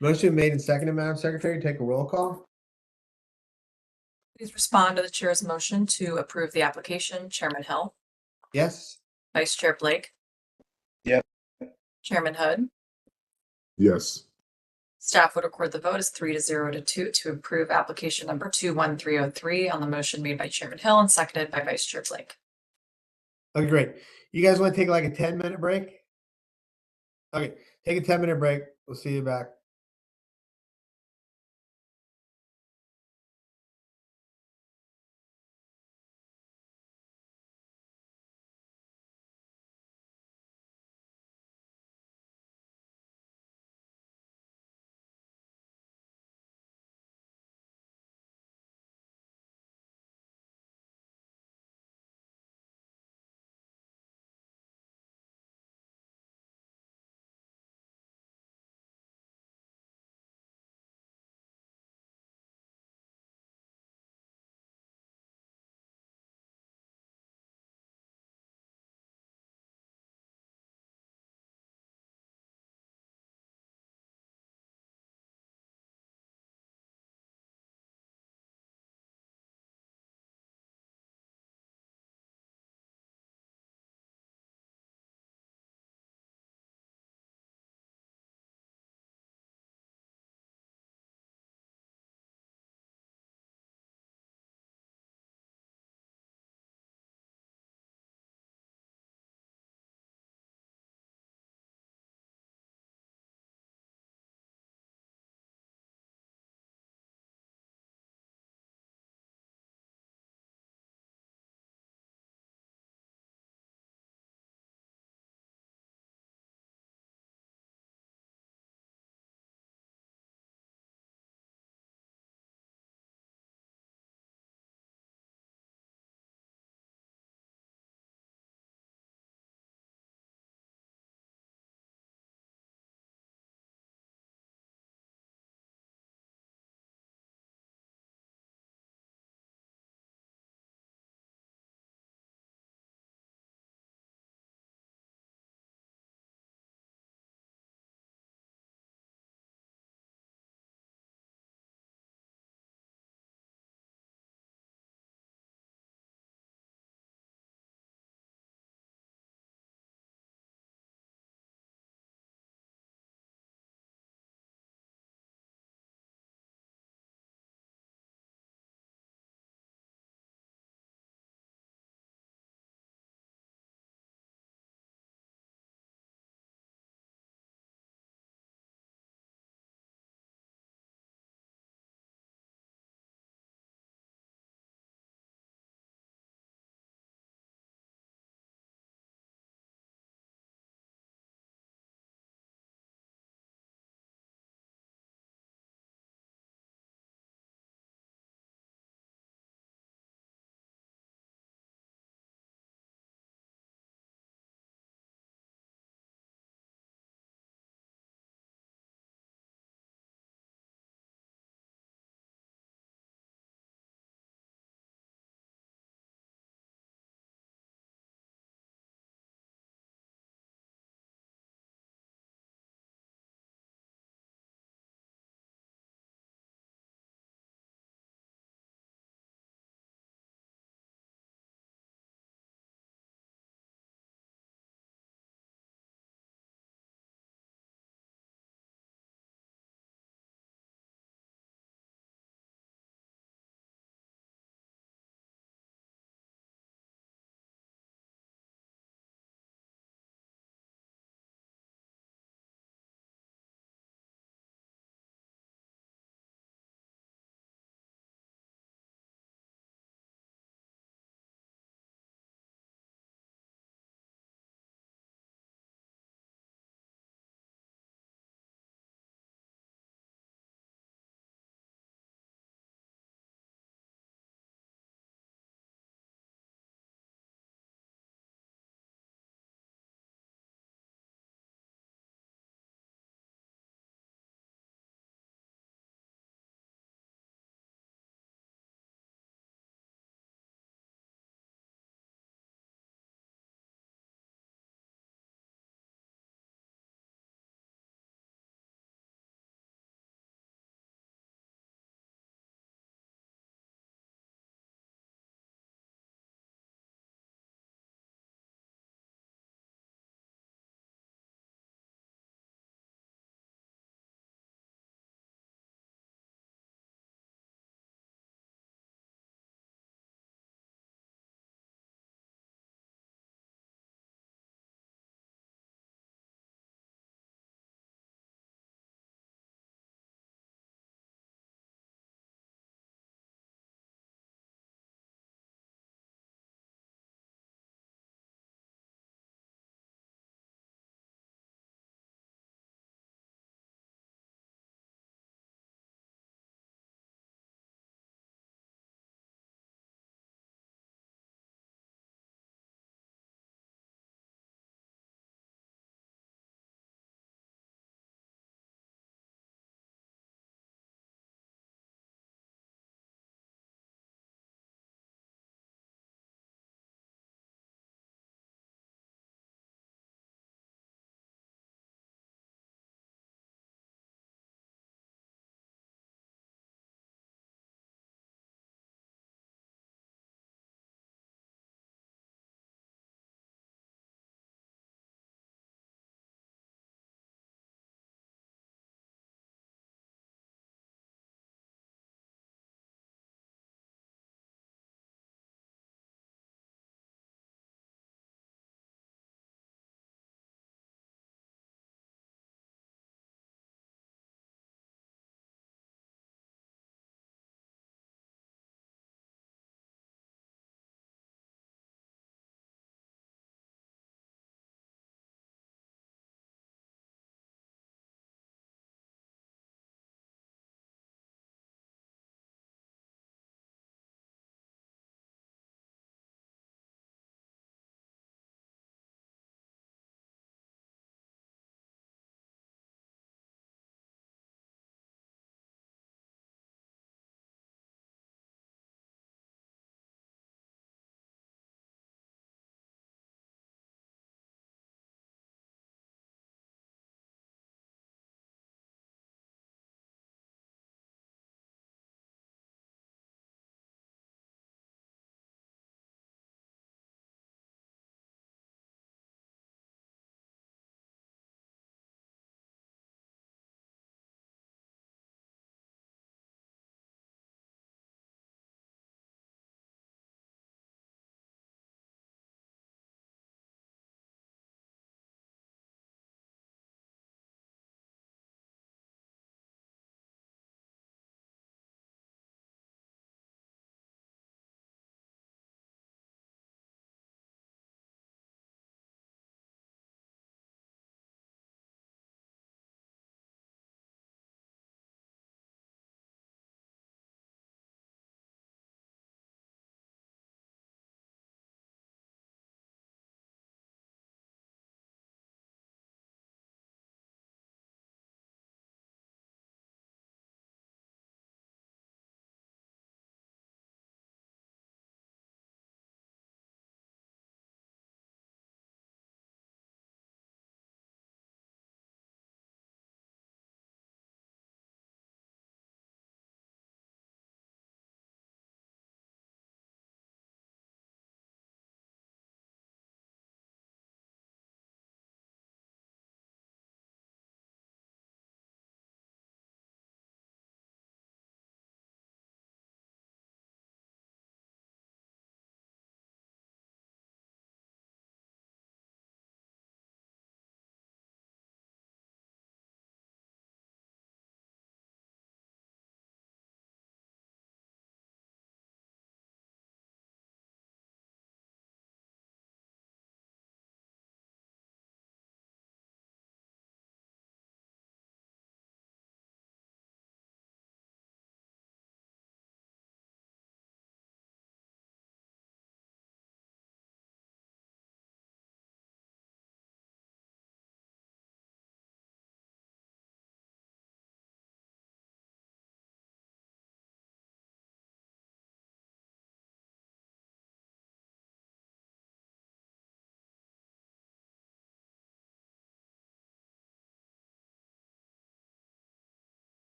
Motion made and seconded, Madam Secretary. Take a roll call. Please respond to the chair's motion to approve the application. Chairman Hill, Yes. Vice Chair Blake, Yes. Chairman Hood. Yes. Staff would record the vote as 3-0 to 2 to approve application number 21303 on the motion made by Chairman Hill and seconded by Vice Chair Blake. Okay, great. You guys want to take like a 10-minute break? Okay, take a 10-minute break. We'll see you back.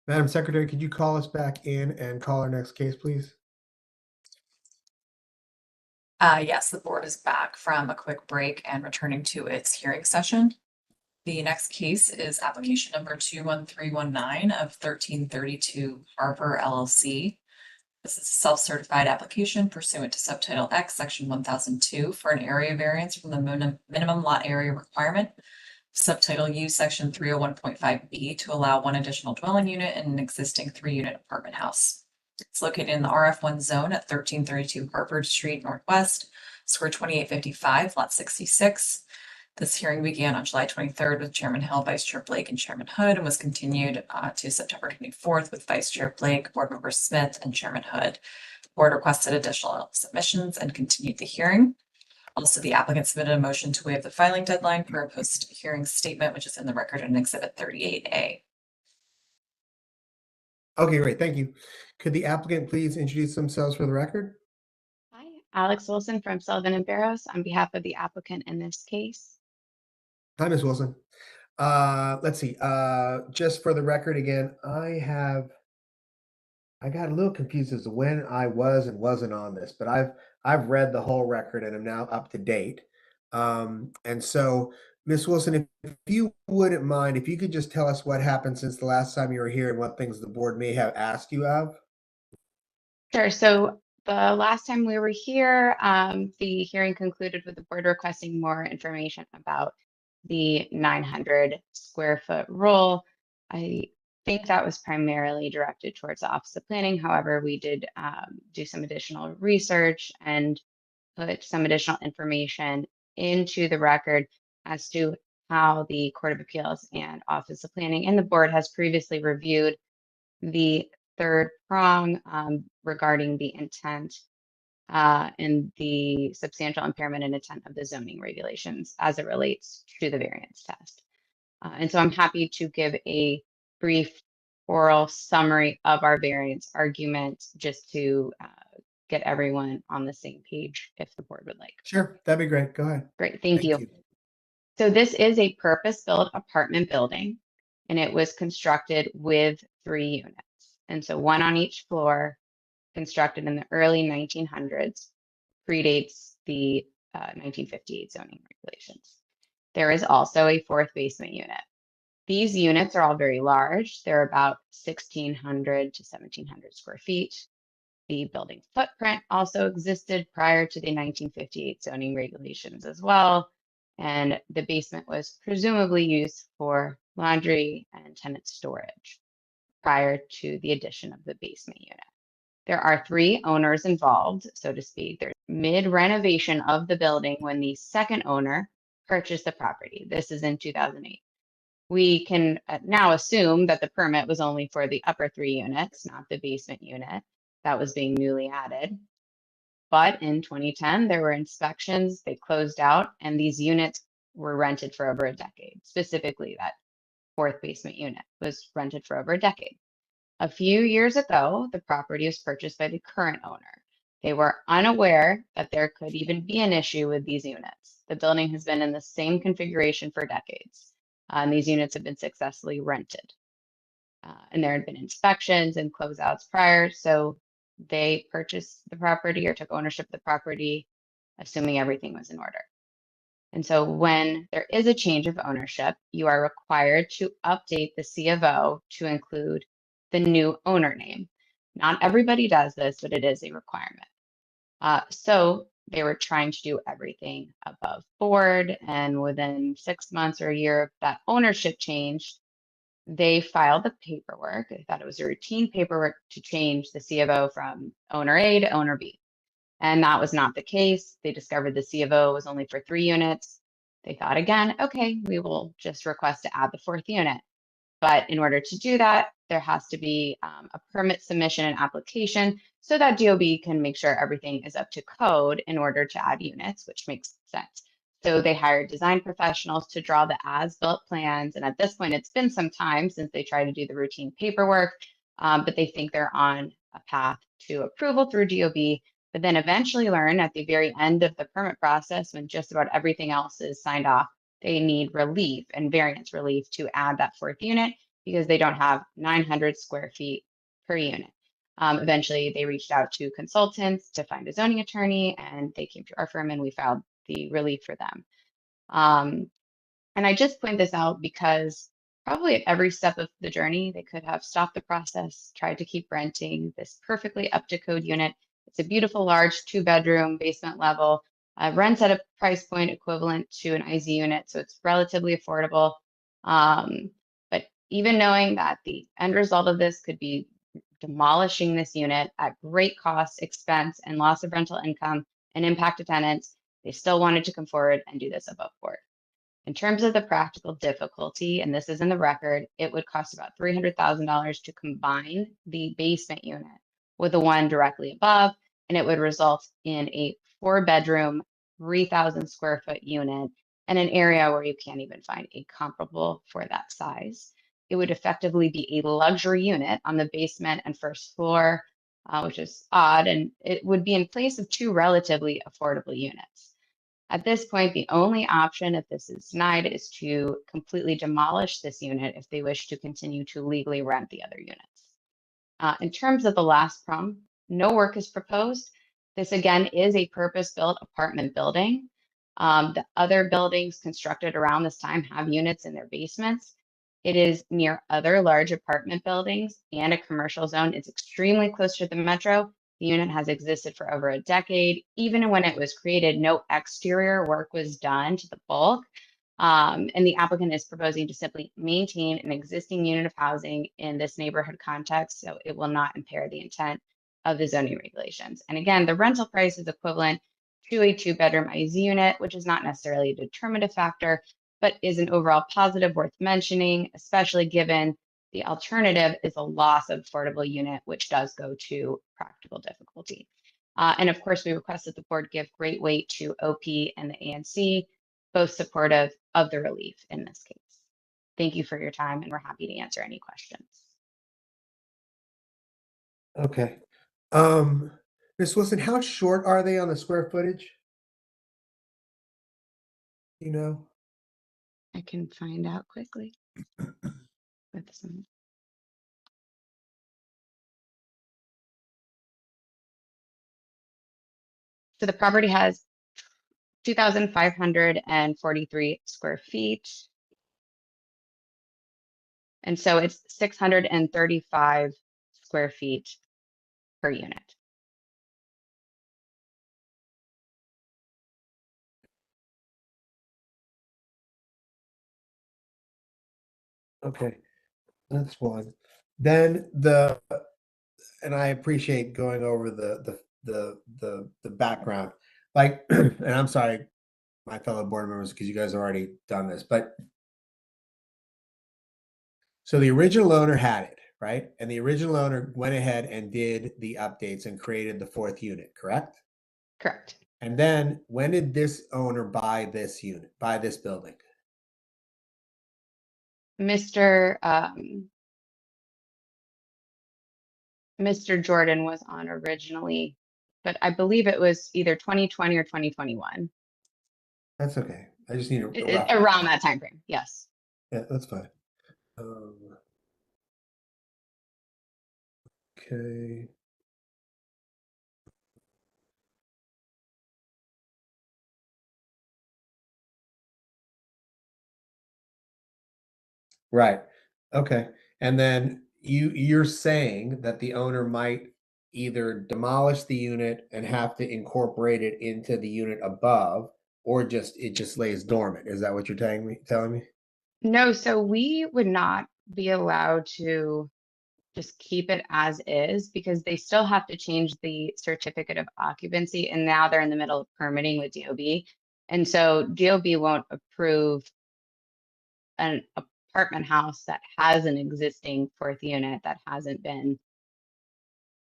Madam Secretary, could you call us back in and call our next case, please? Yes, the board is back from a quick break and returning to its hearing session. The next case is application number 21319 of 1332 Harbor LLC. This is a self-certified application pursuant to Subtitle X, Section 1002 for an area variance from the minimum lot area requirement. Subtitle U, Section 301.5B to allow one additional dwelling unit in an existing 3-unit apartment house. It's located in the RF1 zone at 1332 Harvard Street Northwest, square 2855, lot 66. This hearing began on July 23rd with Chairman Hill, Vice Chair Blake, and Chairman Hood, and was continued to September 24th with Vice Chair Blake, Board Member Smith, and Chairman Hood. The board requested additional submissions and continued the hearing. Also, the applicant submitted a motion to waive the filing deadline for a post-hearing statement, which is in the record in Exhibit 38A. Okay, great. Thank you. Could the applicant please introduce themselves for the record? Hi, Alex Wilson from Sullivan and Barrows on behalf of the applicant in this case. Hi, Ms. Wilson. Let's see. Just for the record again, I got a little confused as to when I was and wasn't on this, but I've read the whole record and I'm now up to date. And so, Ms. Wilson, if you wouldn't mind, if you could just tell us what happened since the last time you were here and what things the board may have asked you of. Sure. So the last time we were here, the hearing concluded with the board requesting more information about the 900 square foot rule. I think that was primarily directed towards the Office of Planning. However, we did do some additional research and put some additional information into the record as to how the Court of Appeals and Office of Planning and the board has previously reviewed the third prong regarding the intent and the substantial impairment and intent of the zoning regulations as it relates to the variance test. And so I'm happy to give a brief oral summary of our variance argument just to get everyone on the same page if the board would like. Sure, that'd be great. Go ahead. Great, thank you. So this is a purpose-built apartment building, and it was constructed with 3 units. And so one on each floor, constructed in the early 1900s, predates the 1958 zoning regulations. There is also a 4th basement unit. These units are all very large. They're about 1,600 to 1,700 square feet. The building footprint also existed prior to the 1958 zoning regulations as well. And the basement was presumably used for laundry and tenant storage prior to the addition of the basement unit. There are 3 owners involved, so to speak. There's mid-renovation of the building when the second owner purchased the property. This is in 2008. We can now assume that the permit was only for the upper 3 units, not the basement unit that was being newly added. But in 2010, there were inspections, they closed out, and these units were rented for over a decade. Specifically, that 4th basement unit was rented for over a decade. A few years ago, the property was purchased by the current owner. They were unaware that there could even be an issue with these units. The building has been in the same configuration for decades, and these units have been successfully rented. And there had been inspections and closeouts prior, so they purchased the property or took ownership of the property, assuming everything was in order. And so when there is a change of ownership, you are required to update the C of O to include the new owner name. Not everybody does this, but it is a requirement. So they were trying to do everything above board, and within 6 months or a year of that ownership change, they filed the paperwork. They thought it was a routine paperwork to change the C of O from owner A to owner B. And that was not the case. They discovered the C of O was only for 3 units. They thought again, okay, we will just request to add the 4th unit. But in order to do that, there has to be a permit submission and application so that DOB can make sure everything is up to code in order to add units, which makes sense. So they hired design professionals to draw the as-built plans. And at this point, it's been some time since they tried to do the routine paperwork, but they think they're on a path to approval through DOB, but then eventually learn at the very end of the permit process, when just about everything else is signed off, they need relief and variance relief to add that 4th unit because they don't have 900 square feet per unit. Eventually, they reached out to consultants to find a zoning attorney, and they came to our firm and we filed the relief for them. And I just point this out because probably at every step of the journey, they could have stopped the process, tried to keep renting this perfectly up to code unit. It's a beautiful, large 2-bedroom basement level, rents at a price point equivalent to an IZ unit, so it's relatively affordable. But even knowing that the end result of this could be demolishing this unit at great cost, expense, and loss of rental income and impact to tenants, they still wanted to come forward and do this above board. In terms of the practical difficulty, and this is in the record, it would cost about $300,000 to combine the basement unit with the one directly above, and it would result in a 4-bedroom, 3,000 square foot unit in an area where you can't even find a comparable for that size. It would effectively be a luxury unit on the basement and first floor, which is odd, and it would be in place of 2 relatively affordable units. At this point, the only option if this is denied is to completely demolish this unit if they wish to continue to legally rent the other units. In terms of the last prong, no work is proposed. This again is a purpose-built apartment building. The other buildings constructed around this time have units in their basements. It is near other large apartment buildings and a commercial zone. It's extremely close to the metro. The unit has existed for over a decade. Even when it was created, no exterior work was done to the bulk. And the applicant is proposing to simply maintain an existing unit of housing in this neighborhood context, so it will not impair the intent of the zoning regulations. And again, the rental price is equivalent to a 2-bedroom IZ unit, which is not necessarily a determinative factor, but is an overall positive worth mentioning, especially given the alternative is a loss of affordable unit, which does go to practical difficulty. And of course, we request that the board give great weight to OP and the ANC, both supportive of the relief in this case. Thank you for your time, and we're happy to answer any questions. Okay. Ms. Wilson, how short are they on the square footage? You know? I can find out quickly. With some. So the property has 2,543 square feet. And so it's 635 square feet per unit. Okay, that's one. Then and I appreciate going over the background. Like, and I'm sorry, my fellow board members, because you guys have already done this, but so the original owner had it, right? And the original owner went ahead and did the updates and created the 4th unit, correct? Correct. And then when did this owner buy this unit, buy this building? Mr. Jordan was on originally, but I believe it was either 2020 or 2021. That's okay. I just need a rough around that time frame. Yes. Yeah, that's fine. Okay. Right. Okay. And then you're saying that the owner might either demolish the unit and have to incorporate it into the unit above, or it just lays dormant. Is that what you're telling me? No, so we would not be allowed to just keep it as is because they still have to change the certificate of occupancy, and now they're in the middle of permitting with DOB. And so DOB won't approve an apartment house that has an existing 4th unit that hasn't been.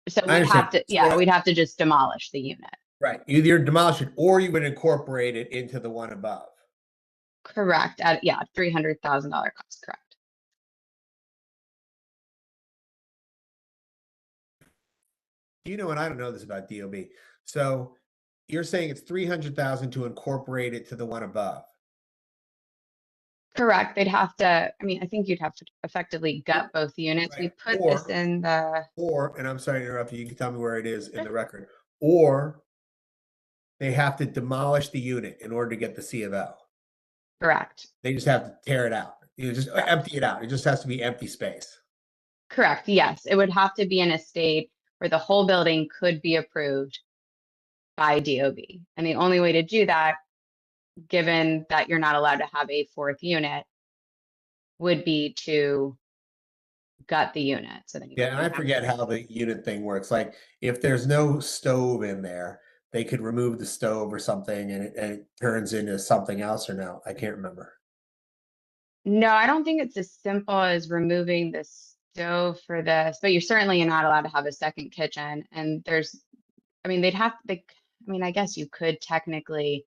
So we'd have to, we'd have to just demolish the unit. Right. Either demolish it or you would incorporate it into the one above. Correct. At $300,000 cost. Correct. You know, and I don't know this about DOB. So you're saying it's 300,000 to incorporate it to the one above. Correct. They'd have to, I mean, I think you'd have to effectively gut both units. We Right. put this in the, Or, and I'm sorry to interrupt you, you can tell me where it is in the record, or they have to demolish the unit in order to get the C of L. correct. They just have to tear it out. You just empty it out. It just has to be empty space. Correct. Yes. It would have to be in a state where the whole building could be approved by DOB. And the only way to do that, given that you're not allowed to have a fourth unit, would be to gut the unit. So then you Yeah, and I wouldn't have forget how the unit thing works. Like, if there's no stove in there, they could remove the stove or something, and it turns into something else, or no? I can't remember. No, I don't think it's as simple as removing the stove for this, but you're certainly not allowed to have a second kitchen. And there's, I mean, I mean, I guess you could technically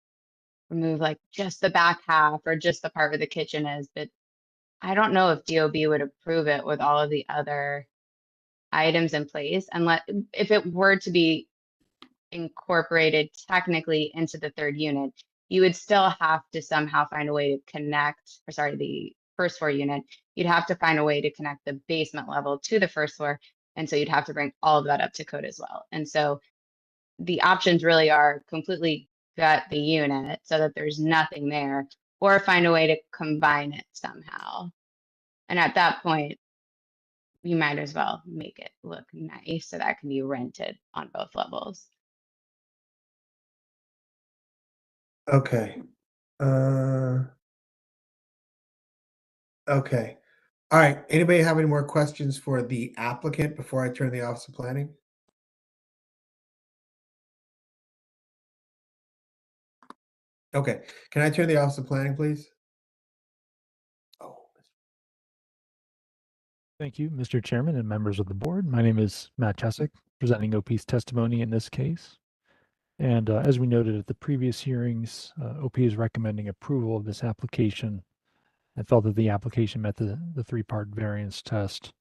remove like just the back half or just the part where the kitchen is, but I don't know if DOB would approve it with all of the other items in place. And if it were to be incorporated technically into the third unit, you would still have to somehow find a way to connect, or sorry, the first floor unit, you'd have to find a way to connect the basement level to the first floor. And so you'd have to bring all of that up to code as well. And so the options really are completely gut the unit so that there's nothing there, or find a way to combine it somehow. And at that point, you might as well make it look nice so that can be rented on both levels. Okay. Okay. All right. Anybody have any more questions for the applicant before I turn to the Office of Planning? Okay. Can I turn to the Office of Planning, please? Oh, Thank you, Mr. Chairman and members of the board. My name is Matt Chesick, presenting OP's testimony in this case. And as we noted at the previous hearings, OP is recommending approval of this application and felt that the application met the three-part variance test.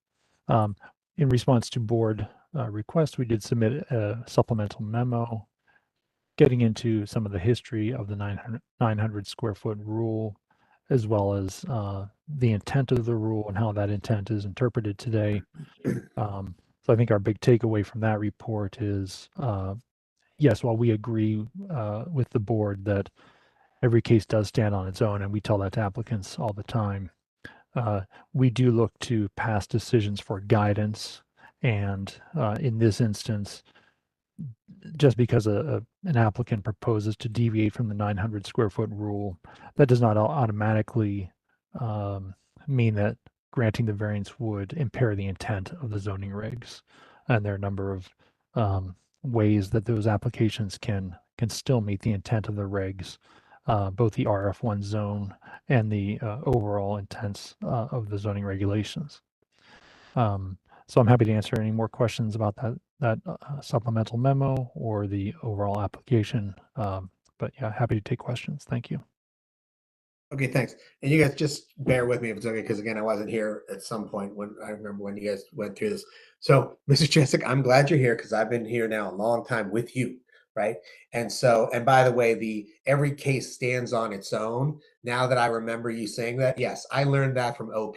In response to board request, we did submit a supplemental memo getting into some of the history of the 900 square foot rule, as well as the intent of the rule and how that intent is interpreted today. So I think our big takeaway from that report is, yes, while we agree with the board that every case does stand on its own, and we tell that to applicants all the time, we do look to past decisions for guidance. And in this instance, just because an applicant proposes to deviate from the 900 square foot rule, that does not automatically mean that granting the variance would impair the intent of the zoning regs. And there are a number of ways that those applications can still meet the intent of the regs, both the RF1 zone and the overall intents of the zoning regulations. So I'm happy to answer any more questions about that supplemental memo or the overall application. But yeah, happy to take questions. Thank you. okay, thanks. And you guys just bear with me if it's okay, because again, I wasn't here at some point when I remember when you guys went through this. So, Mr. Jessic, I'm glad you're here because I've been here now a long time with you, right? And so, and by the way, every case stands on its own. Now that I remember you saying that, yes, I learned that from OP.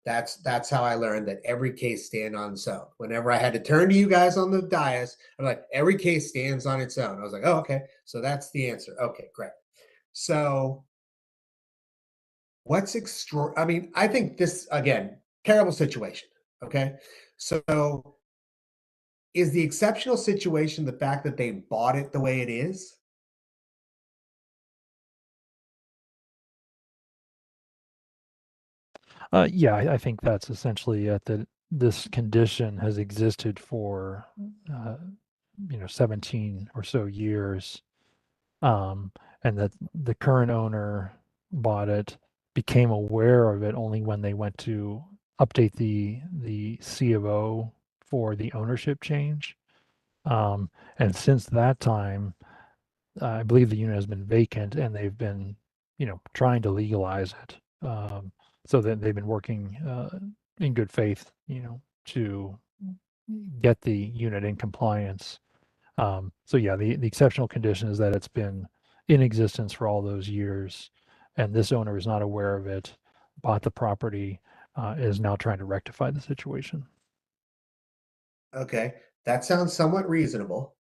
That's how I learned that every case stands on its own. Whenever I had to turn to you guys on the dais, I'm like, every case stands on its own. I was like, oh, okay. So that's the answer. Okay, great. So what's extra? I mean, I think this, again, terrible situation. Okay. So is the exceptional situation the fact that they bought it the way it is? Yeah, I think that's essentially it, that this condition has existed for 17 or so years, and that the current owner bought it, became aware of it only when they went to update the C of O for the ownership change. And since that time, I believe the unit has been vacant, and they've been, trying to legalize it. So that they've been working in good faith, to get the unit in compliance. So yeah, the exceptional condition is that it's been in existence for all those years, and this owner is not aware of it, bought the property, is now trying to rectify the situation. Okay, that sounds somewhat reasonable.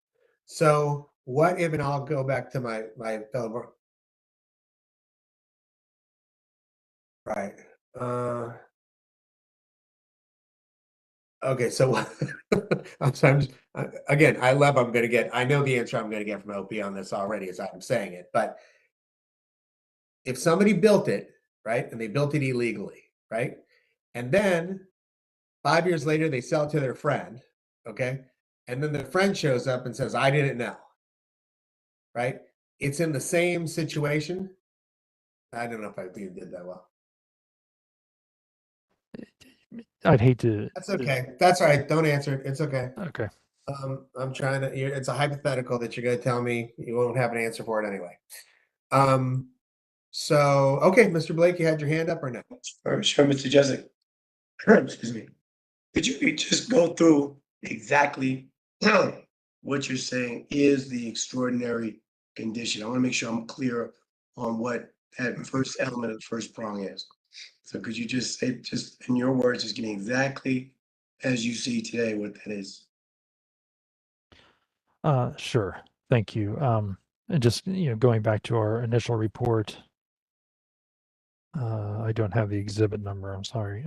So what if, and I'll go back to my fellow. Right. Okay, so again, I know the answer I'm going to get from OP on this already as I'm saying it, but if somebody built it, right, and they built it illegally, right, and then 5 years later they sell it to their friend, okay, and then the friend shows up and says, I didn't know, right? It's in the same situation. I don't know if I even did that well. I'd hate to. That's okay. That's all right. Don't answer it. It's okay. Okay. I'm trying to. It's a hypothetical that you're going to tell me. You won't have an answer for it anyway. So okay, Mr. Blake, you had your hand up or no? Sure, Mr. Jessic. Excuse me. Could you just go through exactly what you're saying is the extraordinary condition? I want to make sure I'm clear on what that first element of the first prong is. So could you just say, just in your words, just getting exactly as you see today what that is? Sure. Thank you. And just, going back to our initial report, I don't have the exhibit number, I'm sorry.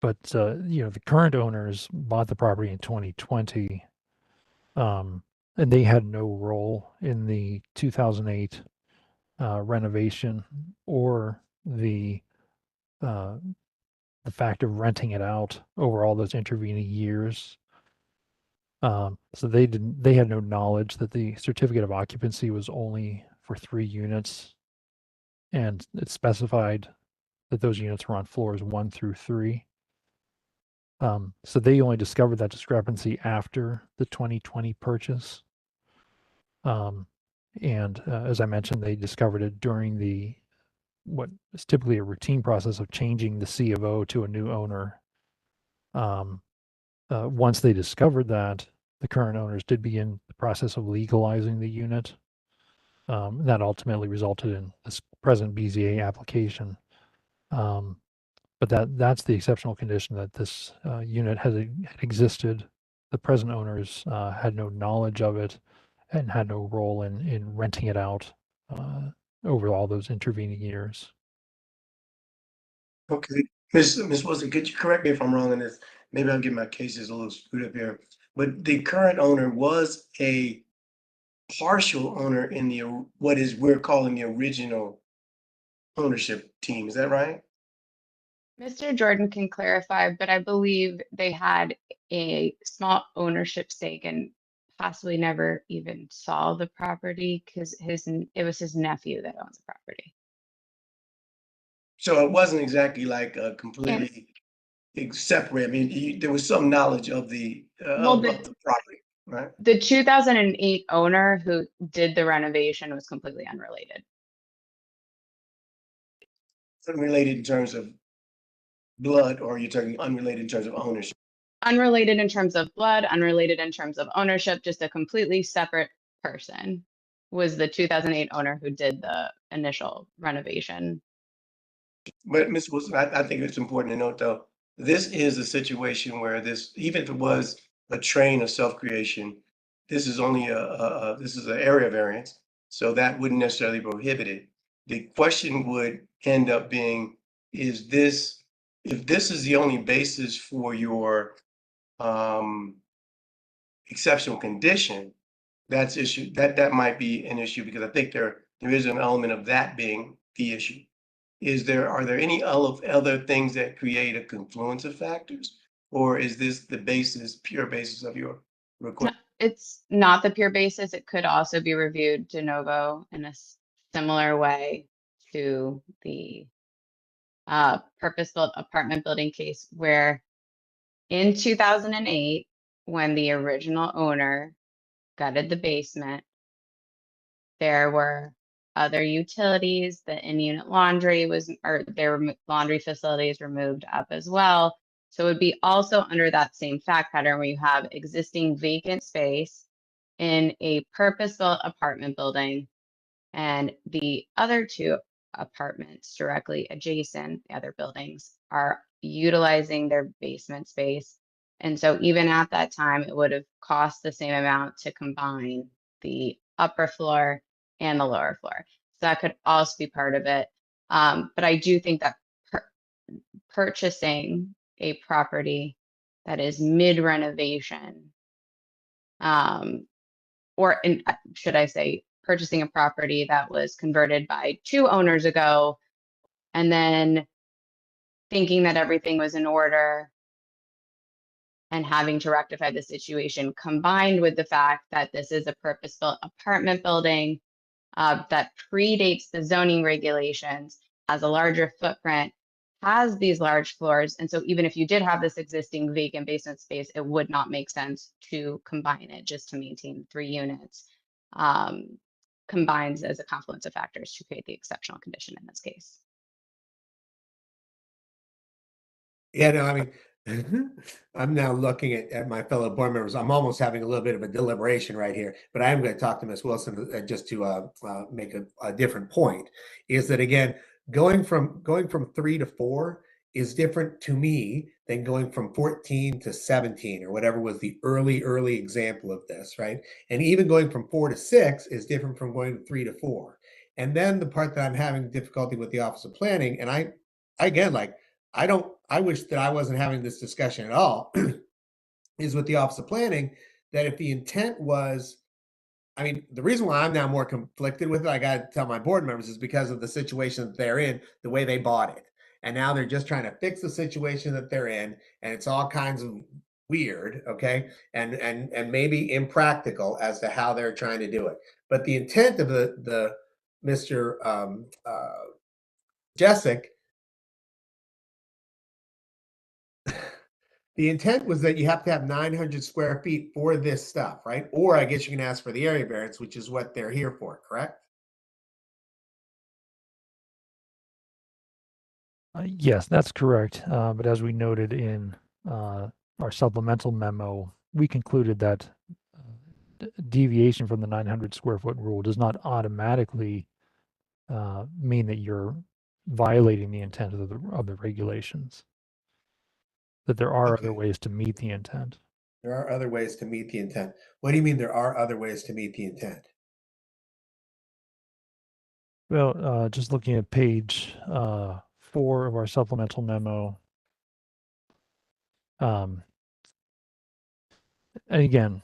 But the current owners bought the property in 2020, and they had no role in the 2008 renovation or the fact of renting it out over all those intervening years. So they had no knowledge that the certificate of occupancy was only for 3 units, and it specified that those units were on floors 1 through 3. So they only discovered that discrepancy after the 2020 purchase. And as I mentioned, they discovered it during what is typically a routine process of changing the C of O to a new owner. Once they discovered that, the current owners did begin the process of legalizing the unit. That ultimately resulted in this present BZA application. But that's the exceptional condition, that this unit had existed. The present owners had no knowledge of it and had no role in renting it out over all those intervening years. Okay, Miss Wilson, could you correct me if I'm wrong on this? Maybe I'm getting my cases a little screwed up here. But the current owner was a partial owner in what we're calling the original ownership team. Is that right? Mr. Jordan can clarify, but I believe they had a small ownership stake and possibly never even saw the property because it was his nephew that owns the property. So it wasn't exactly like a And completely separate. I mean, there was some knowledge of the well, of the property, right? the 2008 owner who did the renovation was completely unrelated. Unrelated in terms of blood, or you're talking unrelated in terms of ownership? Unrelated in terms of blood, unrelated in terms of ownership, just a completely separate person was the 2008 owner who did the initial renovation. But Ms. Wilson, I think it's important to note though, this is a situation where even if it was a train of self-creation, this is only this is an area variance, so that wouldn't necessarily prohibit it. The question would end up being, if this is the only basis for your exceptional condition, that might be an issue, because I think there is an element of that being the issue. Are there any other things that create a confluence of factors, or is this the pure basis of your request? It's not the pure basis. It could also be reviewed de novo in a similar way to the purpose-built apartment building case, where in 2008, when the original owner gutted the basement, there were other utilities. The in-unit laundry laundry facilities were moved up as well. So it would be also under that same fact pattern where you have existing vacant space in a purpose-built apartment building, And the other two apartments directly adjacent, the other buildings, are utilizing their basement space. And so even at that time, it would have cost the same amount to combine the upper floor and the lower floor. So that could also be part of it. But I do think that purchasing a property that is mid renovation, should I say, purchasing a property that was converted by 2 owners ago, and then thinking that everything was in order and having to rectify the situation, combined with the fact that this is a purpose-built apartment building that predates the zoning regulations, has a larger footprint, has these large floors. And so even if you did have this existing vacant basement space, it would not make sense to combine it just to maintain 3 units. Combines as a confluence of factors to create the exceptional condition in this case. Yeah, no, I mean, I'm now looking at my fellow board members. I'm almost having a little bit of a deliberation right here, but I am going to talk to Ms. Wilson just to make a different point. Is that again, going from 3 to 4 is different to me than going from 14 to 17 or whatever was the early example of this, right? And even going from 4 to 6 is different from going from 3 to 4. And then the part that I'm having difficulty with the Office of Planning, and I again, like, I wish that I wasn't having this discussion at all, is with the Office of Planning, that if the intent was, I mean, the reason why I'm now more conflicted with it, I got to tell my board members, is because of the situation that they're in, the way they bought it. And now they're just trying to fix the situation that they're in, and it's all kinds of weird, okay, and maybe impractical as to how they're trying to do it. But the intent of the Mr. Jessic, the intent was that you have to have 900 square feet for this stuff, right? Or I guess you can ask for the area variance, which is what they're here for, correct? Yes, that's correct. But as we noted in our supplemental memo, we concluded that deviation from the 900 square foot rule does not automatically mean that you're violating the intent of the regulations. That there are other ways to meet the intent. There are other ways to meet the intent. What do you mean there are other ways to meet the intent? Well, just looking at page 4 of our supplemental memo. And again,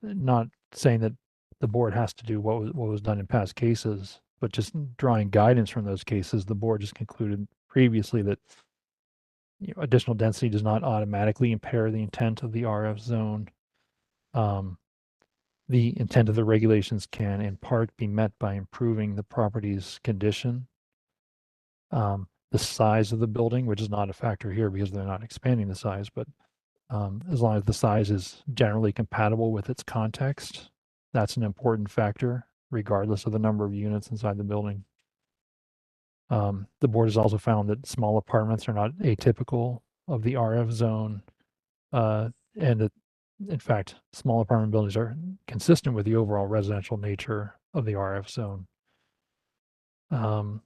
not saying that the board has to do what was done in past cases, but just drawing guidance from those cases. The board just concluded previously that additional density does not automatically impair the intent of the RF zone. The intent of the regulations can in part be met by improving the property's condition. The size of the building, which is not a factor here because they're not expanding the size, but as long as the size is generally compatible with its context, that's an important factor, regardless of the number of units inside the building. The board has also found that small apartments are not atypical of the RF zone, and that, in fact, small apartment buildings are consistent with the overall residential nature of the RF zone.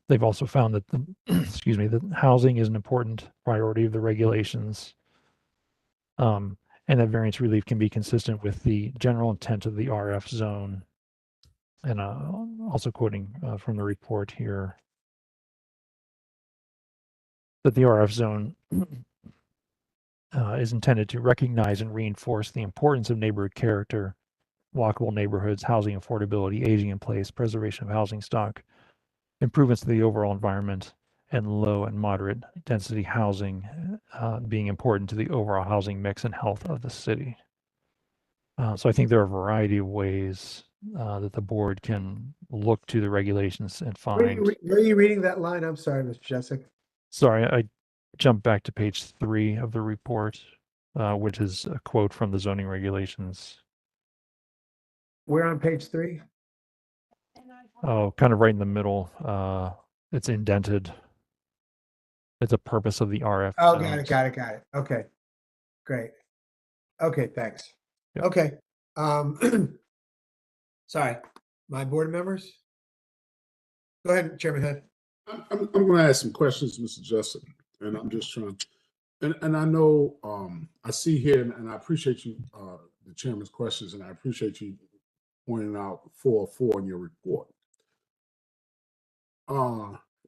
They've also found that excuse me, that housing is an important priority of the regulations, and that variance relief can be consistent with the general intent of the RF zone. And also quoting from the report here, that the RF zone is intended to recognize and reinforce the importance of neighborhood character, walkable neighborhoods, housing affordability, aging in place, preservation of housing stock, improvements to the overall environment, and low and moderate density housing being important to the overall housing mix and health of the city. So I think there are a variety of ways that the board can look to the regulations and find. Where are you reading that line? I'm sorry, Mr. Jessic. Sorry, I jumped back to page 3 of the report, which is a quote from the zoning regulations. We're on page 3. Oh, kind of right in the middle. It's indented. It's a purpose of the RF. Oh, got it. Okay, great. Okay, thanks. Yep. Okay. Sorry, my board members. Go ahead, Chairman Hood. I'm going to ask some questions, Mr. Jessup, and I'm just trying. And I know I see here, and I appreciate you, the chairman's questions, and I appreciate you pointing out 404 in your report.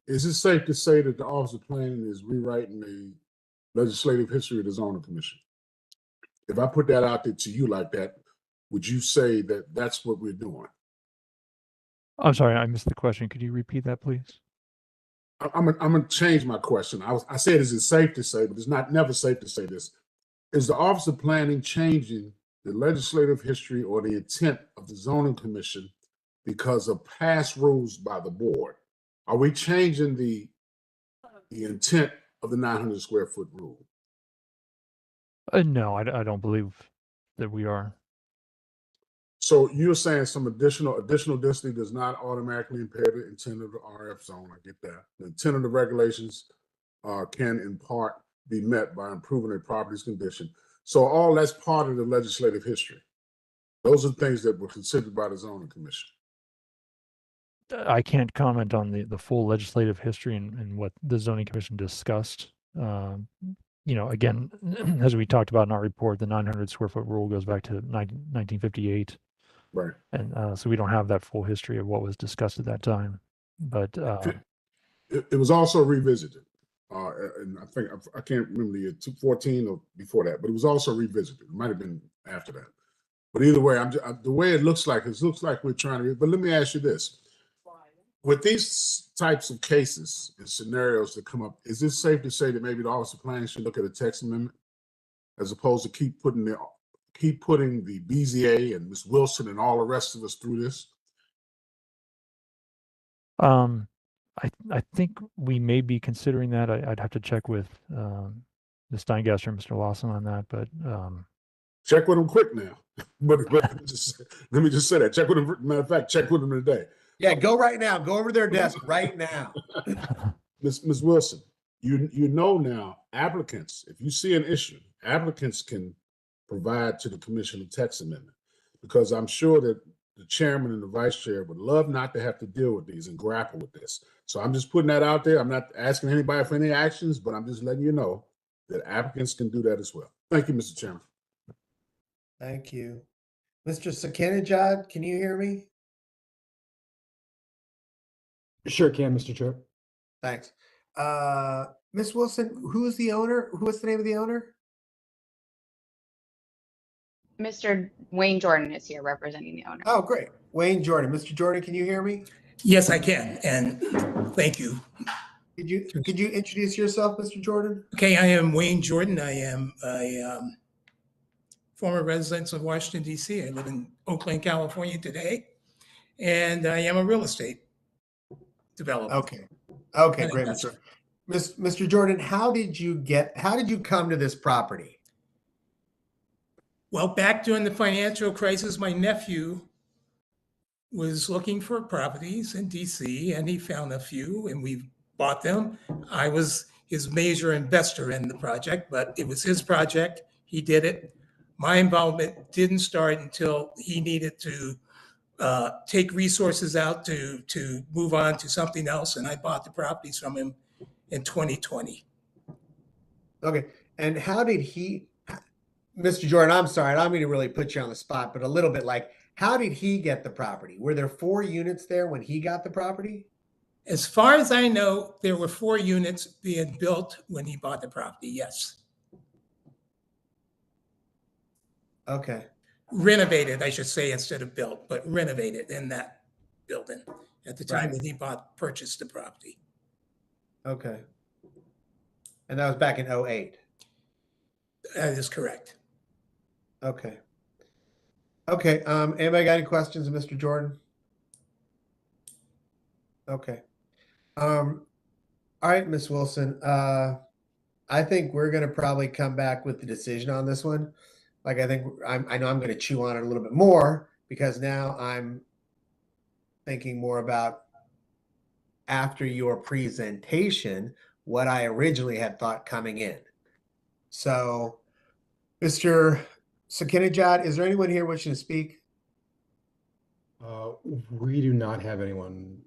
Is it safe to say that the Office of Planning is rewriting the legislative history of the Zoning Commission? If I put that out there to you like that, would you say that that's what we're doing? I'm sorry, I missed the question. Could you repeat that, please? I'm gonna change my question. I said, is it safe to say, but it's never safe to say this. Is the Office of Planning changing the legislative history or the intent of the Zoning Commission because of past rules by the board? Are we changing the intent of the 900 square foot rule? No, I don't believe that we are. So you're saying some additional density does not automatically impair the intent of the RF zone. I get that. The intent of the regulations can in part be met by improving a property's condition. So all that's part of the legislative history. Those are things that were considered by the Zoning Commission. I can't comment on the full legislative history and what the zoning commission discussed. You know, again, as we talked about in our report, the 900 square foot rule goes back to 1958. Right. And so we don't have that full history of what was discussed at that time. But it was also revisited. And I think, I can't remember the year, 2014 or before that, but it was also revisited. It might have been after that. But either way, the way it looks like we're trying to, but let me ask you this. With these types of cases and scenarios that come up, is it safe to say that maybe the Office of Planning should look at a text amendment as opposed to keep putting the BZA and Ms. Wilson and all the rest of us through this? I think we may be considering that. I'd have to check with Ms. Steingasser and Mr. Lawson on that, but check with them quick now. but let me just say that. Check with them. Matter of fact, check with them today. Yeah, go right now. Go over to their desk right now. Ms. Wilson, you know now, applicants, if you see an issue, applicants can provide to the commission a text amendment, because I'm sure that the chairman and the vice chair would love not to have to deal with these and grapple with this. So I'm just putting that out there. I'm not asking anybody for any actions, but I'm just letting you know that applicants can do that as well. Thank you, Mr. Chairman. Thank you. Mr. Sakinajad, can you hear me? Sure can, Mr. Chair. Thanks. Ms. Wilson, who's the owner? What's the name of the owner? Mr. Wayne Jordan is here representing the owner. Oh, great. Wayne Jordan. Mr. Jordan, can you hear me? Yes, I can, and thank you. Could you introduce yourself, Mr. Jordan? Okay, I am Wayne Jordan. I am a former resident of Washington, D.C. I live in Oakland, California today, and I am a real estate developer. Okay, great, Mr. Jordan. How did you come to this property? Well, back during the financial crisis, my nephew was looking for properties in DC, and he found a few, and we bought them. I was his major investor in the project, but it was his project. He did it. My involvement didn't start until he needed to take resources out to move on to something else, and I bought the properties from him in 2020. Okay, and how did Mr. Jordan, I'm sorry, I don't mean to really put you on the spot, but a little bit, like, how did he get the property? Were there 4 units there when he got the property? As far as I know, there were 4 units being built when he bought the property, yes. Okay. Renovated, I should say, instead of built, but renovated in that building at the time that he purchased the property. Okay. And that was back in 2008? That is correct. Okay. Okay, anybody got any questions of Mr. Jordan? Okay. All right, Ms. Wilson, I think we're going to probably come back with the decision on this one. Like, I know I'm going to chew on it a little bit more, because now I'm thinking more about, after your presentation, what I originally had thought coming in. So, Mr. Sakinajad, is there anyone here wishing to speak? We do not have anyone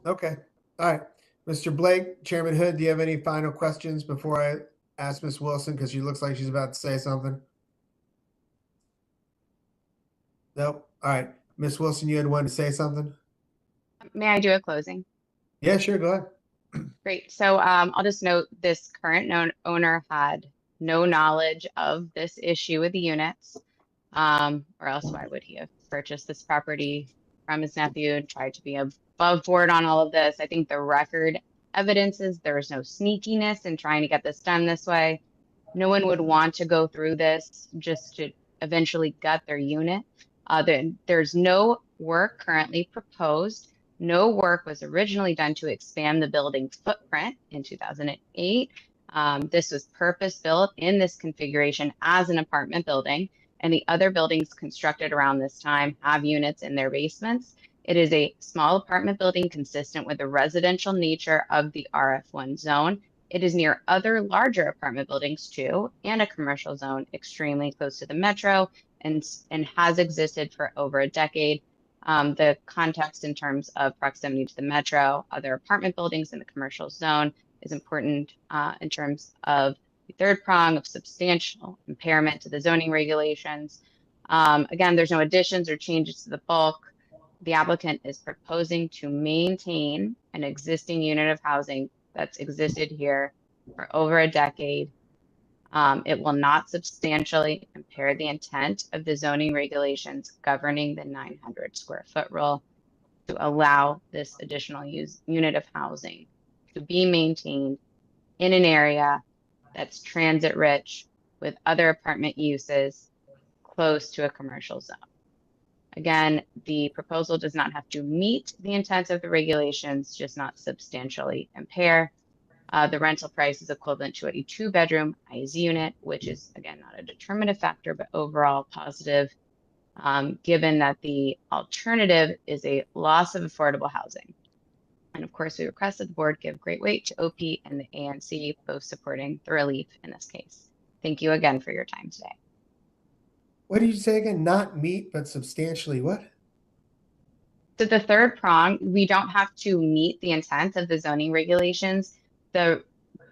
Okay. All right. Mr. Blake, Chairman Hood, do you have any final questions before I ask Ms. Wilson? Because she looks like she's about to say something. Nope. All right. Ms. Wilson, you had wanted to say something? May I do a closing? Yeah, sure. Go ahead. Great. So I'll just note this current owner had no knowledge of this issue with the units, or else why would he have purchased this property from his nephew and tried to be above board on all of this? I think the record evidences there is no sneakiness in trying to get this done this way. No one would want to go through this just to eventually gut their unit. There's no work currently proposed. No work was originally done to expand the building's footprint in 2008. This was purpose-built in this configuration as an apartment building, and the other buildings constructed around this time have units in their basements. It is a small apartment building consistent with the residential nature of the RF1 zone. It is near other larger apartment buildings too, and a commercial zone extremely close to the metro and has existed for over a decade. The context in terms of proximity to the metro, other apartment buildings in the commercial zone is important in terms of the third prong of substantial impairment to the zoning regulations. Again, there's no additions or changes to the bulk. The applicant is proposing to maintain an existing unit of housing that's existed here for over a decade. It will not substantially impair the intent of the zoning regulations governing the 900 square foot rule to allow this additional unit of housing to be maintained in an area that's transit rich with other apartment uses close to a commercial zone. Again, the proposal does not have to meet the intent of the regulations, just not substantially impair. The rental price is equivalent to a 2-bedroom IZ unit, which is, again, not a determinative factor, but overall positive, given that the alternative is a loss of affordable housing. And of course, we request that the board give great weight to OP and the ANC, both supporting the relief in this case. Thank you again for your time today. What did you say again? Not meet, but substantially what? So the third prong, we don't have to meet the intent of the zoning regulations. The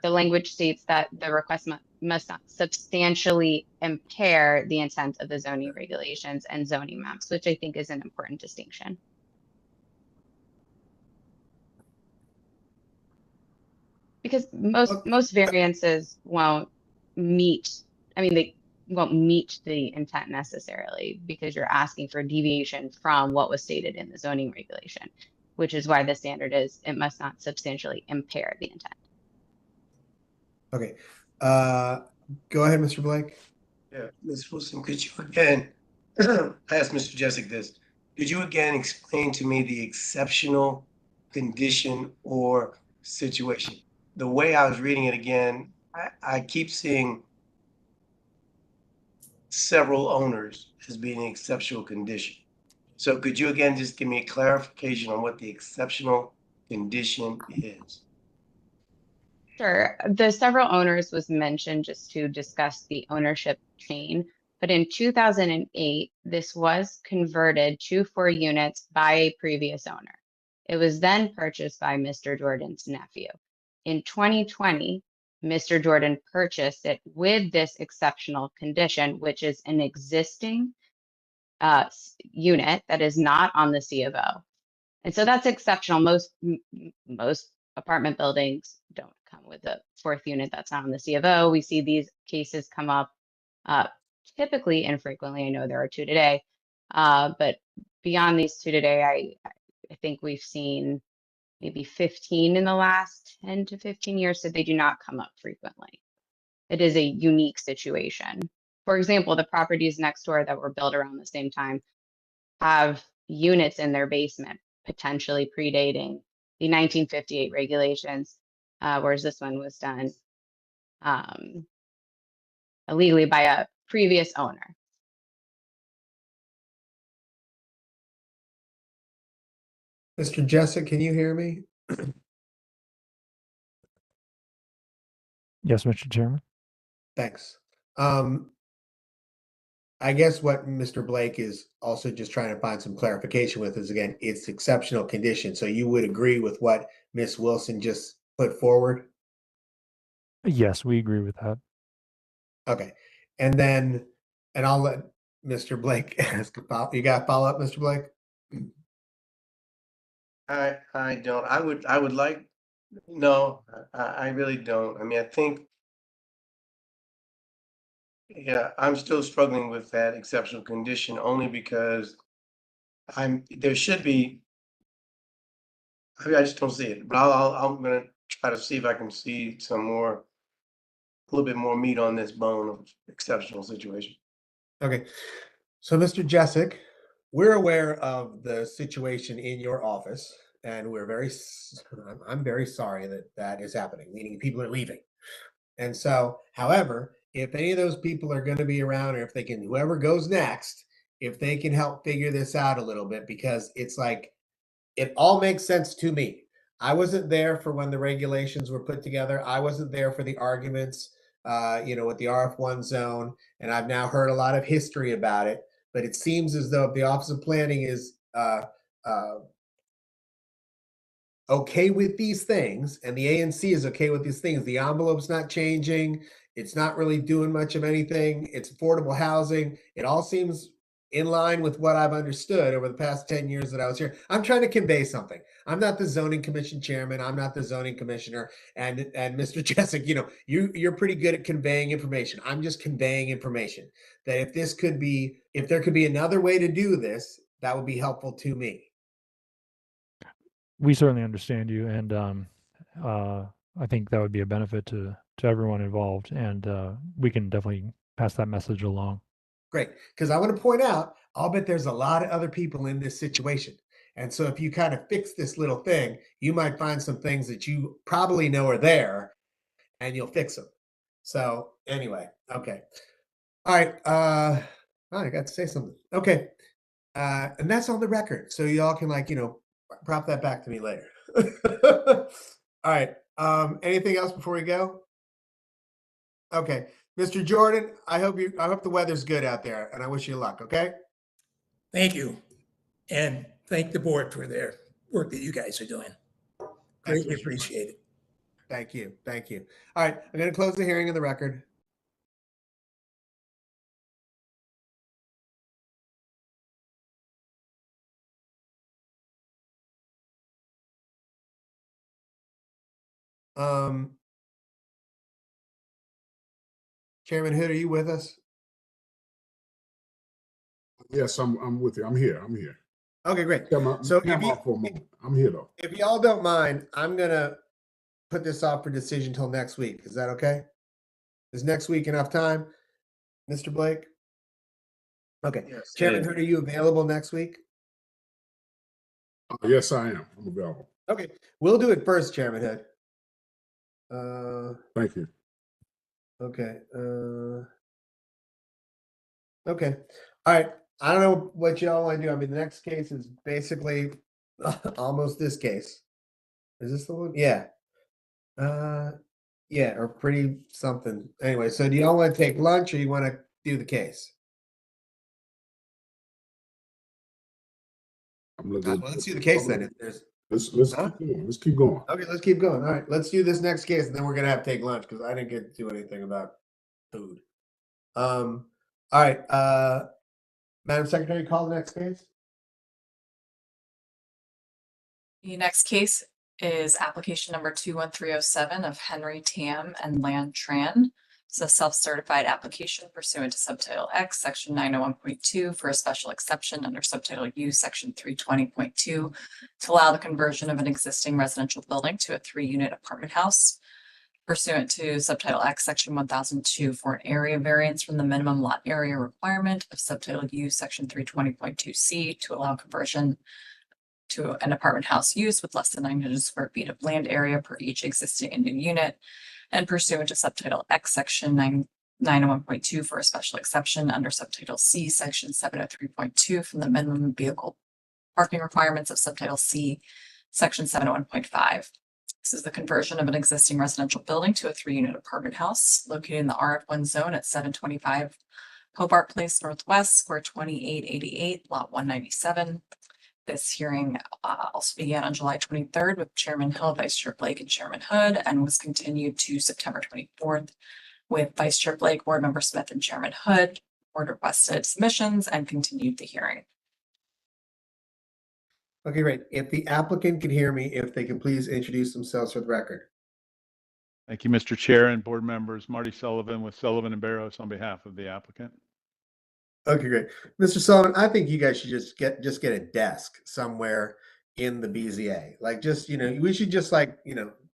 language states that the request must not substantially impair the intent of the zoning regulations and zoning maps, which I think is an important distinction. Because most variances won't meet, I mean, they won't meet the intent necessarily because you're asking for deviation from what was stated in the zoning regulation, which is why the standard is it must not substantially impair the intent. Okay. Go ahead, Mr. Blake. Yeah, Ms. Wilson, could you again, I asked Mr. Jessic this, could you again explain to me the exceptional condition or situation? The way I was reading it again, I keep seeing several owners as being an exceptional condition. So could you again just give me a clarification on what the exceptional condition is? Sure. The several owners was mentioned just to discuss the ownership chain. But in 2008, this was converted to 4 units by a previous owner. It was then purchased by Mr. Jordan's nephew. In 2020, Mr. Jordan purchased it with this exceptional condition, which is an existing unit that is not on the C of O. And so that's exceptional. Most apartment buildings don't come with a 4th unit that's not on the C of O. We see these cases come up typically infrequently. I know there are 2 today, but beyond these 2 today, I think we've seen maybe 15 in the last 10 to 15 years, so they do not come up frequently. It is a unique situation. For example, the properties next door that were built around the same time have units in their basement, potentially predating the 1958 regulations, whereas this one was done illegally by a previous owner. Mr. Jessic, can you hear me? Yes, Mr. Chairman. Thanks. I guess what Mr. Blake is also just trying to find some clarification with is, again, it's exceptional condition. So you would agree with what Ms. Wilson just put forward? Yes, we agree with that. Okay. And then, and I'll let Mr. Blake ask a follow. You got a follow up, Mr. Blake? I don't. I would like, no, I really don't. I mean, I think, yeah, I'm still struggling with that exceptional condition only because there should be, I mean, I just don't see it, but I'm gonna try to see if I can see some more, a little bit more meat on this bone of exceptional situation. Okay. So, Mr. Jessic, we're aware of the situation in your office, and I'm very sorry that that is happening, meaning people are leaving. And so, however, if any of those people are going to be around, or if they can, whoever goes next, if they can help figure this out a little bit, because it's like, it all makes sense to me. I wasn't there for when the regulations were put together. I wasn't there for the arguments, with the RF1 zone. And I've now heard a lot of history about it. But it seems as though if the Office of Planning is okay with these things and the ANC is okay with these things, the envelope's not changing. It's not really doing much of anything. It's affordable housing. It all seems in line with what I've understood over the past 10 years that I was here. I'm trying to convey something. I'm not the zoning commission chairman. I'm not the zoning commissioner. And Mr. Jessic, you're pretty good at conveying information. I'm just conveying information that if there could be another way to do this, that would be helpful to me. We certainly understand you, and I think that would be a benefit to everyone involved, and we can definitely pass that message along. Great, because I want to point out, I'll bet there's a lot of other people in this situation. And so if you kind of fix this little thing, you might find some things that you probably know are there and you'll fix them. So anyway, okay. All right. I got to say something. Okay. And that's on the record. So y'all can prop that back to me later. All right. Anything else before we go? Okay. Mr. Jordan, I hope the weather's good out there, and I wish you luck, okay? Thank you. And thank the board for their work that you guys are doing. Greatly appreciate it. Thank you. Thank you. All right. I'm going to close the hearing on the record. Chairman Hood, are you with us? Yes, I'm with you. I'm here. Okay, great. So off for a moment. I'm here though. If y'all don't mind, I'm gonna put this off for decision till next week. Is that okay? Is next week enough time, Mr. Blake? Okay. Yes, Chairman Hood, are you available next week? Yes, I am. I'm available. Okay, we'll do it first, Chairman Hood. Thank you. Okay. Okay. All right. I don't know what y'all want to do. I mean, the next case is basically almost this case. Is this the one? Yeah. Yeah, or pretty something. Anyway, so do y'all want to take lunch or you want to do the case? Well, let's do the case then. If there's Let's keep going. Let's keep going. Okay, let's keep going. All right, let's do this next case, and then we're gonna have to take lunch because I didn't get to do anything about food. All right, Madam Secretary, call the next case. The next case is application number 21307 of Henry Tam and Lan Tran. It's a self-certified application pursuant to Subtitle X, Section 901.2 for a special exception under Subtitle U, Section 320.2 to allow the conversion of an existing residential building to a 3-unit apartment house pursuant to Subtitle X, Section 1002 for an area variance from the minimum lot area requirement of Subtitle U, Section 320.2C to allow conversion to an apartment house use with less than 900 square feet of land area per each existing and new unit, and pursuant to Subtitle X, Section 901.2 for a special exception under Subtitle C, Section 703.2 from the minimum vehicle parking requirements of Subtitle C, Section 701.5. This is the conversion of an existing residential building to a 3-unit apartment house located in the RF1 zone at 725 Hobart Place Northwest, square 2888, lot 197. This hearing also began on July 23rd with Chairman Hill, Vice Chair Blake, and Chairman Hood, and was continued to September 24th with Vice Chair Blake, Board Member Smith, and Chairman Hood. Board requested submissions and continued the hearing. Okay, great. If the applicant can hear me, if they can please introduce themselves for the record. Thank you, Mr. Chair and board members. Marty Sullivan with Sullivan and Barrows on behalf of the applicant. Okay, great. Mr. Sullivan, I think you guys should just get a desk somewhere in the BZA. Like just, we should just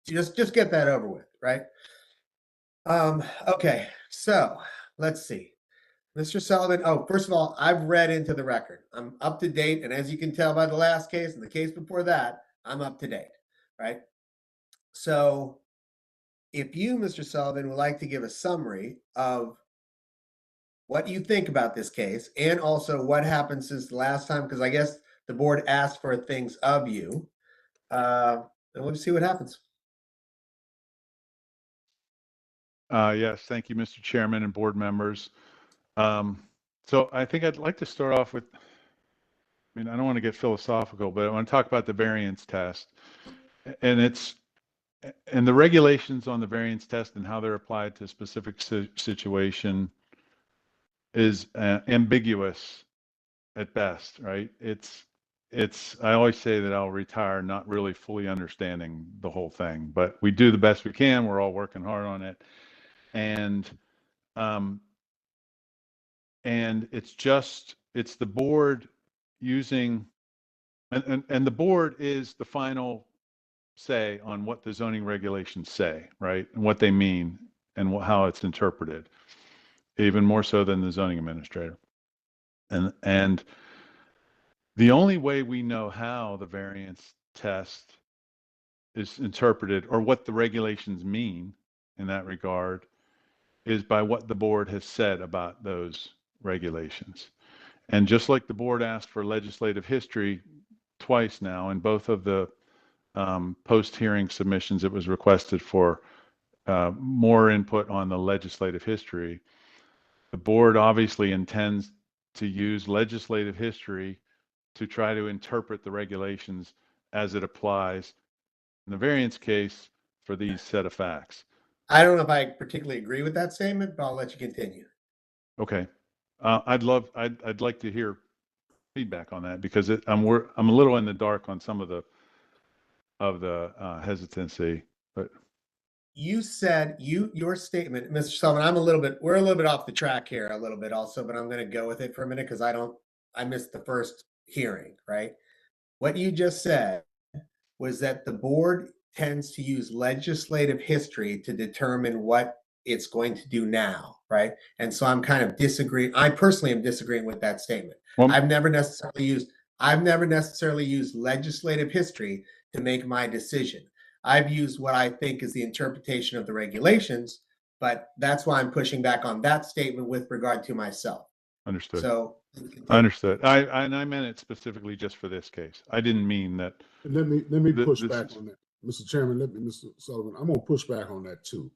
just get that over with, right? Okay, so let's see. Mr. Sullivan, first of all, I've read into the record. I'm up to date, and as you can tell by the last case and the case before that, I'm up to date, right? So if you, Mr. Sullivan, would like to give a summary of what you think about this case and also what happened since the last time, because I guess the board asked for things of you, and we'll see what happens. Yes, thank you, Mr. Chairman and board members. So I think I'd like to start off with, I don't want to get philosophical, but I want to talk about the variance test. And the regulations on the variance test and how they're applied to a specific situation is ambiguous at best, right? I always say that I'll retire not really fully understanding the whole thing, but we do the best we can. We're all working hard on it. And it's the board using, and the board is the final say on what the zoning regulations say, right? And what they mean and how it's interpreted, even more so than the zoning administrator. And the only way we know how the variance test is interpreted or what the regulations mean in that regard is by what the board has said about those regulations. And just like the board asked for legislative history twice now, in both of the post-hearing submissions, it was requested for more input on the legislative history. The board obviously intends to use legislative history to try to interpret the regulations as it applies in the variance case for these set of facts. I don't know if I particularly agree with that statement, but I'll let you continue. Okay. I'd like to hear feedback on that because I'm a little in the dark on some of the hesitancy, but you said your statement, Mr. Sullivan, we're a little bit off the track here a little bit also, but I'm going to go with it for a minute because I missed the first hearing, right? What you just said was that the board tends to use legislative history to determine what it's going to do now, right? And so I'm kind of disagreeing. I personally am disagreeing with that statement. Well, I've never necessarily used legislative history to make my decision. I've used what I think is the interpretation of the regulations, but that's why I'm pushing back on that statement with regard to myself. Understood. So understood. I meant it specifically just for this case. I didn't mean that. Let me push back on that, Mr. Chairman. Mr. Sullivan, I'm going to push back on that too.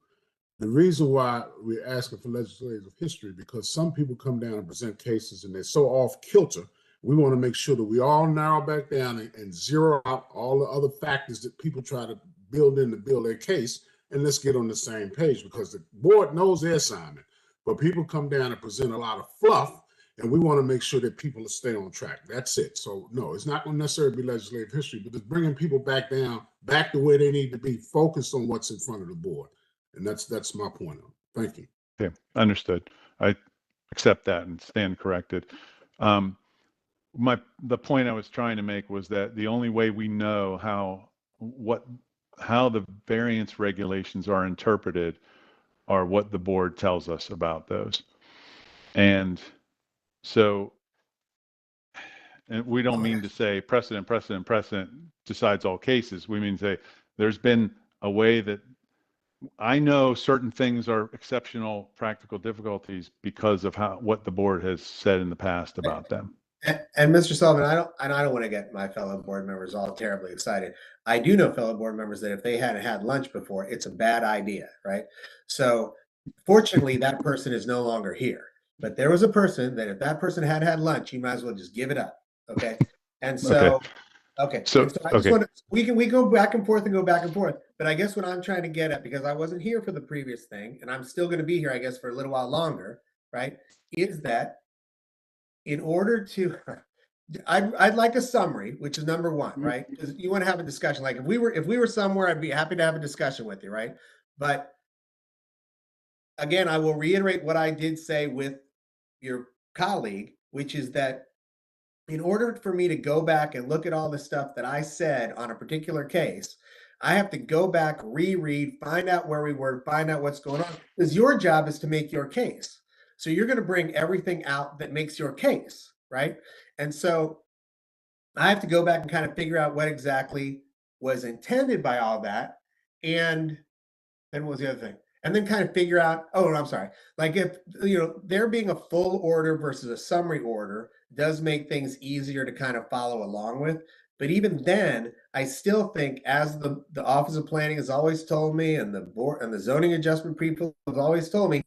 The reason why we're asking for legislative history because some people come down and present cases and they're so off kilter. We want to make sure that we all narrow back down and zero out all the other factors that people try to build in to build their case, and let's get on the same page because the board knows their assignment. But people come down and present a lot of fluff, and we want to make sure that people stay on track. That's it. So no, it's not going to necessarily be legislative history, but it's bringing people back down, back to where they need to be, focused on what's in front of the board. And that's my point. Thank you. Okay, understood. I accept that and stand corrected. The point I was trying to make was that the only way we know how the variance regulations are interpreted are what the board tells us about those. And so, and we don't mean to say precedent decides all cases. We mean to say there's been a way that I know certain things are exceptional practical difficulties because of what the board has said in the past about them. And Mr. Sullivan, I don't want to get my fellow board members all terribly excited. I do know fellow board members that if they hadn't had lunch before, it's a bad idea, right? So fortunately, that person is no longer here. But there was a person that if that person had had lunch, you might as well just give it up. Okay. And so, okay. So, And so I just okay. want to, we go back and forth and go back and forth. But I guess what I'm trying to get at, because I wasn't here for the previous thing, and I'm still going to be here, I guess, for a little while longer, right? Is that in order to, I'd like a summary, which is number one, right? Because you want to have a discussion. Like if we were somewhere, I'd be happy to have a discussion with you, right? But again, I will reiterate what I did say with your colleague, which is that in order for me to go back and look at all the stuff that I said on a particular case, I have to go back, reread, find out where we were, find out what's going on. Because your job is to make your case. So you're going to bring everything out that makes your case, right? And so I have to go back and kind of figure out what exactly was intended by all that. And then what was the other thing? And then kind of figure out, oh, I'm sorry. Like if, there being a full order versus a summary order does make things easier to kind of follow along with. But even then, I still think, as the Office of Planning has always told me, and the board and the zoning adjustment people have always told me,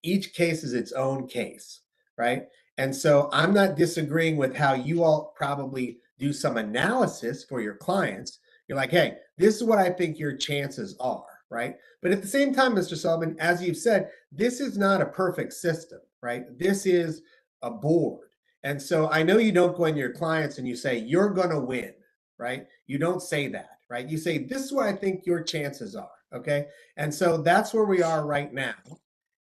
each case is its own case, right? And so I'm not disagreeing with how you all probably do some analysis for your clients. You're like, hey, this is what I think your chances are, right? But at the same time, Mr. Sullivan, as you've said, this is not a perfect system, right? This is a board. And so I know you don't go in your clients and you say, you're going to win, right? You don't say that, right? You say, this is what I think your chances are, okay? And so that's where we are right now.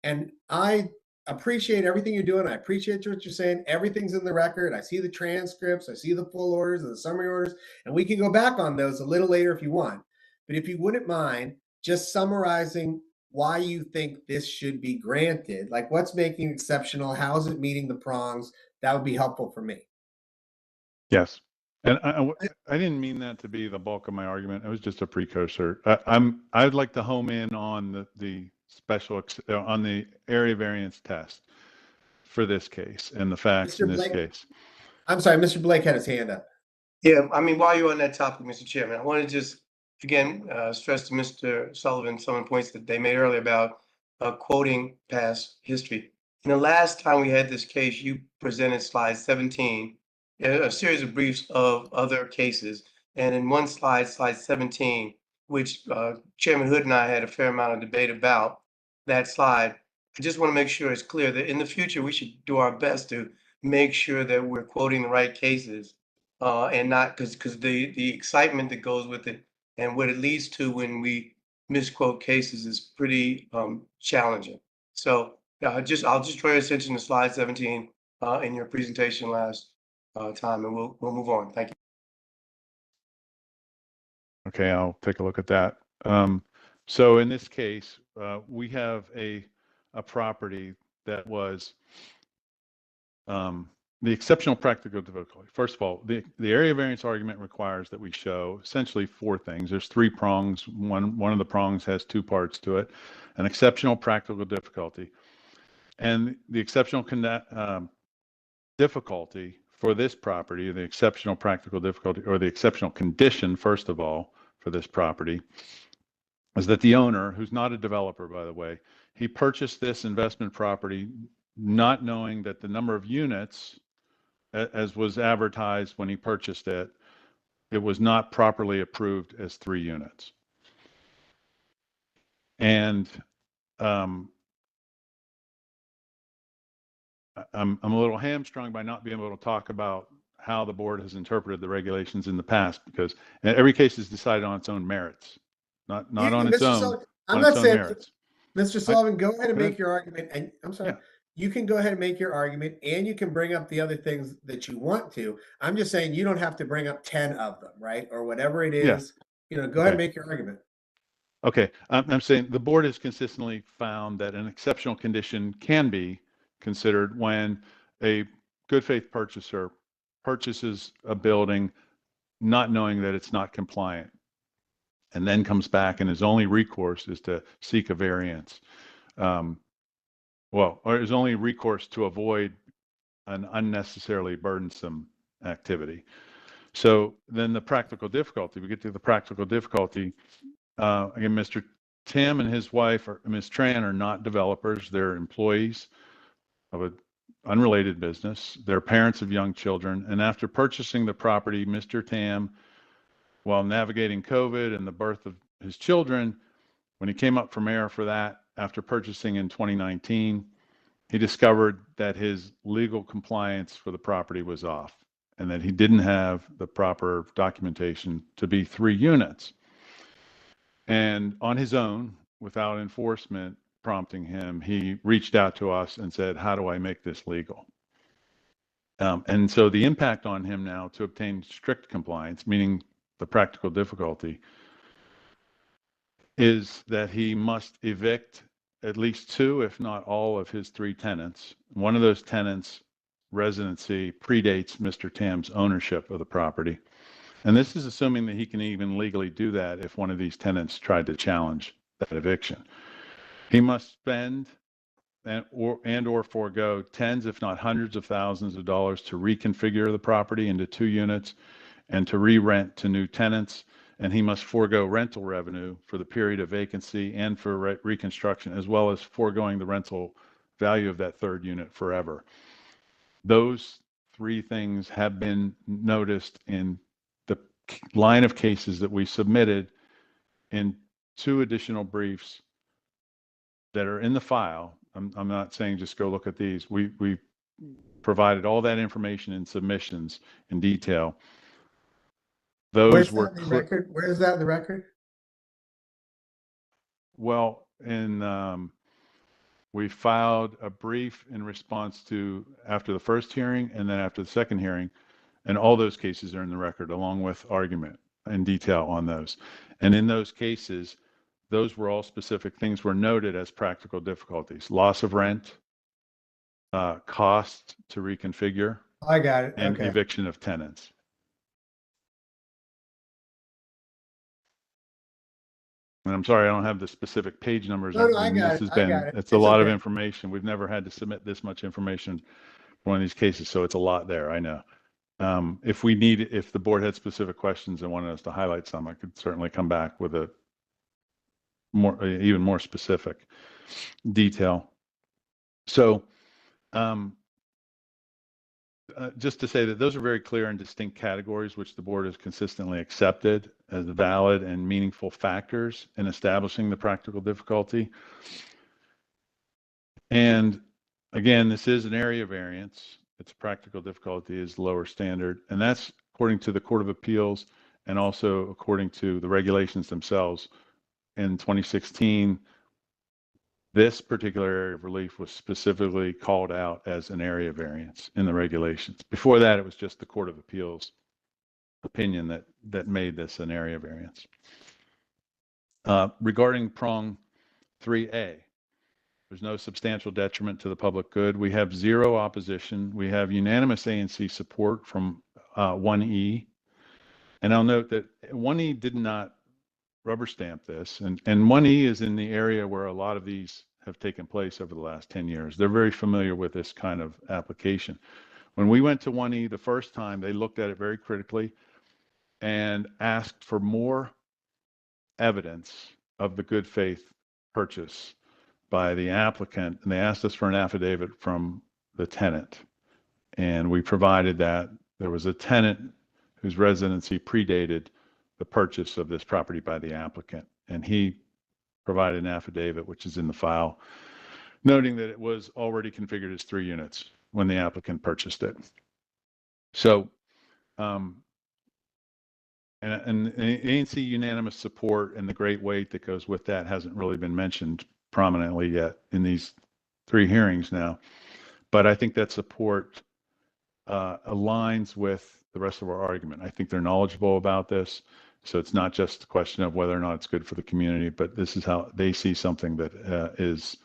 And I appreciate everything you're doing. I appreciate what you're saying. Everything's in the record. I see the transcripts. I see the full orders and the summary orders. And we can go back on those a little later if you want. But if you wouldn't mind just summarizing why you think this should be granted, like what's making it exceptional, how is it meeting the prongs, that would be helpful for me. Yes. And I didn't mean that to be the bulk of my argument. It was just a precursor. I'd like to home in on the special on the area variance test for this case and the facts in this case. I'm sorry, Mr. Blake had his hand up. Yeah, I mean, while you're on that topic, Mr. Chairman, I want to just again stress to Mr. Sullivan some of the points that they made earlier about quoting past history. And the last time we had this case, you presented slide 17, a series of briefs of other cases. And in one slide, slide 17, which Chairman Hood and I had a fair amount of debate about that slide, I just want to make sure it's clear that in the future, we should do our best to make sure that we're quoting the right cases and not because the excitement that goes with it and what it leads to when we misquote cases is pretty challenging. So I'll just draw your attention to slide 17 in your presentation last time, and we'll move on. Thank you. Okay, I'll take a look at that. So in this case, we have a property that was the exceptional practical difficulty. First of all, the area variance argument requires that we show essentially four things. There's three prongs. One of the prongs has two parts to it: an exceptional practical difficulty, and the exceptional difficulty for this property, the exceptional practical difficulty, or the exceptional condition, first of all, for this property, is that the owner, who's not a developer, by the way, he purchased this investment property not knowing that the number of units, as was advertised when he purchased it, it was not properly approved as 3 units. And I'm a little hamstrung by not being able to talk about how the board has interpreted the regulations in the past, because every case is decided on its own merits, not on its own. Sullivan, I'm on not its own saying, merits. Mr. Sullivan, go ahead and Go make ahead. your argument. And I'm sorry, Yeah. you can go ahead and make your argument, and you can bring up the other things that you want to. I'm just saying you don't have to bring up 10 of them, right? Or whatever it is. Yeah. Go ahead and make your argument. Okay, I'm saying the board has consistently found that an exceptional condition can be considered when a good faith purchaser purchases a building not knowing that it's not compliant, and then comes back and his only recourse is to seek a variance. Or his only recourse to avoid an unnecessarily burdensome activity. So then the practical difficulty, we get to the practical difficulty. Again, Mr. Tim and his wife, or Ms. Tran, are not developers, they're employees. of an unrelated business. They're parents of young children. And after purchasing the property, Mr. Tam, while navigating COVID and the birth of his children, when he came up for mayor for that, after purchasing in 2019, he discovered that his legal compliance for the property was off and that he didn't have the proper documentation to be 3 units. And on his own, without enforcement prompting him, he reached out to us and said, how do I make this legal? And so the impact on him now to obtain strict compliance, meaning the practical difficulty, is that he must evict at least 2, if not all, of his 3 tenants. One of those tenants' residency predates Mr. Tam's ownership of the property. And this is assuming that he can even legally do that if one of these tenants tried to challenge that eviction. He must spend and or forego tens, if not hundreds of thousands of dollars to reconfigure the property into 2 units and to re-rent to new tenants. And he must forego rental revenue for the period of vacancy and for reconstruction, as well as foregoing the rental value of that 3rd unit forever. Those 3 things have been noticed in the line of cases that we submitted in 2 additional briefs that are in the file. I'm not saying just go look at these. We provided all that information in submissions in detail. Those were record. Where is that in the record? Well, we filed a brief in response to after the first hearing and then after the second hearing, and all those cases are in the record along with argument in detail on those. And in those cases, those were all specific things were noted as practical difficulties: loss of rent, cost to reconfigure, I got it. and Okay. eviction of tenants. And I'm sorry, I don't have the specific page numbers. No, I got it. It's a lot of information. We've never had to submit this much information for one of these cases, so it's a lot there, I know. If the board had specific questions and wanted us to highlight some, I could certainly come back with a even more specific detail. So just to say that those are very clear and distinct categories which the board has consistently accepted as valid and meaningful factors in establishing the practical difficulty. And again, this is an area variance. Its practical difficulty is lower standard, and that's according to the Court of Appeals and also according to the regulations themselves. In 2016, this particular area of relief was specifically called out as an area variance in the regulations. Before that, it was just the Court of Appeals opinion that made this an area variance. Regarding prong 3A, there's no substantial detriment to the public good. We have 0 opposition. We have unanimous ANC support from 1E. And I'll note that 1E did not rubber stamp this. And 1E is in the area where a lot of these have taken place over the last 10 years. They're very familiar with this kind of application. When we went to 1E the first time, they looked at it very critically and asked for more evidence of the good faith purchase by the applicant. And they asked us for an affidavit from the tenant. And we provided that. There was a tenant whose residency predated the purchase of this property by the applicant. And he provided an affidavit, which is in the file, noting that it was already configured as 3 units when the applicant purchased it. So, and ANC unanimous support and the great weight that goes with that hasn't really been mentioned prominently yet in these 3 hearings now. But I think that support aligns with the rest of our argument. I think they're knowledgeable about this. So it's not just a question of whether or not it's good for the community, but this is how they see something that is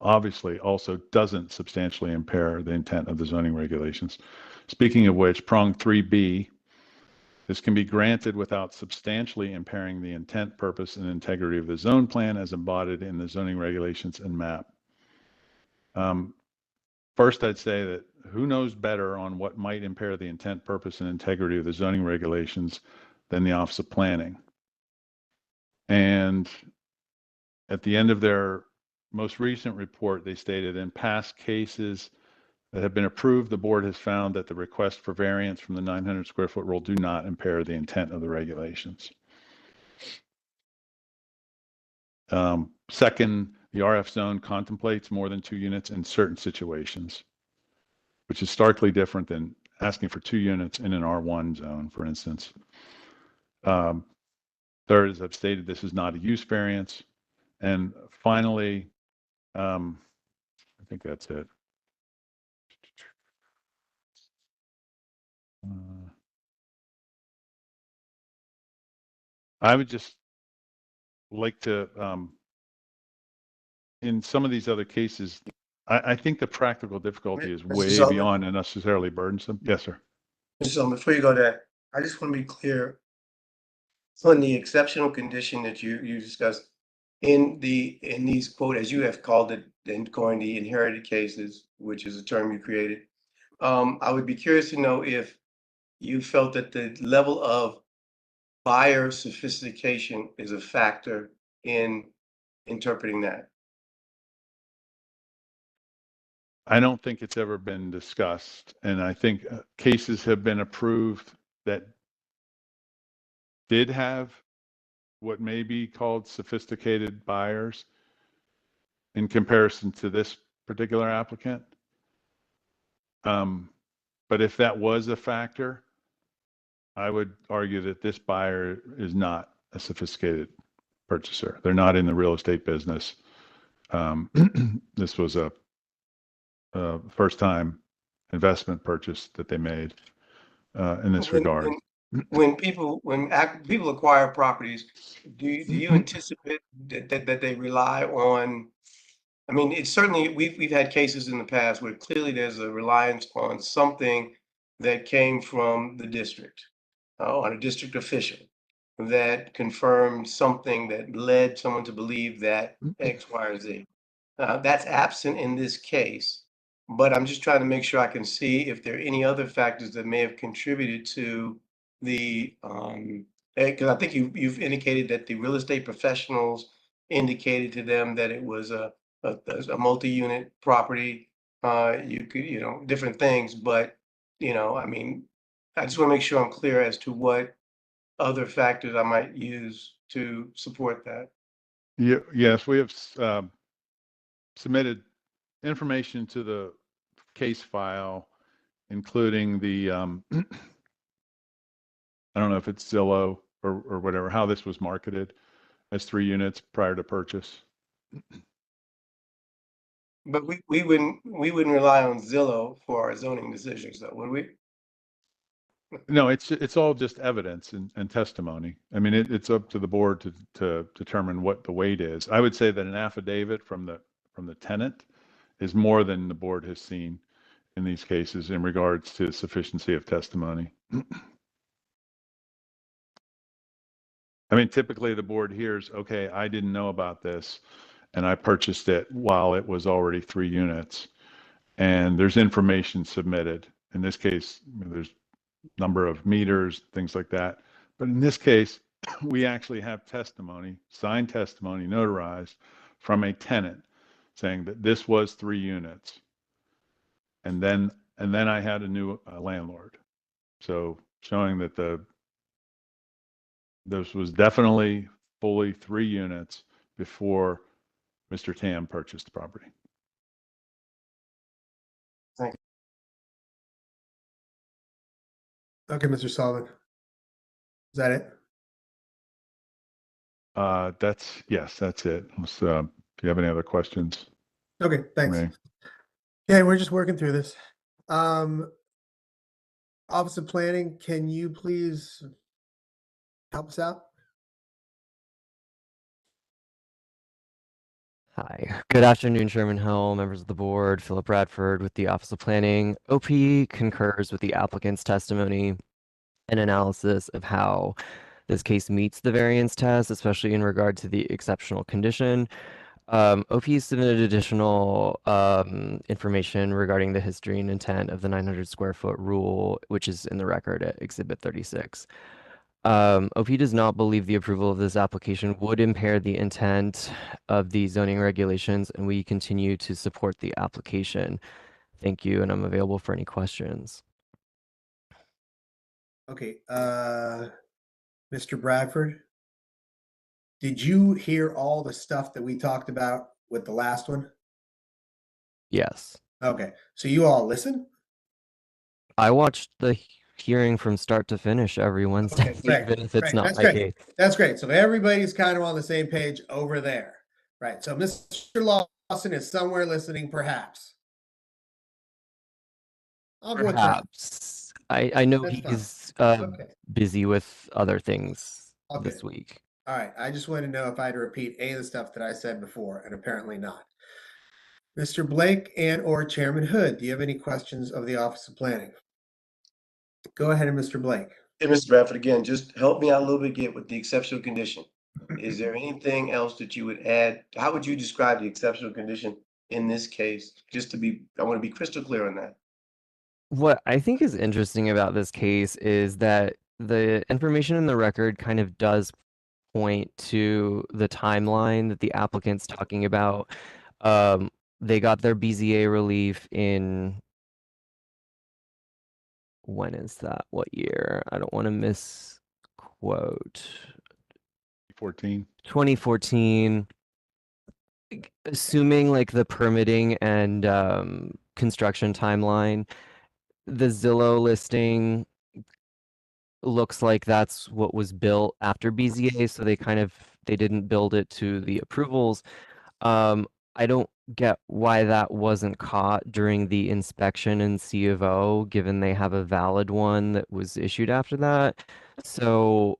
obviously also doesn't substantially impair the intent of the zoning regulations. Speaking of which, prong 3B, this can be granted without substantially impairing the intent, purpose, and integrity of the zone plan as embodied in the zoning regulations and map. First, I'd say that who knows better on what might impair the intent, purpose, and integrity of the zoning regulations than the Office of Planning. And at the end of their most recent report, they stated in past cases that have been approved, the board has found that the request for variance from the 900 square foot rule do not impair the intent of the regulations. Second, the RF zone contemplates more than 2 units in certain situations, which is starkly different than asking for 2 units in an R1 zone, for instance. Third, as I've stated, this is not a use variance. And finally, I think that's it. I would just like to, in some of these other cases, I think the practical difficulty is Mr. way Sullivan? beyond unnecessarily burdensome. Yes, sir. Mr. Sullivan, before you go there, I just want to be clear on the exceptional condition that you discussed in these quote, as you have called it, in going the inherited cases, which is a term you created. I would be curious to know if you felt that the level of buyer sophistication is a factor in interpreting that. I don't think it's ever been discussed. And I think cases have been approved that did have what may be called sophisticated buyers in comparison to this particular applicant. But if that was a factor, I would argue that this buyer is not a sophisticated purchaser. They're not in the real estate business. This was a first-time investment purchase that they made in this regard. When people acquire properties, do you anticipate that they rely on? I mean, it's certainly we've had cases in the past where clearly there's a reliance on something that came from the district, on a district official that confirmed something that led someone to believe that X, Y, or Z. That's absent in this case, but I'm just trying to make sure I can see if there are any other factors that may have contributed to the, because I think you've indicated that the real estate professionals indicated to them that it was a multi-unit property. You could, different things, but, I mean, I just want to make sure I'm clear as to what other factors I might use to support that. Yes, we have submitted information to the case file, including the, I don't know if it's Zillow or whatever, how this was marketed as 3 units prior to purchase. But we wouldn't rely on Zillow for our zoning decisions, though, would we? No, it's all just evidence and testimony. I mean, it's up to the board to determine what the weight is. I would say that an affidavit from the tenant is more than the board has seen in these cases in regards to sufficiency of testimony. I mean, typically the board hears, okay, I didn't know about this and I purchased it while it was already 3 units, and there's information submitted. In this case, there's number of meters, things like that. But in this case, we actually have testimony, signed testimony, notarized from a tenant saying that this was 3 units. And then I had a new landlord. So showing that this was definitely fully 3 units before Mr. Tam purchased the property. Thank you. Okay, Mr. Sullivan. Is that it? Yes, that's it. Do you have any other questions? Okay, thanks. Yeah, we're just working through this. Office of Planning, can you please help us out? Hi, good afternoon, Chairman Hill, members of the board, Philip Bradford with the Office of Planning. OP concurs with the applicant's testimony and analysis of how this case meets the variance test, especially in regard to the exceptional condition. OP submitted additional information regarding the history and intent of the 900 square foot rule, which is in the record at Exhibit 36. OP does not believe the approval of this application would impair the intent of the zoning regulations, and we continue to support the application. Thank you, and I'm available for any questions. Okay, Mr. Bradford, did you hear all the stuff that we talked about with the last one? Yes. Okay, so you all listen? I watched the hearing from start to finish every Wednesday, Okay, great, even if it's great. not That's my great. case. That's great. So everybody's kind of on the same page over there. Right. So Mr. Lawson is somewhere listening, perhaps. I'll go with that. Perhaps. I know That's fine. he's Okay. busy with other things Okay. this week. All right. I just wanted to know if I had to repeat any of the stuff that I said before, and apparently not. Mr. Blake and or Chairman Hood, do you have any questions of the Office of Planning? Go ahead, Mr. Blake. Hey, Mr. Bradford, again, just help me out a little bit, get with the exceptional condition. Is there anything else that you would add? How would you describe the exceptional condition in this case? Just to be, I want to be crystal clear on that. What I think is interesting about this case is that the information in the record kind of does point to the timeline that the applicant's talking about. They got their BZA relief in, when is that? What year? I don't want to misquote. 2014. Assuming like the permitting and construction timeline, the Zillow listing looks like that's what was built after BZA, so they didn't build it to the approvals. I don't get why that wasn't caught during the inspection and C of O, given they have a valid one that was issued after that. So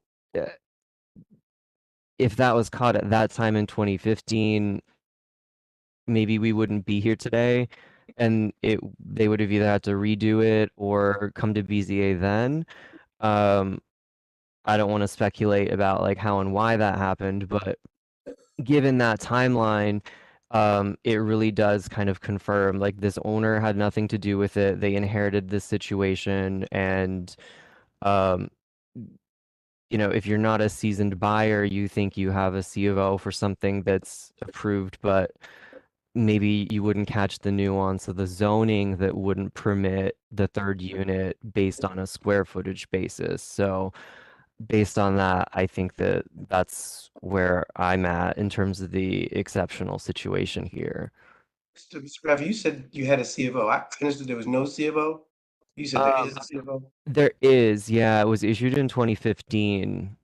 if that was caught at that time in 2015, maybe we wouldn't be here today, and they would have either had to redo it or come to BZA then. I don't want to speculate about like how and why that happened, but given that timeline, it really does kind of confirm like this owner had nothing to do with it. They inherited this situation, and um, if you're not a seasoned buyer, you think you have a C of O for something that's approved, but maybe you wouldn't catch the nuance of the zoning that wouldn't permit the third unit based on a square footage basis. So based on that, I think that that's where I'm at in terms of the exceptional situation here. Mr. Bradford, you said you had a C of O. I understood there was no C of O. You said there is a C of O. There is, yeah. It was issued in 2015.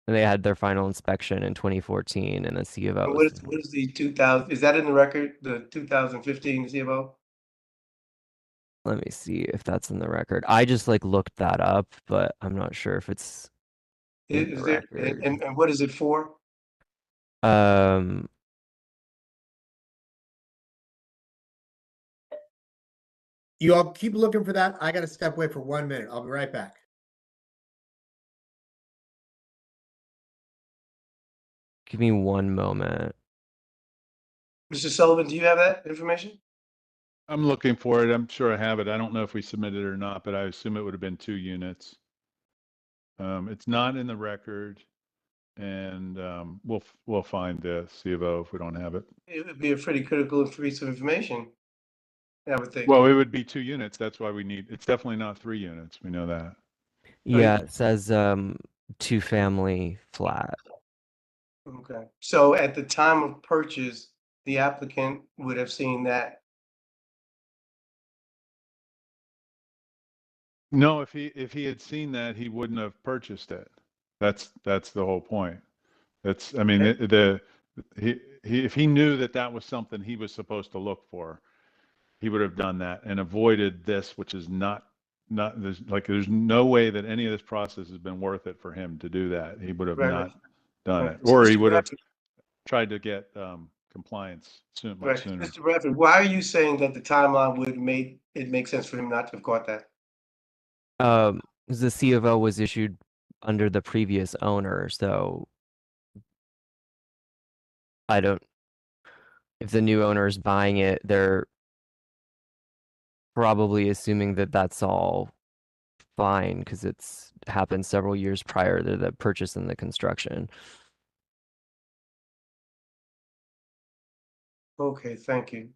And they had their final inspection in 2014, and a C of O. What is the 2000? Is that in the record? The 2015 C of O? Let me see if that's in the record. I just like looked that up, but I'm not sure if it's in the Is there, record. and what is it for? Um, You all keep looking for that. I got to step away for 1 minute. I'll be right back. Give me one moment. Mr. Sullivan, do you have that information? I'm looking for it. I'm sure I have it. I don't know if we submitted it or not, but I assume it would have been 2 units. It's not in the record, and we'll find the C of O if we don't have it. It would be a pretty critical piece of information, I would think. Well, it would be 2 units. That's why we need. It's definitely not 3 units. We know that. Yeah, it says 2-family flat. Okay. So at the time of purchase, the applicant would have seen that. No, if he had seen that, he wouldn't have purchased it. That's the whole point. I mean, if he knew that that was something he was supposed to look for, he would have done that and avoided this, which is not there's no way that any of this process has been worth it for him to do that. He would have Right. not done it, So or he Mr. would have Bradford, tried to get compliance much right. sooner. Mr. Bradford, why are you saying that the timeline would make it make sense for him not to have caught that? The C of O was issued under the previous owner, so if the new owner is buying it, they're probably assuming that that's all fine because it's happened several years prior to the purchase and the construction. Okay, thank you.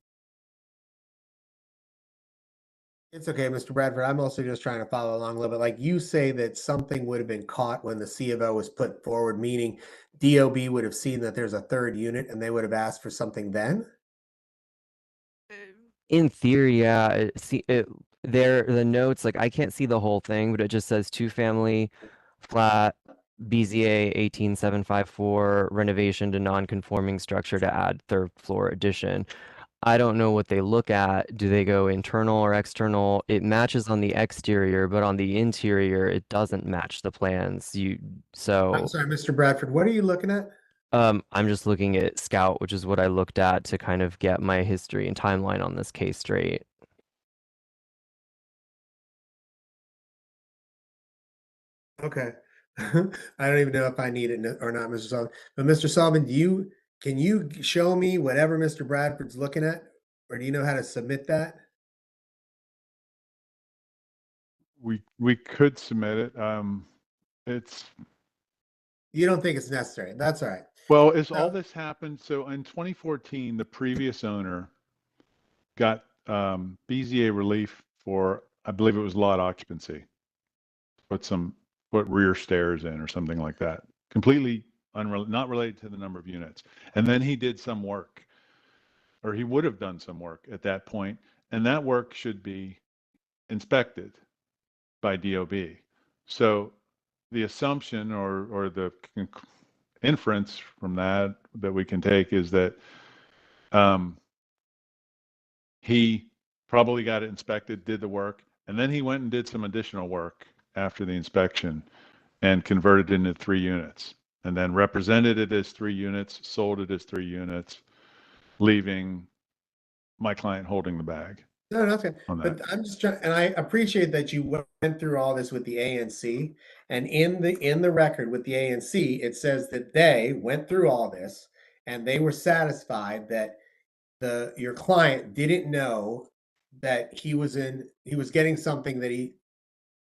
It's okay, Mr. Bradford. I'm also just trying to follow along a little bit. Like you say that something would have been caught when the C of O was put forward, meaning DOB would have seen that there's a third unit and they would have asked for something then? In theory, yeah. The notes, like I can't see the whole thing, but it just says two-family flat BZA 18754 renovation to non-conforming structure to add third floor addition. I don't know what they look at. Do they go internal or external? It matches on the exterior, but on the interior, it doesn't match the plans. I'm So sorry, Mr. Bradford, what are you looking at? I'm just looking at Scout, which is what I looked at to kind of get my history and timeline on this case straight. Okay. I don't even know if I need it or not, Mr. Sullivan. But Mr. Sullivan, can you show me whatever Mr. Bradford's looking at? Or do you know how to submit that? We could submit it. It's You don't think it's necessary. That's all right. well, is all So, this happened? So in 2014, the previous owner got BZA relief for, I believe it was lot occupancy. Put rear stairs in or something like that. Completely not related to the number of units. And then he did some work, or he would have done some work at that point, and that work should be inspected by DOB. So the assumption or the inference from that we can take is that he probably got it inspected, did the work, and then he went and did some additional work after the inspection and converted it into 3 units, and then represented it as 3 units, sold it as 3 units, leaving my client holding the bag. no, nothing. On that. But I'm just trying, and I appreciate that you went through all this with the ANC. And in the record with the ANC, it says that they went through all this and they were satisfied that your client didn't know that he was getting something that he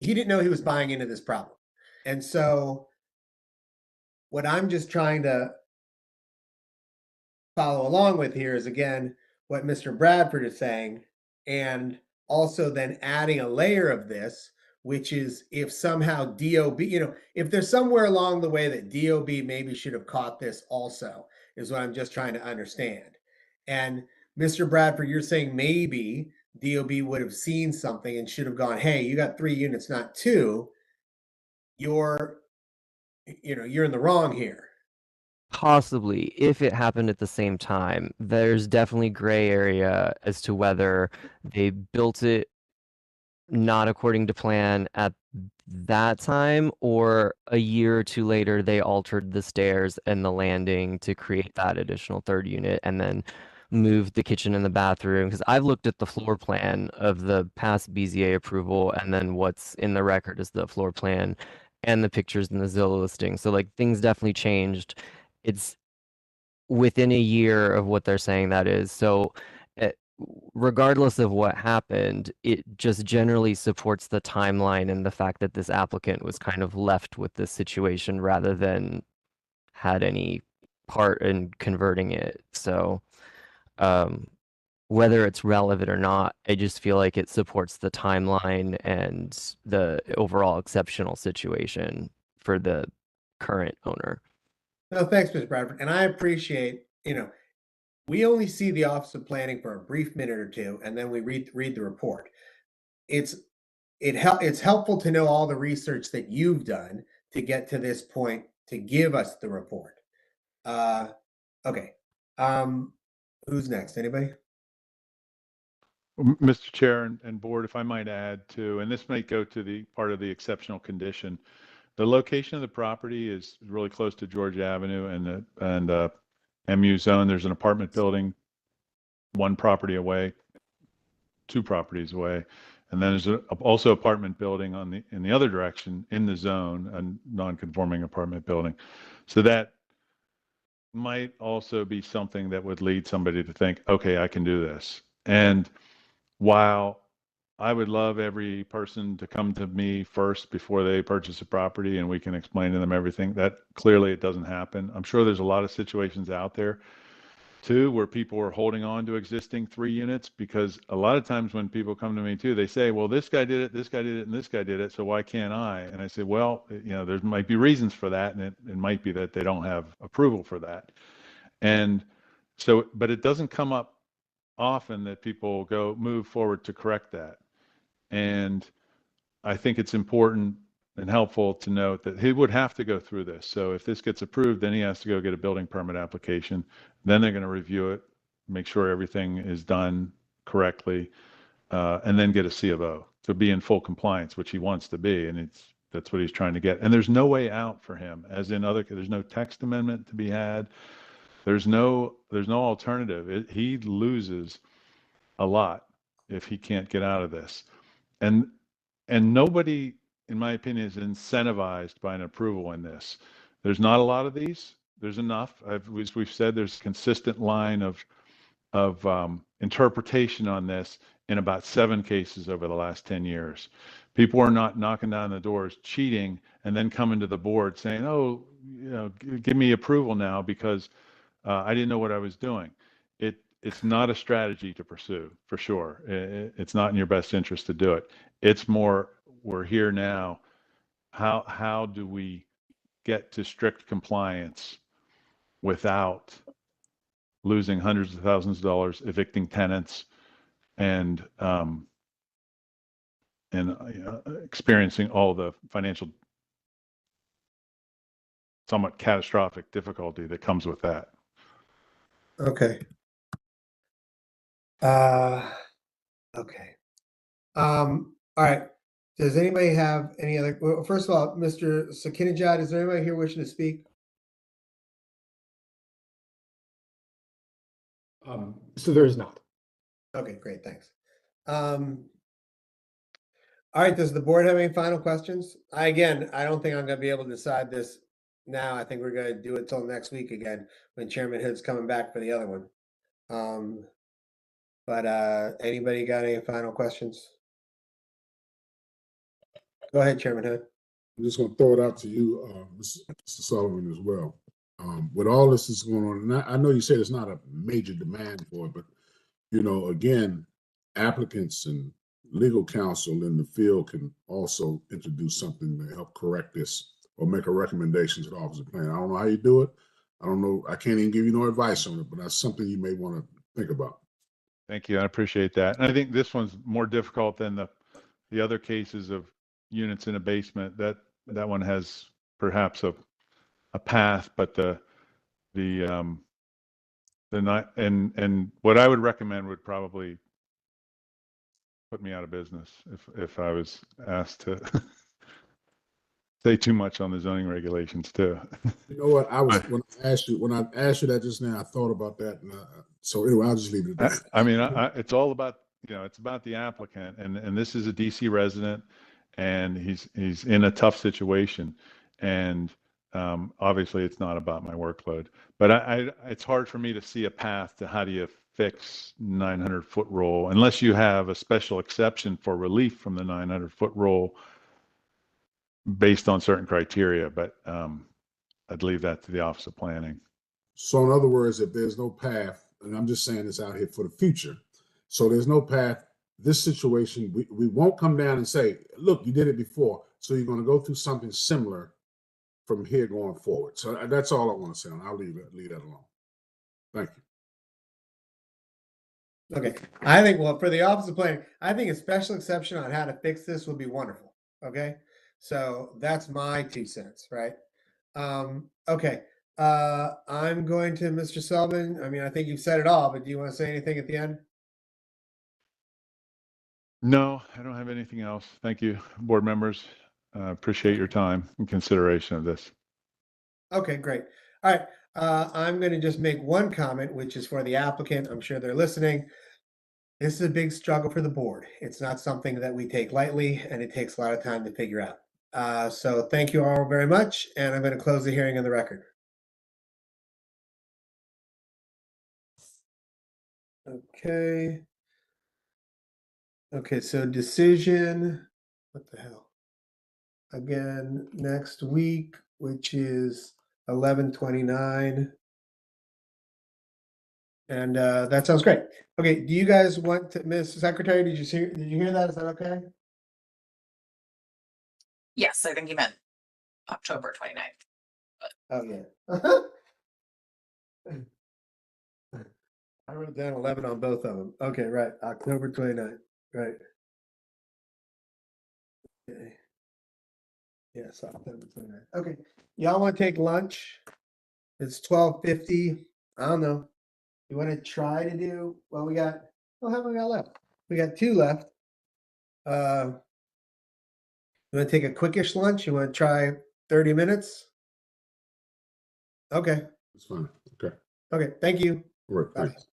didn't know he was buying into this problem. And so what I'm just trying to follow along with here is again what Mr. Bradford is saying, and also then adding a layer of this, which is if somehow DOB, if there's somewhere along the way that DOB maybe should have caught this also, is what I'm just trying to understand. And Mr. Bradford, you're saying maybe DOB would have seen something and should have gone, hey, you got 3 units, not 2. You're in the wrong here. Possibly, if it happened at the same time. There's definitely gray area as to whether they built it not according to plan at that time, or a year or two later they altered the stairs and the landing to create that additional third unit and then moved the kitchen and the bathroom. Because I've looked at the floor plan of the past BZA approval, and then what's in the record is the floor plan and the pictures in the Zillow listing. So like things definitely changed. It's within a year of what they're saying that is. So regardless of what happened, it just generally supports the timeline and the fact that this applicant was kind of left with this situation rather than had any part in converting it. So whether it's relevant or not, I just feel like it supports the timeline and the overall exceptional situation for the current owner. No, thanks, Mr. Bradford. And I appreciate, we only see the Office of Planning for a brief minute or two, and then we read the report. It's helpful to know all the research that you've done to get to this point to give us the report. Okay. Who's next? Anybody? Mr. Chair and board, if I might add to, and this might go to the part of the exceptional condition. The location of the property is really close to George Avenue and MU zone. There's an apartment building 1 property away, 2 properties away, and then there's also apartment building in the other direction in the zone, a non-conforming apartment building. So that might also be something that would lead somebody to think, okay, I can do this. And while I would love every person to come to me first before they purchase a property, and we can explain to them everything. That clearly it doesn't happen. I'm sure there's a lot of situations out there too where people are holding on to existing 3 units, because a lot of times when people come to me too, they say, well, this guy did it, this guy did it, and this guy did it, so why can't I? And I say, well, there might be reasons for that, and it might be that they don't have approval for that. And so, but it doesn't come up often that people move forward to correct that. And I think it's important and helpful to note that he would have to go through this. So if this gets approved, then he has to go get a building permit application. Then they're going to review it, make sure everything is done correctly, and then get a C of O to be in full compliance, which he wants to be. And that's what he's trying to get. And there's no way out for him, as in there's no text amendment to be had. There's no alternative. He loses a lot if he can't get out of this. And nobody, in my opinion, is incentivized by an approval in this. There's not a lot of these. There's enough. As we've said, there's a consistent line of interpretation on this in about 7 cases over the last 10 years. People are not knocking down the doors, cheating, and then coming to the board saying, "Oh, give me approval now because I didn't know what I was doing." It's not a strategy to pursue, for sure. It's not in your best interest to do it. It's more, we're here now. How do we get to strict compliance without losing hundreds of thousands of dollars, evicting tenants, and experiencing all the financial, somewhat catastrophic difficulty that comes with that? Okay. Okay. All right. Does anybody have any other? Well, first of all, Mr. Sakinajad, is there anybody here wishing to speak? So there is not. Okay, great, thanks. All right, does the board have any final questions? I don't think I'm gonna be able to decide this now. I think we're gonna do it till next week again, when Chairman Hood's coming back for the other one. But anybody got any final questions? Go ahead, Chairman Hood. I'm just going to throw it out to you, Mr. Sullivan, as well. With all this is going on, and I know you said it's not a major demand for it, but again, applicants and legal counsel in the field can also introduce something to help correct this or make a recommendation to the Office of Planning. I don't know how you do it. I don't know. I can't even give you no advice on it, but that's something you may want to think about. Thank you. I appreciate that. And I think this one's more difficult than the other cases of units in a basement. That one has perhaps a path, but the not, and what I would recommend would probably put me out of business if I was asked to say too much on the zoning regulations too. You know what? When I asked you that just now, I thought about that, and so anyway, I'll just leave it at that. I mean, it's all about it's about the applicant, and this is a DC resident, and he's in a tough situation, and obviously it's not about my workload, but it's hard for me to see a path to how do you fix 900-foot rule unless you have a special exception for relief from the 900-foot rule based on certain criteria. But I'd leave that to the Office of Planning. So in other words, if there's no path, and I'm just saying this out here for the future, so there's no path, this situation, we won't come down and say, look, you did it before, so you're going to go through something similar from here going forward. So that's all I want to say, and I'll leave that alone. Thank you. Okay, I think, well, for the Office of Planning, I think a special exception on how to fix this would be wonderful. Okay, so that's my 2 cents, right? Okay, I'm going to Mr. Sullivan. I mean, I think you've said it all, but do you want to say anything at the end? No, I don't have anything else. Thank you, board members. Appreciate your time and consideration of this. Okay, great. All right, I'm going to just make one comment, which is for the applicant. I'm sure they're listening. This is a big struggle for the board. It's not something that we take lightly, and it takes a lot of time to figure out. So thank you all very much, and I'm going to close the hearing on the record. Okay. Okay, so decision, what the hell? Again, next week, which is 11/29. And that sounds great. Okay, do you guys want to, Ms. Secretary, did you hear that? Is that okay? Yes, I think you meant October 29th. Oh, yeah. I wrote down 11 on both of them. Okay, right, October 29th, right. Okay. Yes, October 29th. Okay, y'all want to take lunch? It's 12:50. I don't know. You want to try to do, well, how many we got left? We got 2 left. You want to take a quickish lunch? You want to try 30 minutes? Okay. It's fine. Okay. Okay. Thank you. All right. Bye. Thanks.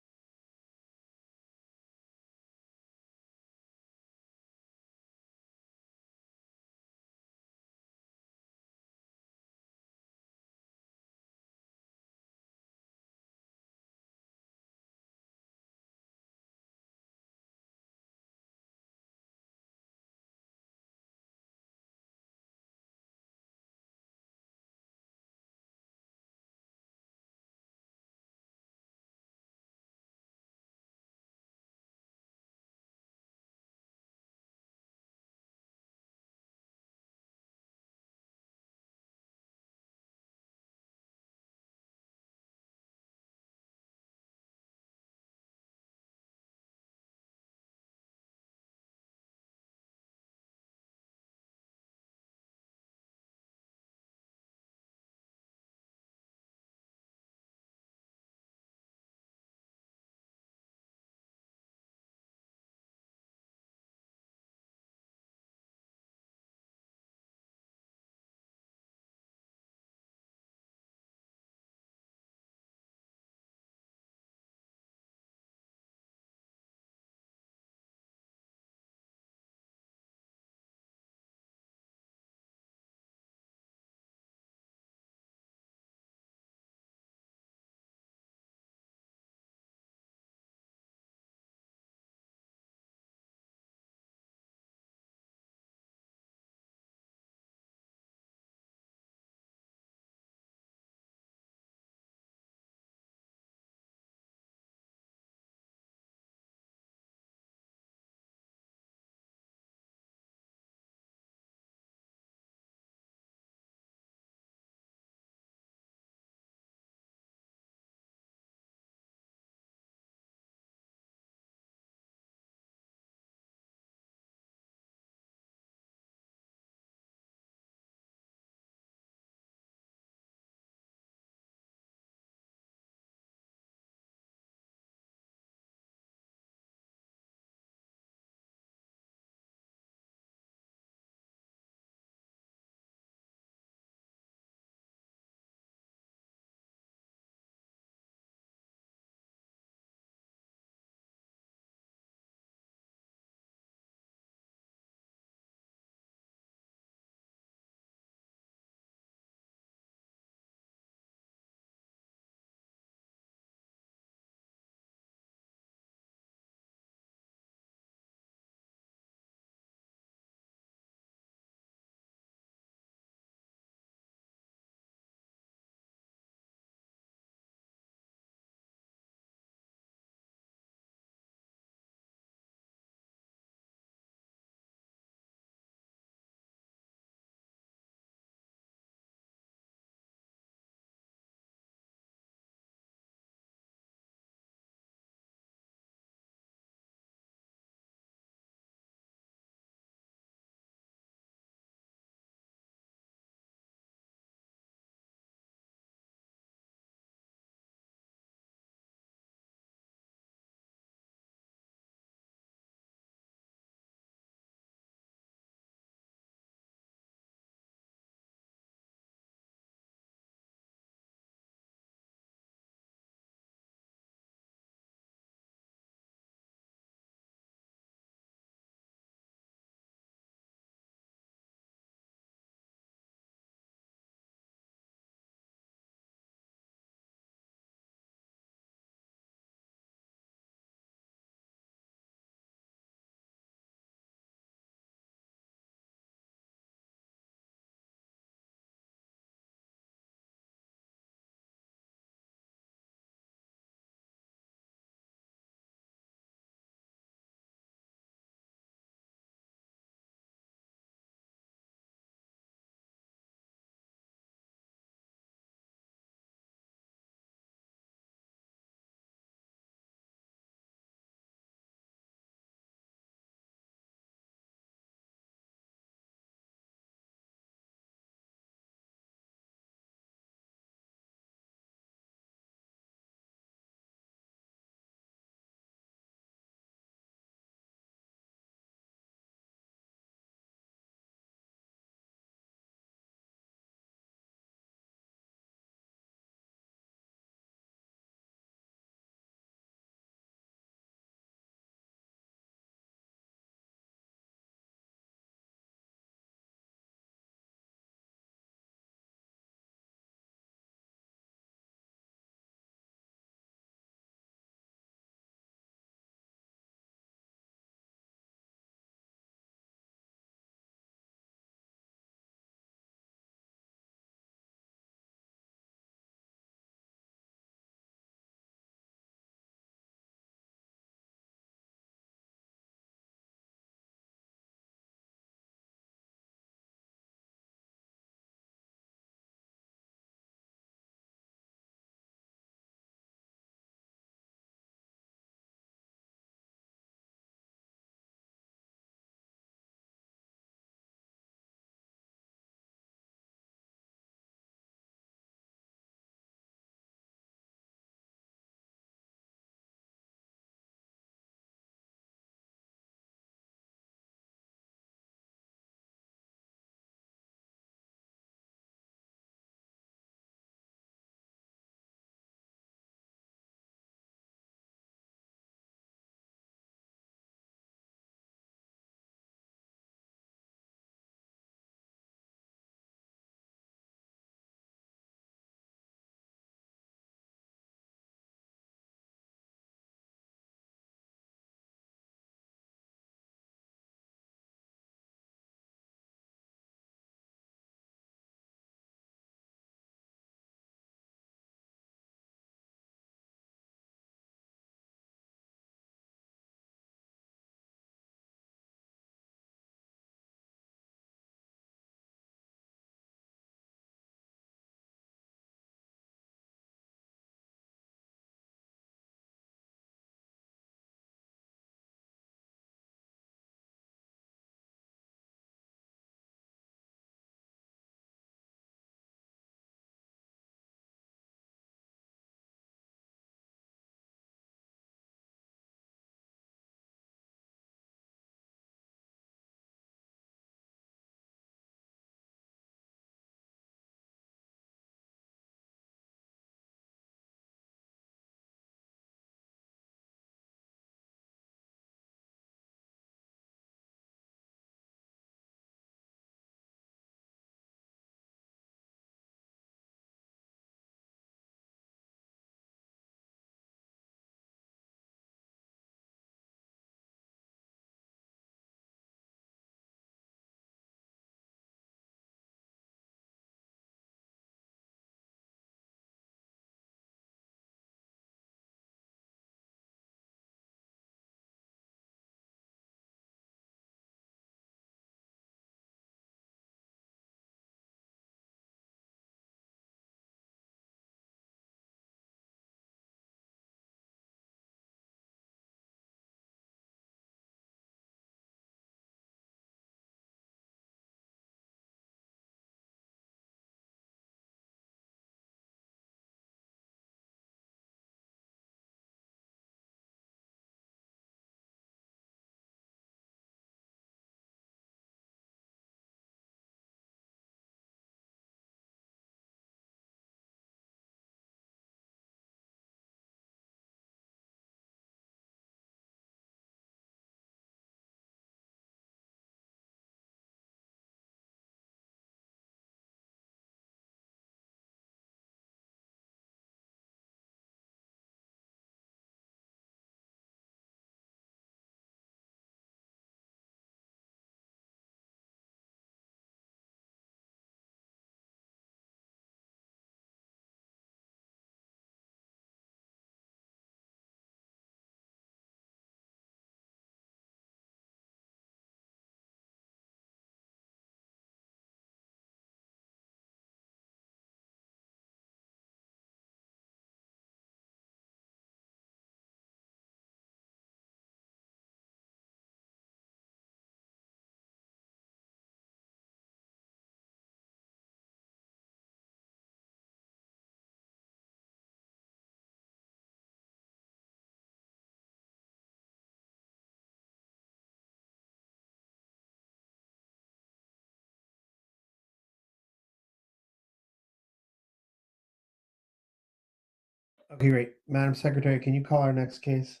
Okay, great. Madam Secretary, can you call our next case?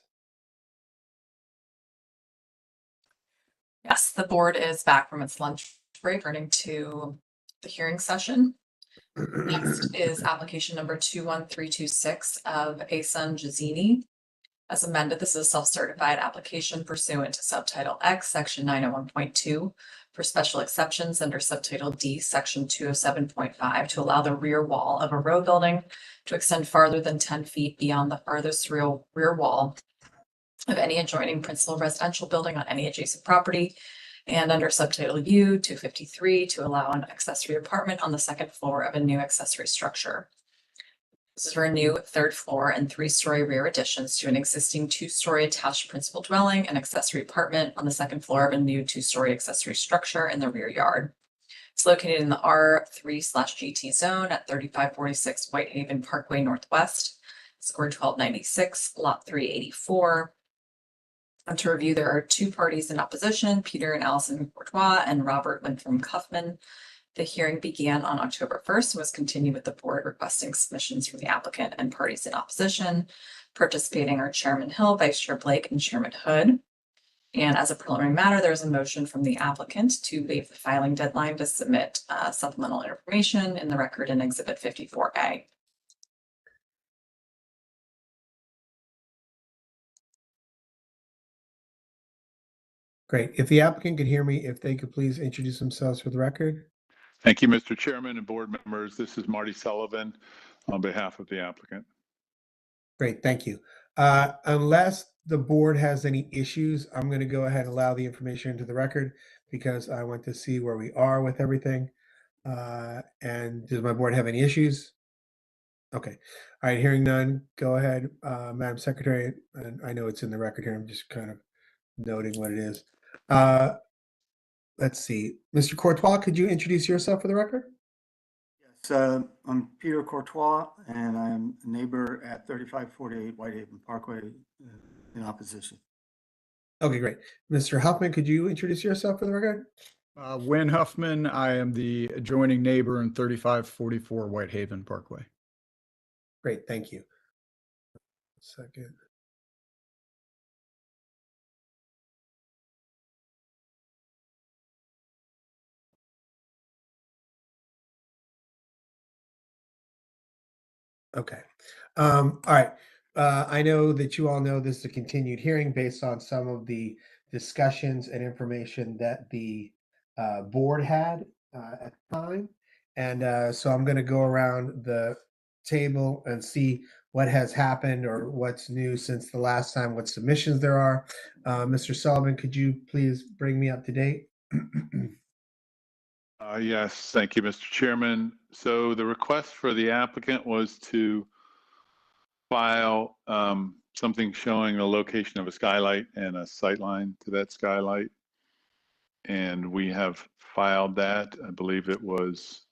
Yes, the board is back from its lunch break, returning to the hearing session. Next is application number 21326 of Asan Jazini. As amended, this is a self-certified application pursuant to Subtitle X, Section 901.2 for special exceptions under Subtitle D, Section 207.5 to allow the rear wall of a row building to extend farther than 10 feet beyond the farthest rear wall of any adjoining principal residential building on any adjacent property, and under Subtitle U 253 to allow an accessory apartment on the second floor of a new accessory structure. This is for a new third floor and 3-story rear additions to an existing 2-story attached principal dwelling and accessory apartment on the second floor of a new 2-story accessory structure in the rear yard. It's located in the R3/GT zone at 3546 Whitehaven Parkway Northwest, score 1296, lot 384. And to review, there are 2 parties in opposition, Peter and Allison Courtois and Robert Winthrop Kaufman. The hearing began on October 1st and was continued with the board requesting submissions from the applicant and parties in opposition. Participating are Chairman Hill, Vice Chair Blake, and Chairman Hood. And as a preliminary matter, there's a motion from the applicant to waive the filing deadline to submit supplemental information in the record in Exhibit 54A. Great. If the applicant could hear me, if they could please introduce themselves for the record. Thank you, Mr. Chairman and board members. This is Marty Sullivan on behalf of the applicant. Great, thank you. Unless the board has any issues, I'm going to go ahead and allow the information into the record because I want to see where we are with everything. And does my board have any issues? Okay. All right, hearing none, go ahead, Madam Secretary. And I know it's in the record here. I'm just kind of noting what it is. Let's see. Mr. Courtois, could you introduce yourself for the record? Yes, I'm Peter Courtois, and I'm a neighbor at 3548 Whitehaven Parkway in opposition. Okay, great. Mr. Huffman, could you introduce yourself for the record? Wayne Huffman. I am the adjoining neighbor in 3544 Whitehaven Parkway. Great, thank you. Second. Okay. All right. I know that you all know this is a continued hearing based on some of the discussions and information that the board had at the time. And so I'm going to go around the table and see what has happened or what's new since the last time, what submissions there are. Mr. Sullivan, could you please bring me up to date? Yes, thank you, Mr. Chairman. So the request for the applicant was to file something showing the location of a skylight and a sight line to that skylight. And we have filed that. I believe it was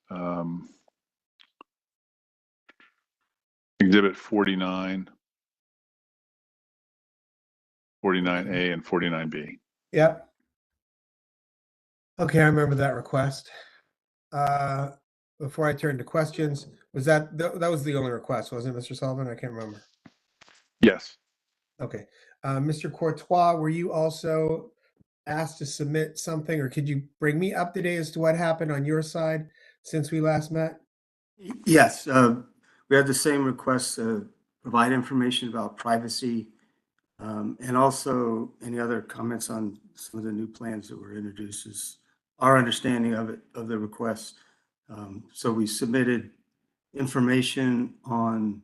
Exhibit 49, 49A, and 49B. Yep. Okay, I remember that request. Before I turn to questions, was that was the only request, wasn't it, Mr. Sullivan? I can't remember. Yes. Okay. Mr. Courtois, were you also asked to submit something, or could you bring me up to date as to what happened on your side since we last met? Yes, we had the same request to provide information about privacy and also any other comments on some of the new plans that were introduced is our understanding of it, of the request. So we submitted information on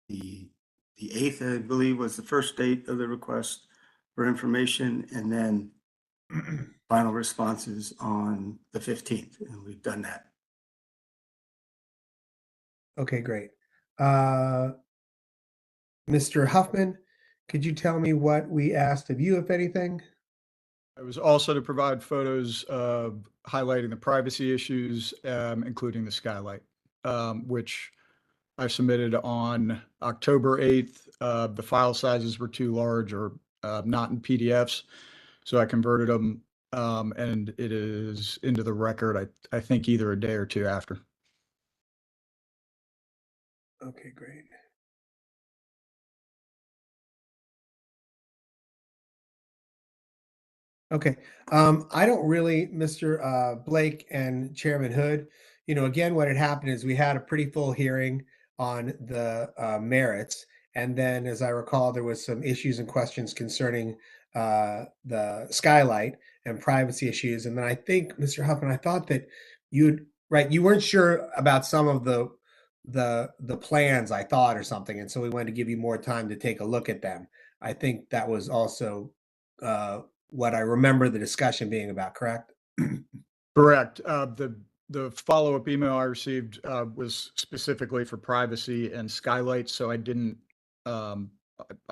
the 8th, I believe, was the first date of the request for information, and then final responses on the 15th, and we've done that. Okay, great. Mr. Huffman, could you tell me what we asked of you, if anything? It was also to provide photos highlighting the privacy issues, including the skylight, which I submitted on October 8th. The file sizes were too large or not in PDFs, so I converted them, and it is into the record, I think either a day or two after. Okay, great. Okay. I don't really, Mr. Blake and Chairman Hood, again, what had happened is we had a pretty full hearing on the merits. And then, as I recall, there was some issues and questions concerning the skylight and privacy issues. And then I think, Mr. Huffman, I thought that you weren't sure about some of the plans, I thought, or something. And so we wanted to give you more time to take a look at them. I think that was also uh, what I remember the discussion being about, correct? Correct. The follow-up email I received was specifically for privacy and skylights, so I didn't. I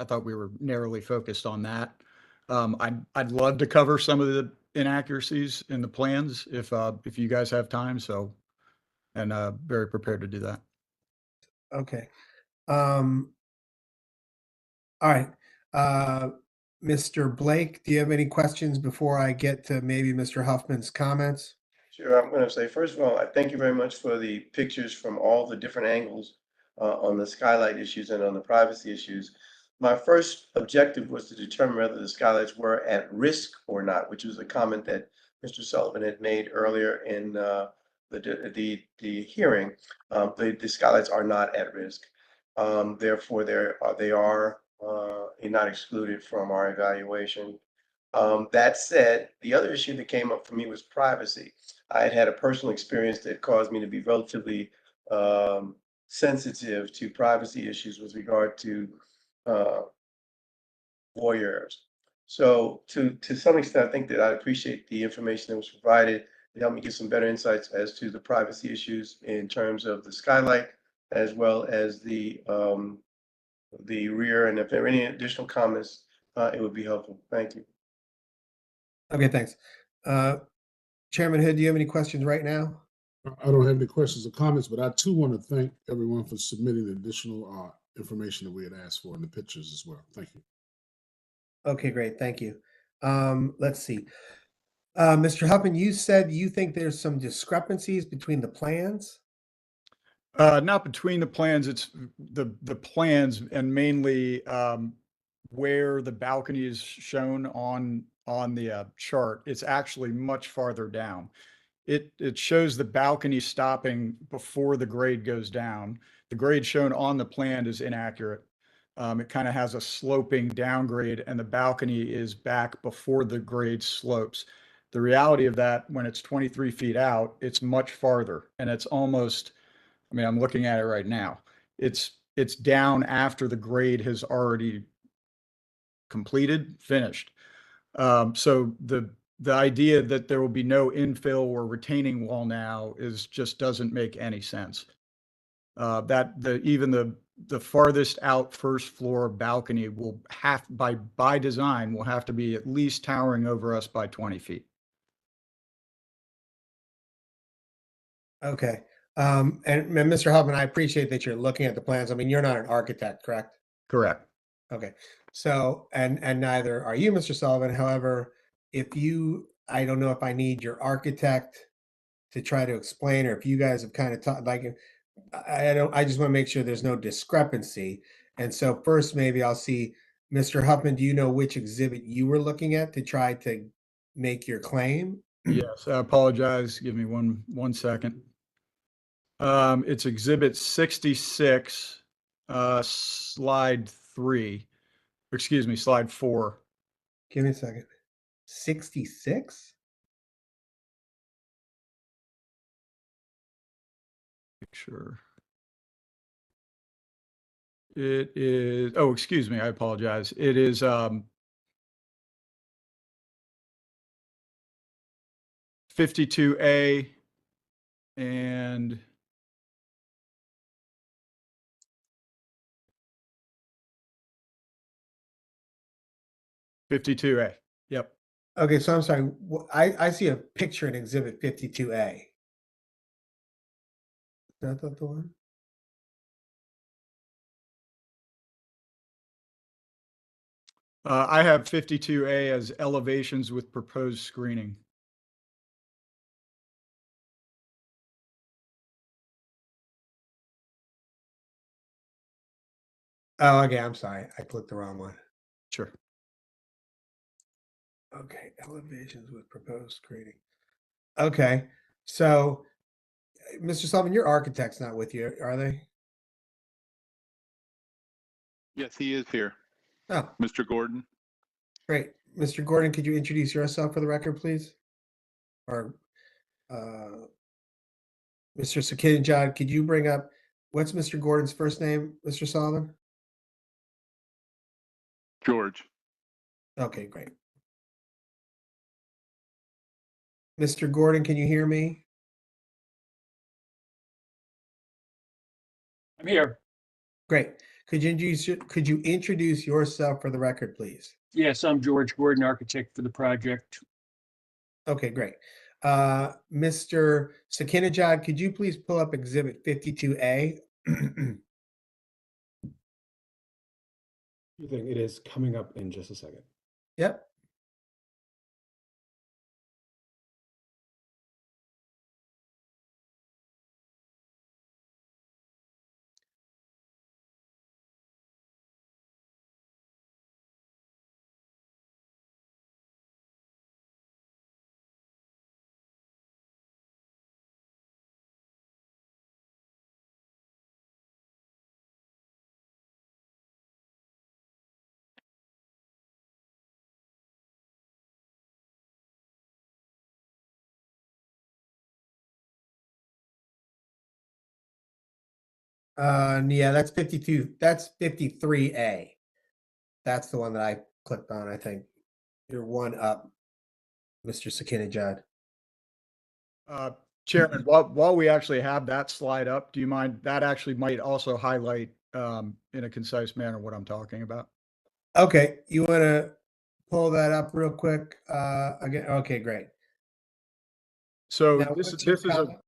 thought we were narrowly focused on that. I'd love to cover some of the inaccuracies in the plans if you guys have time. So, and very prepared to do that. Okay. All right. Mr. Blake, do you have any questions before I get to maybe Mr. Huffman's comments? Sure, I'm going to say, first of all, I thank you very much for the pictures from all the different angles on the skylight issues and on the privacy issues. My first objective was to determine whether the skylights were at risk or not, which was a comment that Mr. Sullivan had made earlier in the hearing. The skylights are not at risk. Therefore, they are not excluded from our evaluation. That said, the other issue that came up for me was privacy. I had had a personal experience that caused me to be relatively sensitive to privacy issues with regard to uh, voyeurs. So to some extent, I think that I appreciate the information that was provided. It helped me get some better insights as to the privacy issues in terms of the skylight, as well as the rear. And if there are any additional comments, it would be helpful. Thank you. Okay, thanks. Chairman Hood, do you have any questions right now? I don't have any questions or comments, but I too want to thank everyone for submitting the additional information that we had asked for in the pictures as well. Thank you. Okay, great. Thank you. Let's see. Mr. Huffman, you said you think there's some discrepancies between the plans? Not between the plans, it's the plans and mainly where the balcony is shown on the chart. It's actually much farther down. It shows the balcony stopping before the grade goes down. The grade shown on the plan is inaccurate. It kind of has a sloping downgrade, and the balcony is back before the grade slopes. The reality of that, when it's 23 feet out, it's much farther, and it's almost, I mean, I'm looking at it right now. It's down after the grade has already completed, finished. So the idea that there will be no infill or retaining wall now just doesn't make any sense. Even the farthest out first floor balcony will have by design will have to be at least towering over us by 20 feet. Okay. And Mr. Huffman, I appreciate that you're looking at the plans. I mean, you're not an architect, correct? Correct. Okay. So, and neither are you, Mr. Sullivan. However, I don't know if I need your architect to try to explain, or if you guys have kind of talked, like, I just want to make sure there's no discrepancy. And so first, maybe I'll see, Mr. Huffman, do you know which exhibit you were looking at to try to make your claim? Yes, I apologize. Give me one second. It's exhibit 66, slide 3. Excuse me, slide 4. Give me a second. 66? Sure. It is, oh, excuse me, I apologize. It is 52A and $52A. Yep. Okay, so I'm sorry. I see a picture in exhibit 52A. Is that the one? I have 52A as elevations with proposed screening. Oh, okay. I'm sorry. I clicked the wrong one. Sure. Okay, elevations with proposed grading. Okay, so Mr. Sullivan, your architect's not with you, are they? Yes, he is here. Oh, Mr. Gordon. great. Mr. Gordon, could you introduce yourself for the record, please? Or Mr. Sakinjad, could you bring up what's Mr. Gordon's first name, Mr. Sullivan? George. Okay, great. Mr. Gordon, can you hear me? I'm here. Great. Could you introduce yourself for the record, please? Yes, I'm George Gordon, architect for the project. Okay, great. Mr. Sakinajad, could you please pull up Exhibit 52A? You think it is coming up in just a second. Yep. Yeah, that's 52. That's 53A. That's the one that I clicked on, I think. You're one up, Mr. Sakinajad. Chairman, while we actually have that slide up, do you mind, that actually might also highlight in a concise manner what I'm talking about? Okay, you want to pull that up real quick again? Okay, great. So Now, this what's your is a, comment?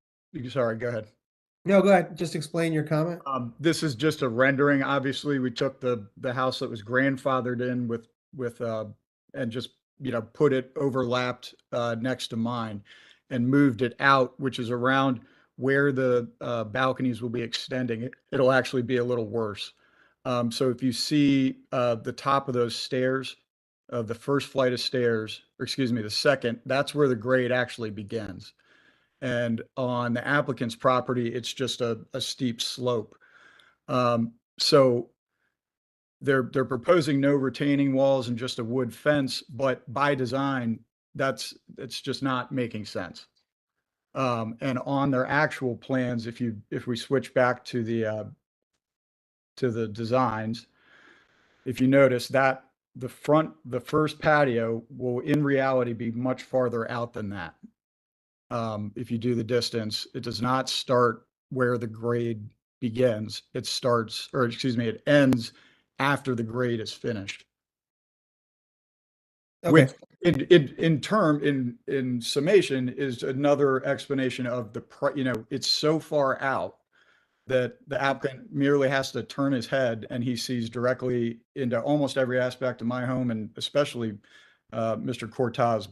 sorry, go ahead. No, go ahead. Just explain your comment. This is just a rendering. Obviously, we took the house that was grandfathered in with and just, you know, put it overlapped next to mine and moved it out, which is around where the balconies will be extending. It'll actually be a little worse. So if you see the top of those stairs, the first flight of stairs, or excuse me, the second, that's where the grade actually begins. And on the applicant's property, it's just a steep slope. So they're proposing no retaining walls and just a wood fence, but by design, it's just not making sense. And on their actual plans, if we switch back to the designs, if you notice that the first patio will in reality be much farther out than that. If you do the distance, it does not start where the grade begins. It starts, or excuse me, it ends after the grade is finished. Okay. Which in summation is another explanation of it's so far out that the applicant merely has to turn his head and he sees directly into almost every aspect of my home, and especially Mr. Cortaz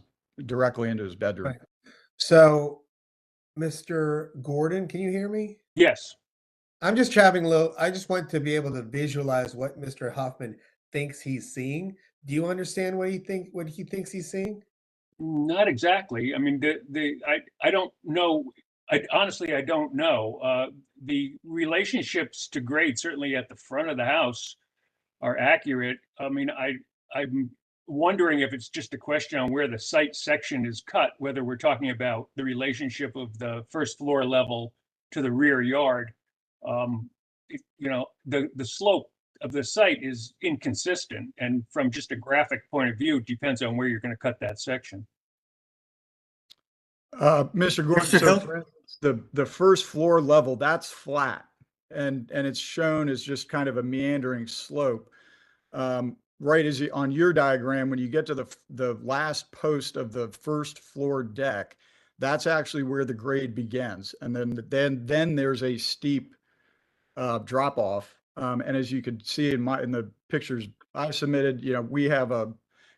directly into his bedroom. Right. So, Mr. Gordon, can you hear me? Yes. I'm just I just want to be able to visualize what Mr. Huffman thinks he's seeing. Do you understand what he thinks he's seeing? Not exactly. I mean, I don't know. Honestly, I don't know. The relationships to grade, certainly at the front of the house, are accurate. I mean, I'm wondering if it's just a question on where the site section is cut, whether we're talking about the relationship of the first floor level to the rear yard. The slope of the site is inconsistent, and from just a graphic point of view, it depends on where you're going to cut that section. Mr. Gordon, so for instance, the first floor level, that's flat, and it's shown as just kind of a meandering slope. Right as on your diagram, when you get to the last post of the first floor deck, that's actually where the grade begins, and then there's a steep drop off. And as you could see in the pictures I submitted, we have a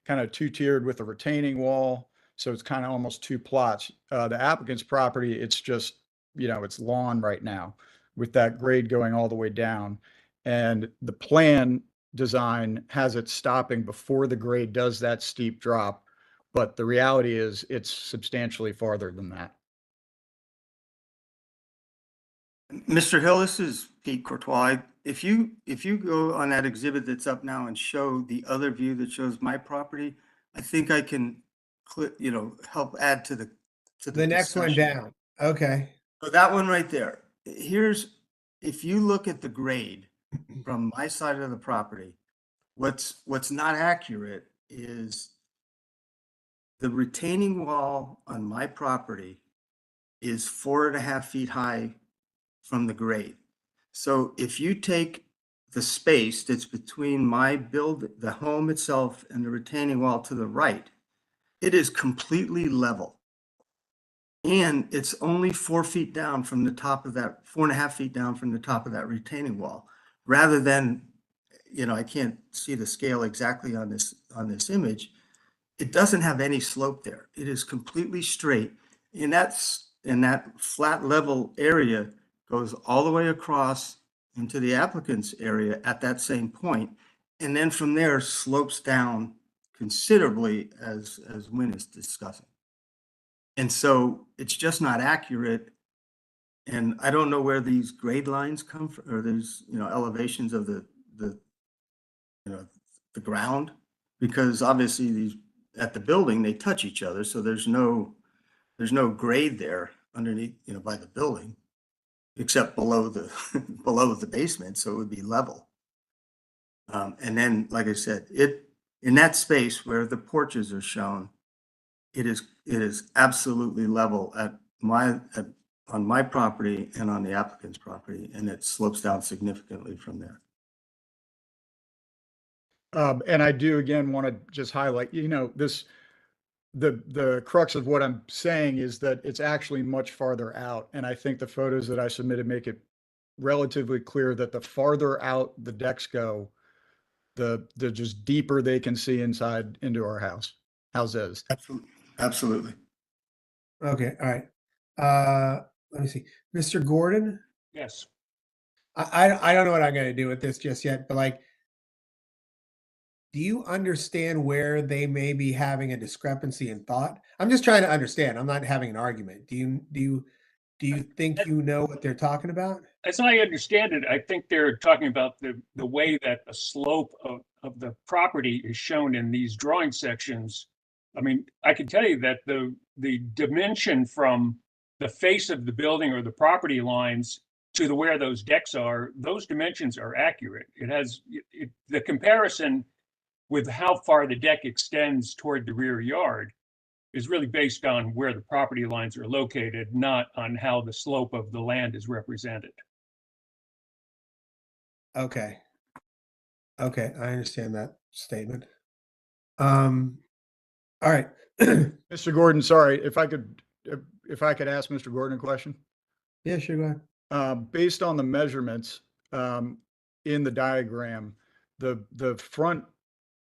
kind of two-tiered with a retaining wall. So it's kind of almost two plots. The applicant's property, it's just, it's lawn right now with that grade going all the way down. And the plan design has it stopping before the grade does that steep drop, But the reality is it's substantially farther than that. Mr. Hill, this is Pete Courtois. If you go on that exhibit that's up now and show the other view that shows my property, I think I can help add to the next one discussion. down. Okay. So that one right there. If you look at the grade from my side of the property, what's not accurate is the retaining wall on my property is 4.5 feet high from the grade. So if you take the space that's between the home itself and the retaining wall to the right, it is completely level. And it's only 4 feet down from the top of that, 4.5 feet down from the top of that retaining wall, rather than, I can't see the scale exactly on this image. It doesn't have any slope there. It is completely straight. And that flat level area goes all the way across into the applicant's area at that same point. And then from there slopes down considerably as Wynn is discussing. And so it's just not accurate. And I don't know where these grade lines come from, or there's, elevations of the ground, because obviously these at the building, they touch each other. So there's no grade there underneath, by the building, except below the basement. So it would be level. And then, like I said, in that space where the porches are shown, it is absolutely level on my property and on the applicant's property, and it slopes down significantly from there. And I do again want to just highlight, the crux of what I'm saying is that it's actually much farther out. And I think the photos that I submitted make it relatively clear that the farther out the decks go, the just deeper they can see inside into our houses. Absolutely. Okay. All right. Let me see. Mr. Gordon? Yes. I don't know what I'm going to do with this just yet, but do you understand where they may be having a discrepancy in thought? I'm just trying to understand. I'm not having an argument. Do you think you know what they're talking about? As I understand it, I think they're talking about the way that the slope of the property is shown in these drawing sections. I mean, I can tell you that the dimension from the face of the building or the property lines to where those decks are, those dimensions are accurate. The comparison with how far the deck extends toward the rear yard is really based on where the property lines are located, not on how the slope of the land is represented. Okay. Okay, I understand that statement. All right. Mr. Gordon, sorry, if I could ask Mr. Gordon a question. Yeah, sure, go ahead. Based on the measurements in the diagram, the front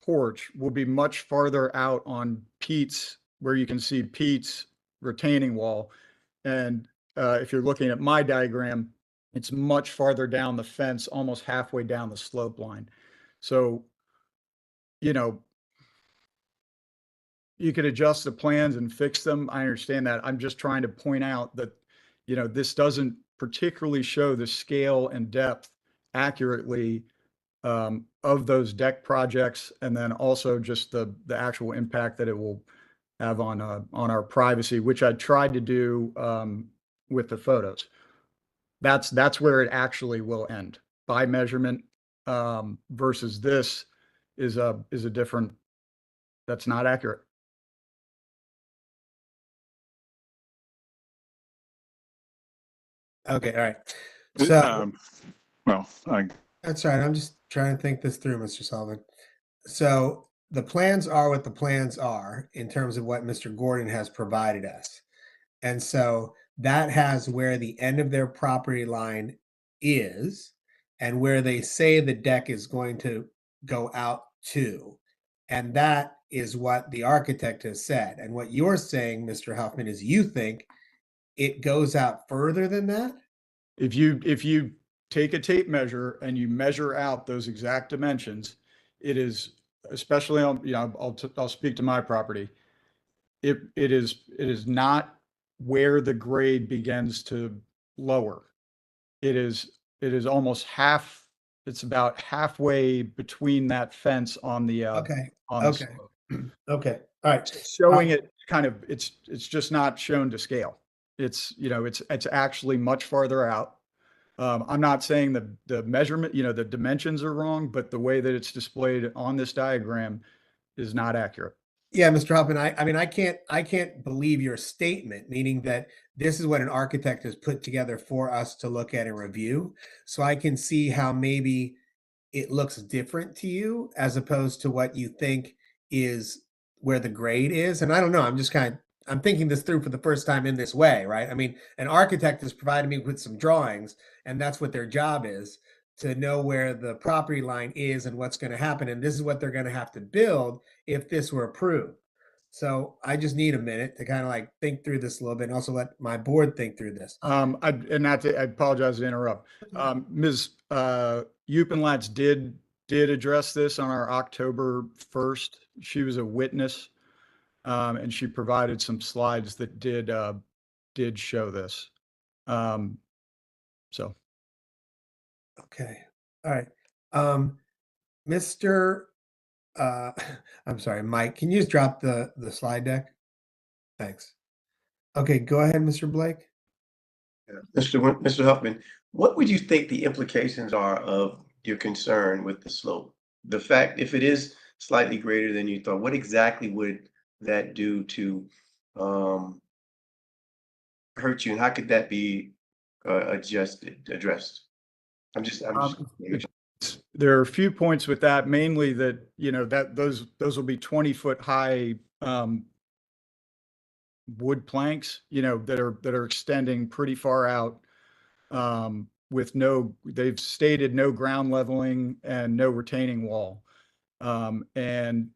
porch will be much farther out on Pete's, where you can see Pete's retaining wall. And if you're looking at my diagram, it's much farther down the fence, almost halfway down the slope line. So, you could adjust the plans and fix them. I understand that. I'm just trying to point out that, this doesn't particularly show the scale and depth accurately of those deck projects, and then also just the actual impact that it will have on our privacy, which I tried to do with the photos. That's where it actually will end by measurement, versus this is a different. That's not accurate. Okay, all right. So well, that's right. I'm just trying to think this through, Mr. Sullivan. So the plans are what the plans are in terms of what Mr. Gordon has provided us. And so that has where the end of their property line is and where they say the deck is going to go out to. And that is what the architect has said. And what you're saying, Mr. Huffman, is you think it goes out further than that? If you take a tape measure and you measure out those exact dimensions, it is, especially on, I'll speak to my property. it is not where the grade begins to lower. It is almost half. It's about halfway between that fence on the Okay. on the Okay. slope. Okay. All right. Showing it kind of it's just not shown to scale. It's it's actually much farther out. I'm not saying the measurement, the dimensions are wrong, but the way that it's displayed on this diagram is not accurate. Yeah, Mr. Huffman, I mean, I can't believe your statement, meaning that this is what an architect has put together for us to look at and review. So I can see how maybe it looks different to you as opposed to what you think is where the grade is. And I don't know, I'm thinking this through for the first time in this way, right? I mean, an architect has provided me with some drawings, and that's what their job is, to know where the property line is and what's going to happen. And this is what they're going to have to build if this were approved. So I just need a minute to kind of like think through this a little bit and also let my board think through this. I apologize to interrupt. Ms. Eupenlatz did address this on our October 1st. She was a witness, and she provided some slides that did show this. So. Okay. All right. Mr. I'm sorry, Mike, can you just drop the slide deck? Thanks. Okay, go ahead, Mr. Blake. Mr. Huffman, what would you think the implications are of your concern with the slope? The fact, if it is slightly greater than you thought, what exactly would that do to hurt you, and how could that be addressed? There are a few points with that, mainly that, that those will be 20-foot high wood planks, that are extending pretty far out, with they've stated no ground leveling and no retaining wall. And,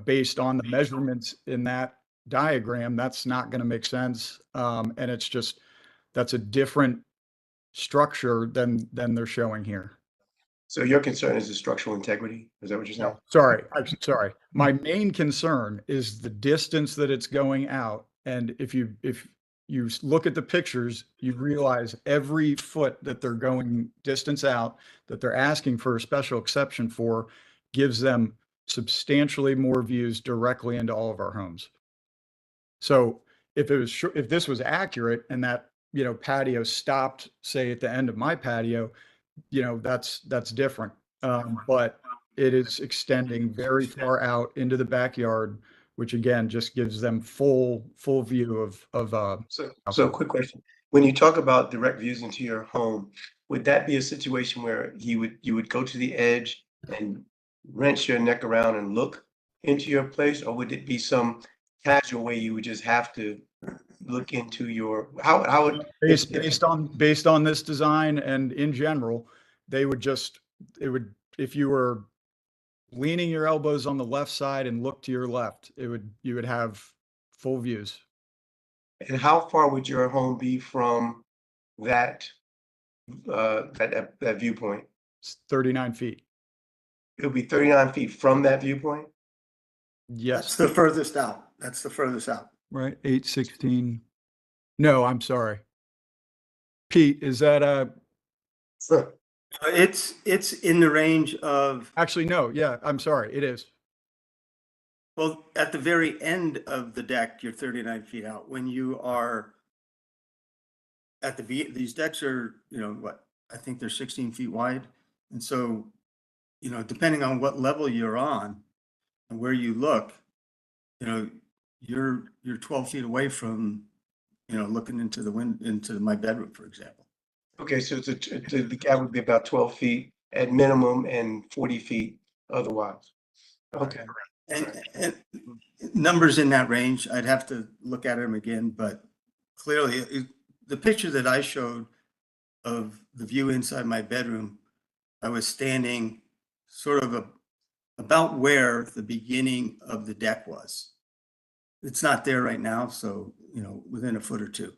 based on the measurements in that diagram, that's not going to make sense. And that's a different structure than they're showing here. So your concern is the structural integrity? Is that what you're saying? No, sorry. I'm sorry. My main concern is the distance that it's going out. And if you look at the pictures, you realize every foot that they're going distance out, that they're asking for a special exception for, gives them substantially more views directly into all of our homes. So if this was accurate and that, patio stopped, say, at the end of my patio, that's different. But it is extending very far out into the backyard, which again just gives them full view of. So quick question: when you talk about direct views into your home, would that be a situation where you would go to the edge and wrench your neck around and look into your place, or would it be some casual way you would just have to look into your how would based on this design and in general, if you were leaning your elbows on the left side and look to your left, you would have full views. And how far would your home be from that that viewpoint? It's 39 feet. It would be 39 feet from that viewpoint? Yes. That's the furthest out. That's the furthest out. Right. 816. No, I'm sorry. Pete, is that It's in the range of. Actually, no. Yeah, I'm sorry. It is. Well, at the very end of the deck, you're 39 feet out. When you are at these decks are, what, I think they're 16 feet wide. And so, depending on what level you're on and where you look, you're 12 feet away from, looking into into my bedroom, for example. Okay, so the gap would be about 12 feet at minimum and 40 feet otherwise. Okay. And numbers in that range, I'd have to look at them again, but clearly the picture that I showed of the view inside my bedroom, I was standing sort of about where the beginning of the deck was. It's not there right now, so, within a foot or two.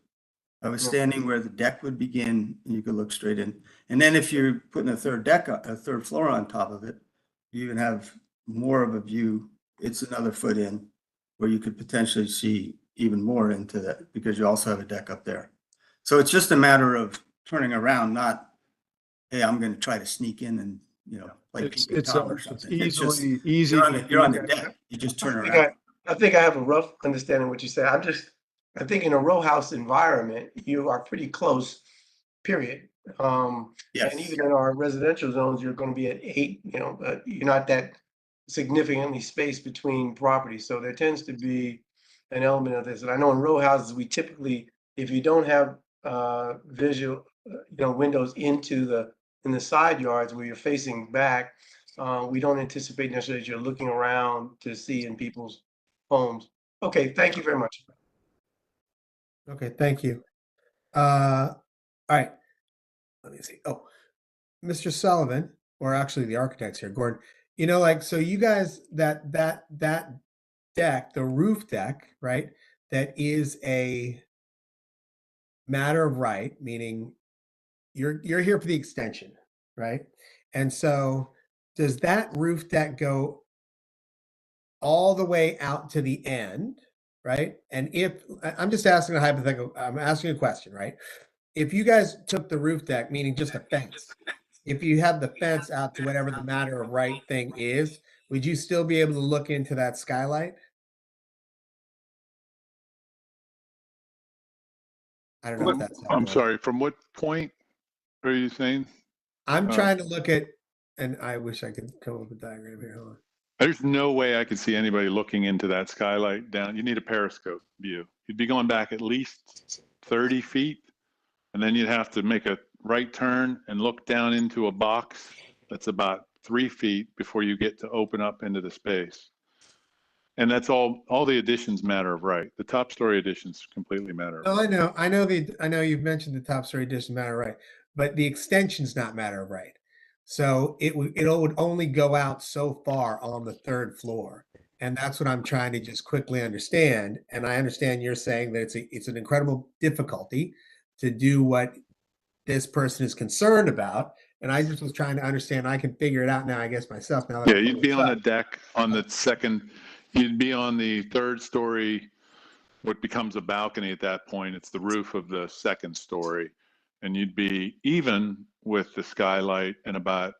I was standing where the deck would begin, and you could look straight in. And then if you're putting a third floor on top of it, you even have more of a view. It's another foot in, where you could potentially see even more into that because you also have a deck up there. So it's just a matter of turning around, not, hey, I'm going to try to sneak in and, play peeping Tom or something. It's just, easy. you're on the deck. You just turn around. I think I have a rough understanding of what you said. I think in a row house environment, you are pretty close, period. Yes. And even in our residential zones, you're going to be at 8, you're not that significantly spaced between properties. So there tends to be an element of this. And I know in row houses, we typically, if you don't have visual, windows in the side yards where you're facing back, we don't anticipate necessarily that you're looking around to see in people's homes. Okay, thank you very much. Okay, thank you. All right. Let me see. Oh, Mr. Sullivan, or actually the architects here, Gordon. So you guys that deck, the roof deck, right? That is a matter of right, meaning you're here for the extension, right? And so does that roof deck go all the way out to the end, right? And if I'm just asking a hypothetical, I'm asking a question, right? If you guys took the roof deck, meaning just a fence, if you have the fence out to whatever the matter of right thing is, would you still be able to look into that skylight? I don't know if that's I'm sorry, from what point are you saying? I'm trying to look at, and I wish I could come up with a diagram here. Hold on. There's no way I could see anybody looking into that skylight down. You need a periscope view. You'd be going back at least 30 feet, and then you'd have to make a right turn and look down into a box that's about 3 feet before you get to open up into the space. And that's all the additions matter of right. The top story additions completely matter of right. Oh, I know you've mentioned the top story addition matter of right, but the extension's not matter of right. So it would only go out so far on the 3rd floor. And that's what I'm trying to just quickly understand. And I understand you're saying that it's an incredible difficulty to do what this person is concerned about. And I just was trying to understand. I can figure it out now, I guess, myself. Now that Yeah, you'd be on a deck on the you'd be on the 3rd story, what becomes a balcony at that point. It's the roof of the 2nd story. And you'd be even with the skylight and about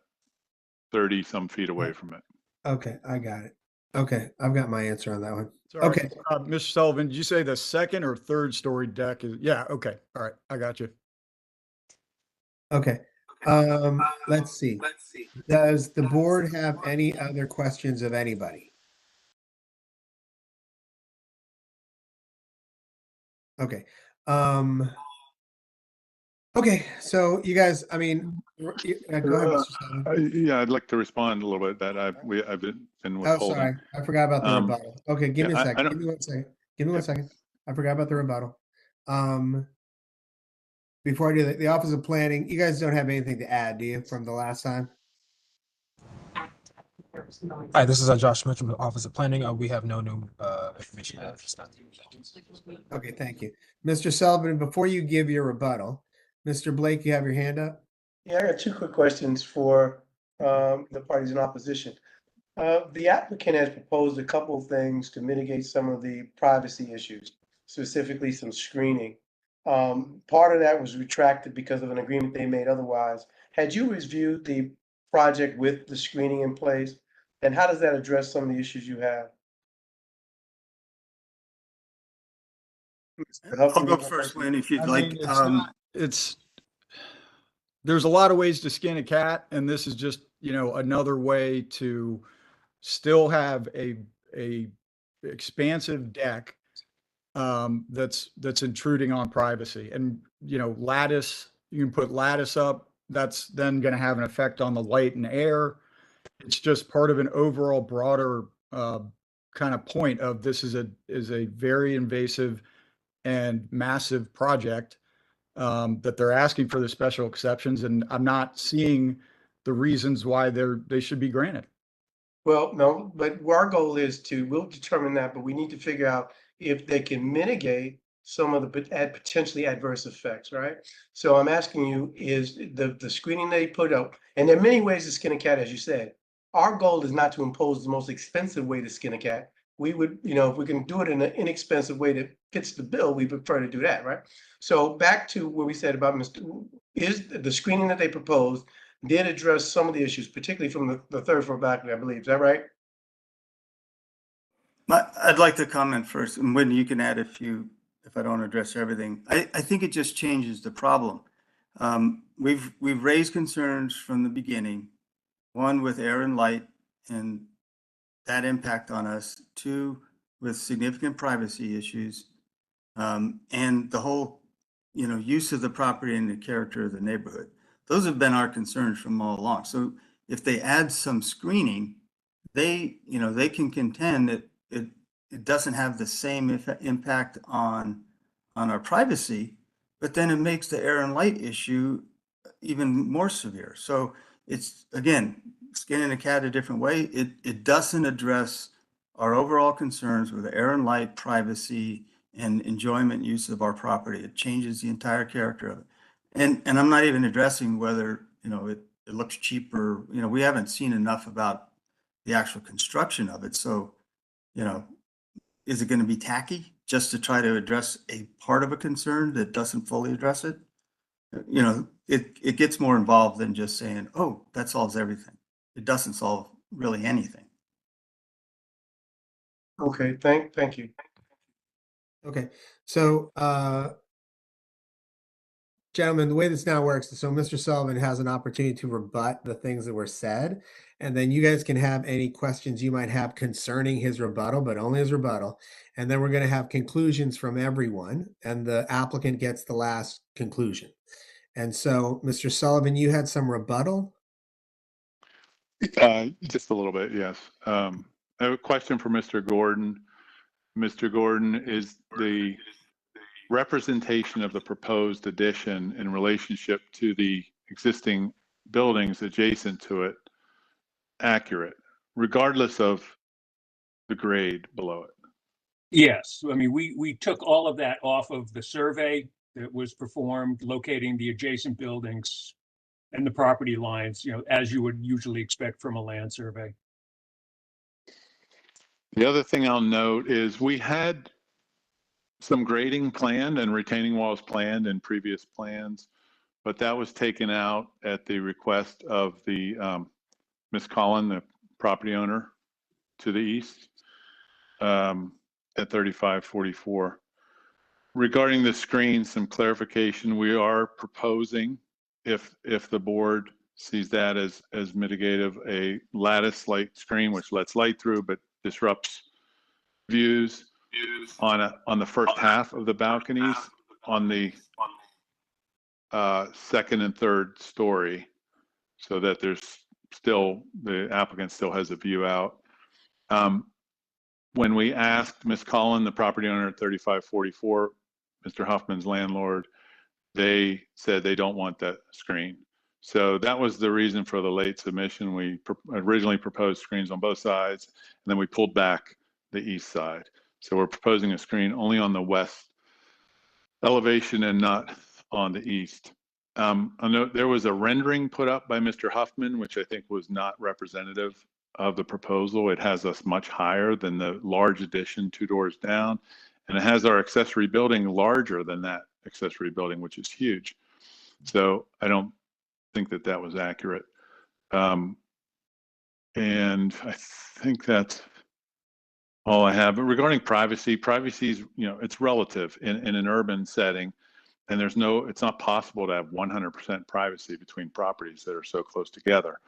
30 some feet away from it. Okay, I got it. Okay, I've got my answer on that one. Sorry, Okay. Mr. Sullivan, did you say the 2nd or 3rd story deck is? Yeah. Okay. All right. I got you. Okay. Let's see. Does the board have any other questions of anybody? Okay. Okay. So you guys, I mean, go ahead, Mr. Sullivan. Yeah, I'd like to respond a little bit that I've been Oh, withholding. sorry. I forgot about the rebuttal. Okay, give me a yeah, second. Give me 1 second. Give me 1 second. I forgot about the rebuttal. Before I do that, the Office of Planning, you guys don't have anything to add, do you, from the last time? Hi, this is Josh Smith from the Office of Planning. We have no new information. Okay, thank you. Mr. Sullivan, before you give your rebuttal, Mr. Blake, you have your hand up? Yeah, I got 2 quick questions for the parties in opposition. The applicant has proposed a couple of things to mitigate some of the privacy issues, specifically some screening. Part of that was retracted because of an agreement they made otherwise. Had you reviewed the project with the screening in place? And how does that address some of the issues you have? I'll go first, Lynn, if you'd like. There's a lot of ways to skin a cat, and this is just, another way to still have a expansive deck that's intruding on privacy. And, lattice, you can put lattice up, that's then going to have an effect on the light and air. It's just part of an overall broader kind of point of this is a very invasive and massive project that they're asking for the special exceptions, and I'm not seeing the reasons why they should be granted. Well, no, but our goal is we'll determine that, but we need to figure out if they can mitigate some of the potentially adverse effects, right? So I'm asking you, is the screening they put up, and there are many ways to skin a cat, as you said. Our goal is not to impose the most expensive way to skin a cat. we would, if we can do it in an inexpensive way that fits the bill, we prefer to do that, right? So back to what we said about is the screening that they proposed did address some of the issues, particularly from the third floor balcony, I believe. Is that right? I'd like to comment first, and Whitney, you can add if I don't address everything. I think it just changes the problem. We've raised concerns from the beginning, one with air and light and that impact on us, two with significant privacy issues, and the whole, use of the property and the character of the neighborhood. Those have been our concerns from all along. So if they add some screening, they can contend that it doesn't have the same impact on our privacy, but then it makes the air and light issue even more severe. So it's, again, skinning a cat a different way. It doesn't address our overall concerns with air and light, privacy, and enjoyment use of our property. It changes the entire character of it. And I'm not even addressing whether, it looks cheaper. We haven't seen enough about the actual construction of it. So, is it going to be tacky just to try to address a part of a concern that doesn't fully address it? It gets more involved than just saying, oh, that solves everything. It doesn't solve really anything. Okay, thank you. Okay, so gentlemen, the way this now works is so Mr. Sullivan has an opportunity to rebut the things that were said, and then you guys can have any questions you might have concerning his rebuttal, but only his rebuttal. And then we're going to have conclusions from everyone, and the applicant gets the last conclusion. And so, Mr. Sullivan, you had some rebuttal? Just a little bit, yes. I have a question for Mr. Gordon. Mr. Gordon, is the representation of the proposed addition in relationship to the existing buildings adjacent to it accurate, regardless of the grade below it? Yes, I mean, we took all of that off of the survey that was performed, locating the adjacent buildings and the property lines, as you would usually expect from a land survey. The other thing I'll note is we had some grading planned and retaining walls planned in previous plans, but that was taken out at the request of the Ms. Collin, the property owner to the east, at 3544. Regarding the screen, some clarification. We are proposing, if the board sees that as mitigative, a lattice light screen which lets light through but disrupts views on the first half of the balconies on the second and third story, so that there's still, the applicant still has a view out. When we asked Ms. Collin, the property owner at 3544, Mr. Huffman's landlord, they said they don't want that screen. So that was the reason for the late submission. We originally proposed screens on both sides, and then we pulled back the east side. So we're proposing a screen only on the west elevation and not on the east. I know there was a rendering put up by Mr. Huffman, which I think was not representative of the proposal. It has us much higher than the large addition 2 doors down, and it has our accessory building larger than that accessory building, which is huge. So I don't think that that was accurate. And I think that's all I have. But regarding privacy is, it's relative in an urban setting, and it's not possible to have 100% privacy between properties that are so close together.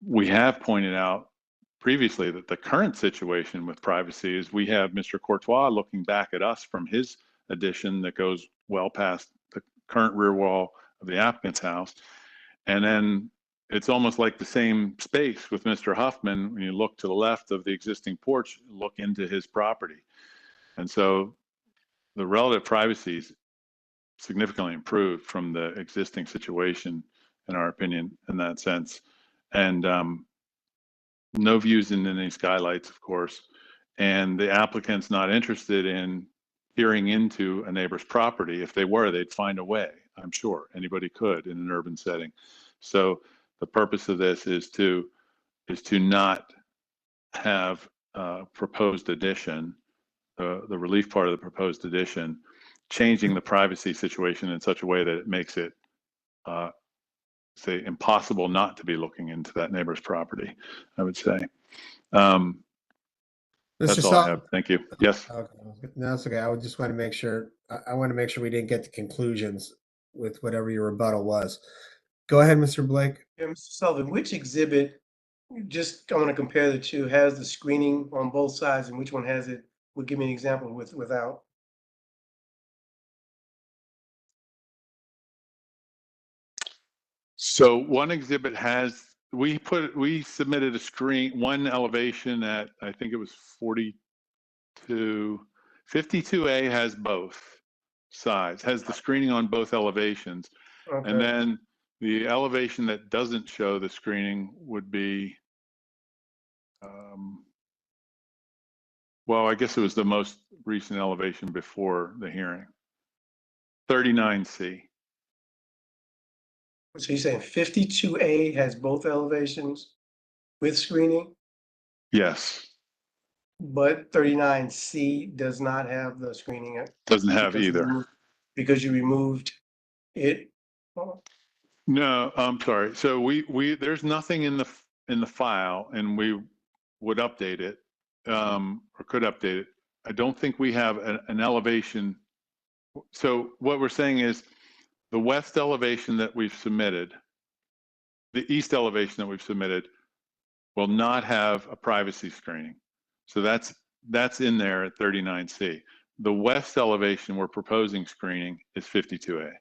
We have pointed out previously that the current situation with privacy is we have Mr. Courtois looking back at us from his addition that goes well past the current rear wall of the applicant's house. And then it's almost like the same space with Mr. Huffman. When you look to the left of the existing porch, look into his property. And so the relative privacy is significantly improved from the existing situation, in our opinion, in that sense. And no views in any skylights, of course. And the applicant's not interested in peering into a neighbor's property. If they were, they'd find a way, I'm sure. Anybody could in an urban setting. So the purpose of this is to not have proposed addition, the relief part of the proposed addition, changing the privacy situation in such a way that it makes it, say, impossible not to be looking into that neighbor's property, I would say. That's all I have. Thank you. Yes. Okay. No, that's okay. I would just want to make sure. I want to make sure we didn't get to conclusions with whatever your rebuttal was. Go ahead, Mr. Blake. Yeah, Mr. Sullivan, which exhibit, just I want to compare the two, has the screening on both sides, and which one has it? Would give me an example without. So one exhibit has, we submitted a screen, one elevation at, I think it was 42, 52A has both sides, has the screening on both elevations. Okay. And then the elevation that doesn't show the screening would be, well, I guess it was the most recent elevation before the hearing, 39C. So you're saying 52A has both elevations with screening, Yes, but 39C does not have the screening? doesn't have either. Because you removed it? No, I'm sorry. So there's nothing in the file, and we would update it, or could update it. I don't think we have an elevation. So what we're saying is the west elevation that we've submitted, the east elevation that we've submitted, will not have a privacy screening. So that's in there at 39C. The west elevation we're proposing screening is 52A.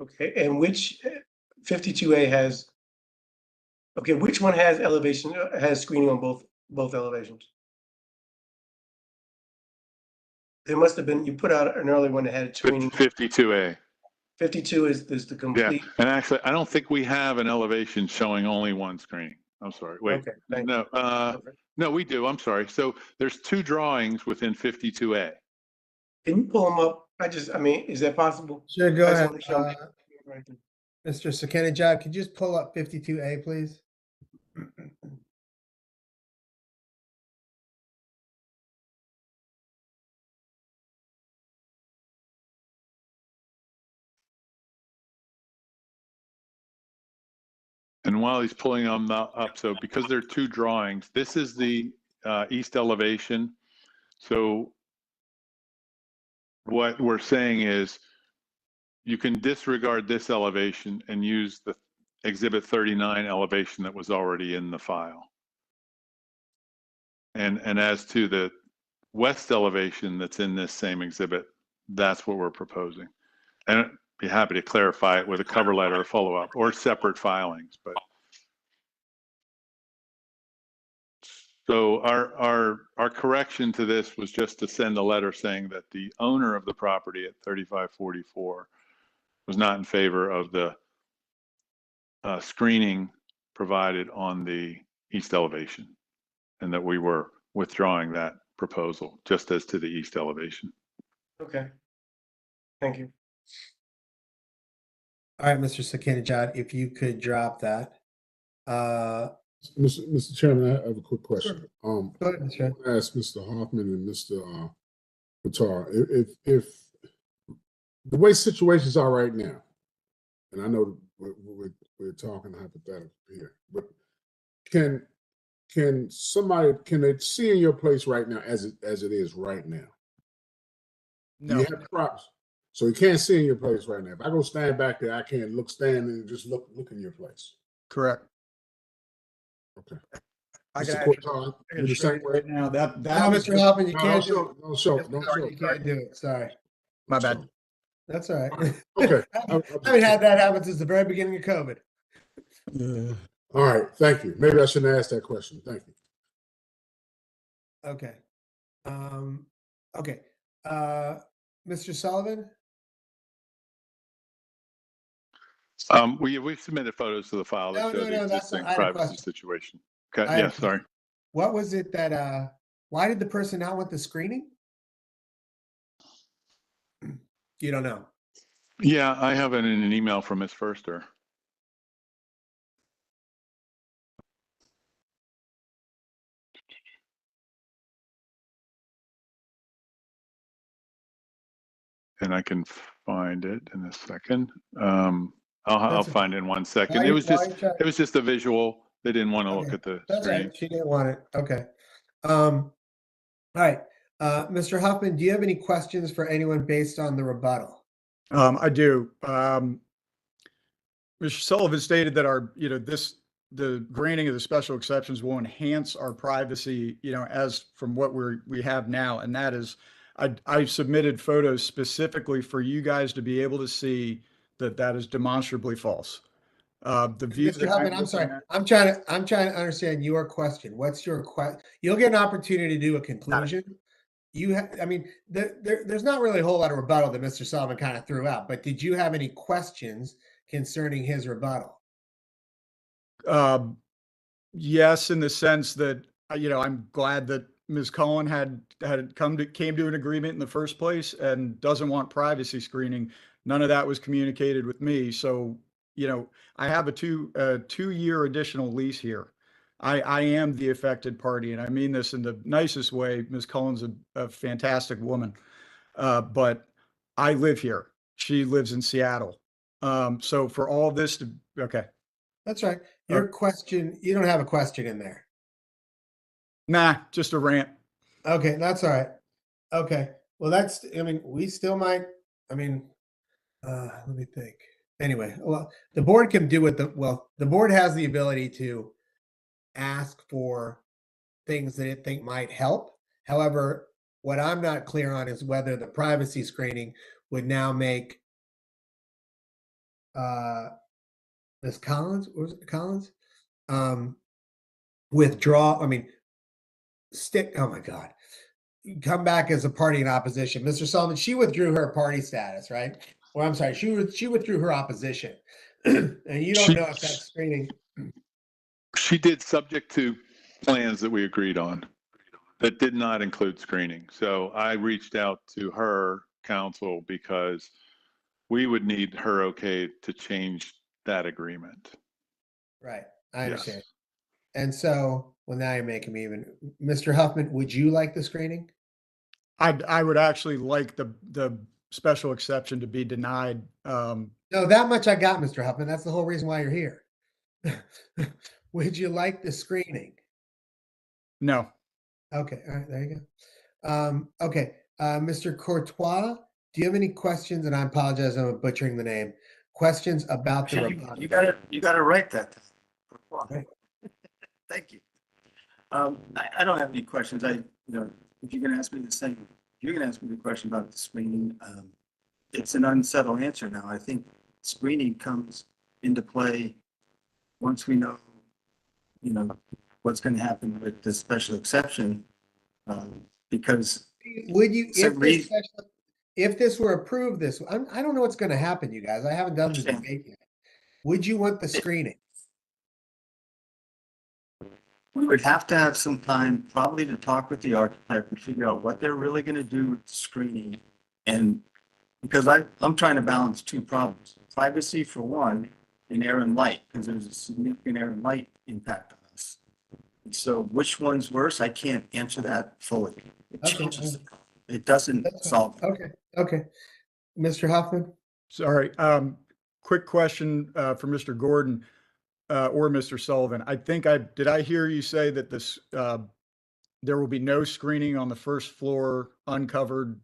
Okay, and which 52A has, okay, which one has elevation, has screening on both elevations? There must have been, you put out an early one that had screening. 52A. 52 is the complete. Yeah, and actually, I don't think we have an elevation showing only one screening. I'm sorry. Wait, Okay, thank no, no, we do. I'm sorry. So there's two drawings within 52A. Can you pull them up? I mean, is that possible? Sure, go I just ahead. wanna show right there. Mr. Sakenijad, could you just pull up 52A, please? And while he's pulling them up, so because there are two drawings, this is the east elevation. So what we're saying is you can disregard this elevation and use the Exhibit 39 elevation that was already in the file. And as to the west elevation that's in this same exhibit, that's what we're proposing. And I'd be happy to clarify it with a cover letter or follow-up or separate filings. But so our correction to this was just to send a letter saying that the owner of the property at 3544 was not in favor of the screening provided on the east elevation, and that we were withdrawing that proposal just as to the east elevation. Okay, thank you. All right, Mr. Sakenijad, if you could drop that. Mr. Chairman, I have a quick question. Go ahead, Mr. Chairman. I want to ask Mr. Hoffman and Mr. Qatar, if the way situations are right now, and I know we're talking hypothetical here, but can they see in your place right now as it is right now? No. You have props, so you can't see in your place right now. If I go stand back there, I can't stand and just look in your place. Correct. Okay. I Mr. can Qatar, actually you the same way? right now. That No, Mr. Hoffman, you can't do it. Don't show. You can't do it. Sorry. My bad. That's all right. Okay. I haven't had that happen since the very beginning of COVID. All right. Thank you. Maybe I shouldn't ask that question. Thank you. Okay. Okay. Mr. Sullivan? We submitted photos to the file that No, show no, the no, that's existing not- I had a privacy question. situation. Okay. I had a Yeah, sorry. What was it that, why did the person not want the screening? You don't know. Yeah, I have it in an email from Ms. Förster. and I can find it in a second. I'll That's find it in 1 second. Why- It was why just try- it was just a visual. They didn't want to look Okay, at the that's screen. right. She didn't want it. Okay. All right. Mr. Huffman, do you have any questions for anyone based on the rebuttal? I do. Mr. Sullivan stated that the granting of the special exceptions will enhance our privacy, as from what we have now. And that is, I submitted photos specifically for you guys to be able to see that is demonstrably false. The view Mr. that Huffman, I'm I'm looking sorry. at- I'm trying to understand your question. What's your question? You'll get an opportunity to do a conclusion. There's not really a whole lot of rebuttal that Mr. Sullivan kind of threw out, but did you have any questions concerning his rebuttal? Yes, in the sense that, I'm glad that Ms. Cullen came to an agreement in the first place and doesn't want privacy screening. None of that was communicated with me. So, I have a 2-year additional lease here. I am the affected party, and I mean this in the nicest way. Ms. Cullen's a fantastic woman. But I live here. She lives in Seattle. So for all this to, okay. That's right. Your question, you don't have a question in there. Nah, just a rant. Okay, that's all right. Okay. Well, we still might, let me think. Anyway, well, the board can do the board has the ability to ask for things that it think might help. However, what I'm not clear on is whether the privacy screening would now make Ms. Collins, was it Collins? Withdraw, oh my God. Come back as a party in opposition. Mr. Sullivan, she withdrew her party status, right? Or I'm sorry, she withdrew her opposition. And you don't know if that screening. She did, subject to plans that we agreed on that did not include screening. So I reached out to her counsel because we would need her okay to change that agreement. Right. I understand. And so, well, now you're making me even. Mr. Huffman, would you like the screening? I would actually like the special exception to be denied. No, that much I got, Mr. Huffman. That's the whole reason why you're here. Would you like the screening? No. Okay. All right. There you go. Okay. Mr. Courtois, do you have any questions? And I apologize, I'm butchering the name. Questions about the rebuttal? You gotta write that. Right. Thank you. I don't have any questions. If you're gonna ask me you're gonna ask me the question about the screening. It's an unsettled answer now. I think screening comes into play once we know, what's gonna happen with the special exception. Because would you, if this were approved, I don't know what's going to happen, you guys. I haven't done the debate yet. Would you want the screening? we would have to have some time probably to talk with the architect and figure out what they're really gonna do with screening. And because I'm trying to balance two problems, privacy for one, and air and light, because there's a significant air and light impact on us. And so which one's worse? I can't answer that fully. It changes, it doesn't solve it. Okay. Mr. Hoffman? Sorry. Quick question for Mr. Gordon or Mr. Sullivan. Did I hear you say that there will be no screening on the first floor uncovered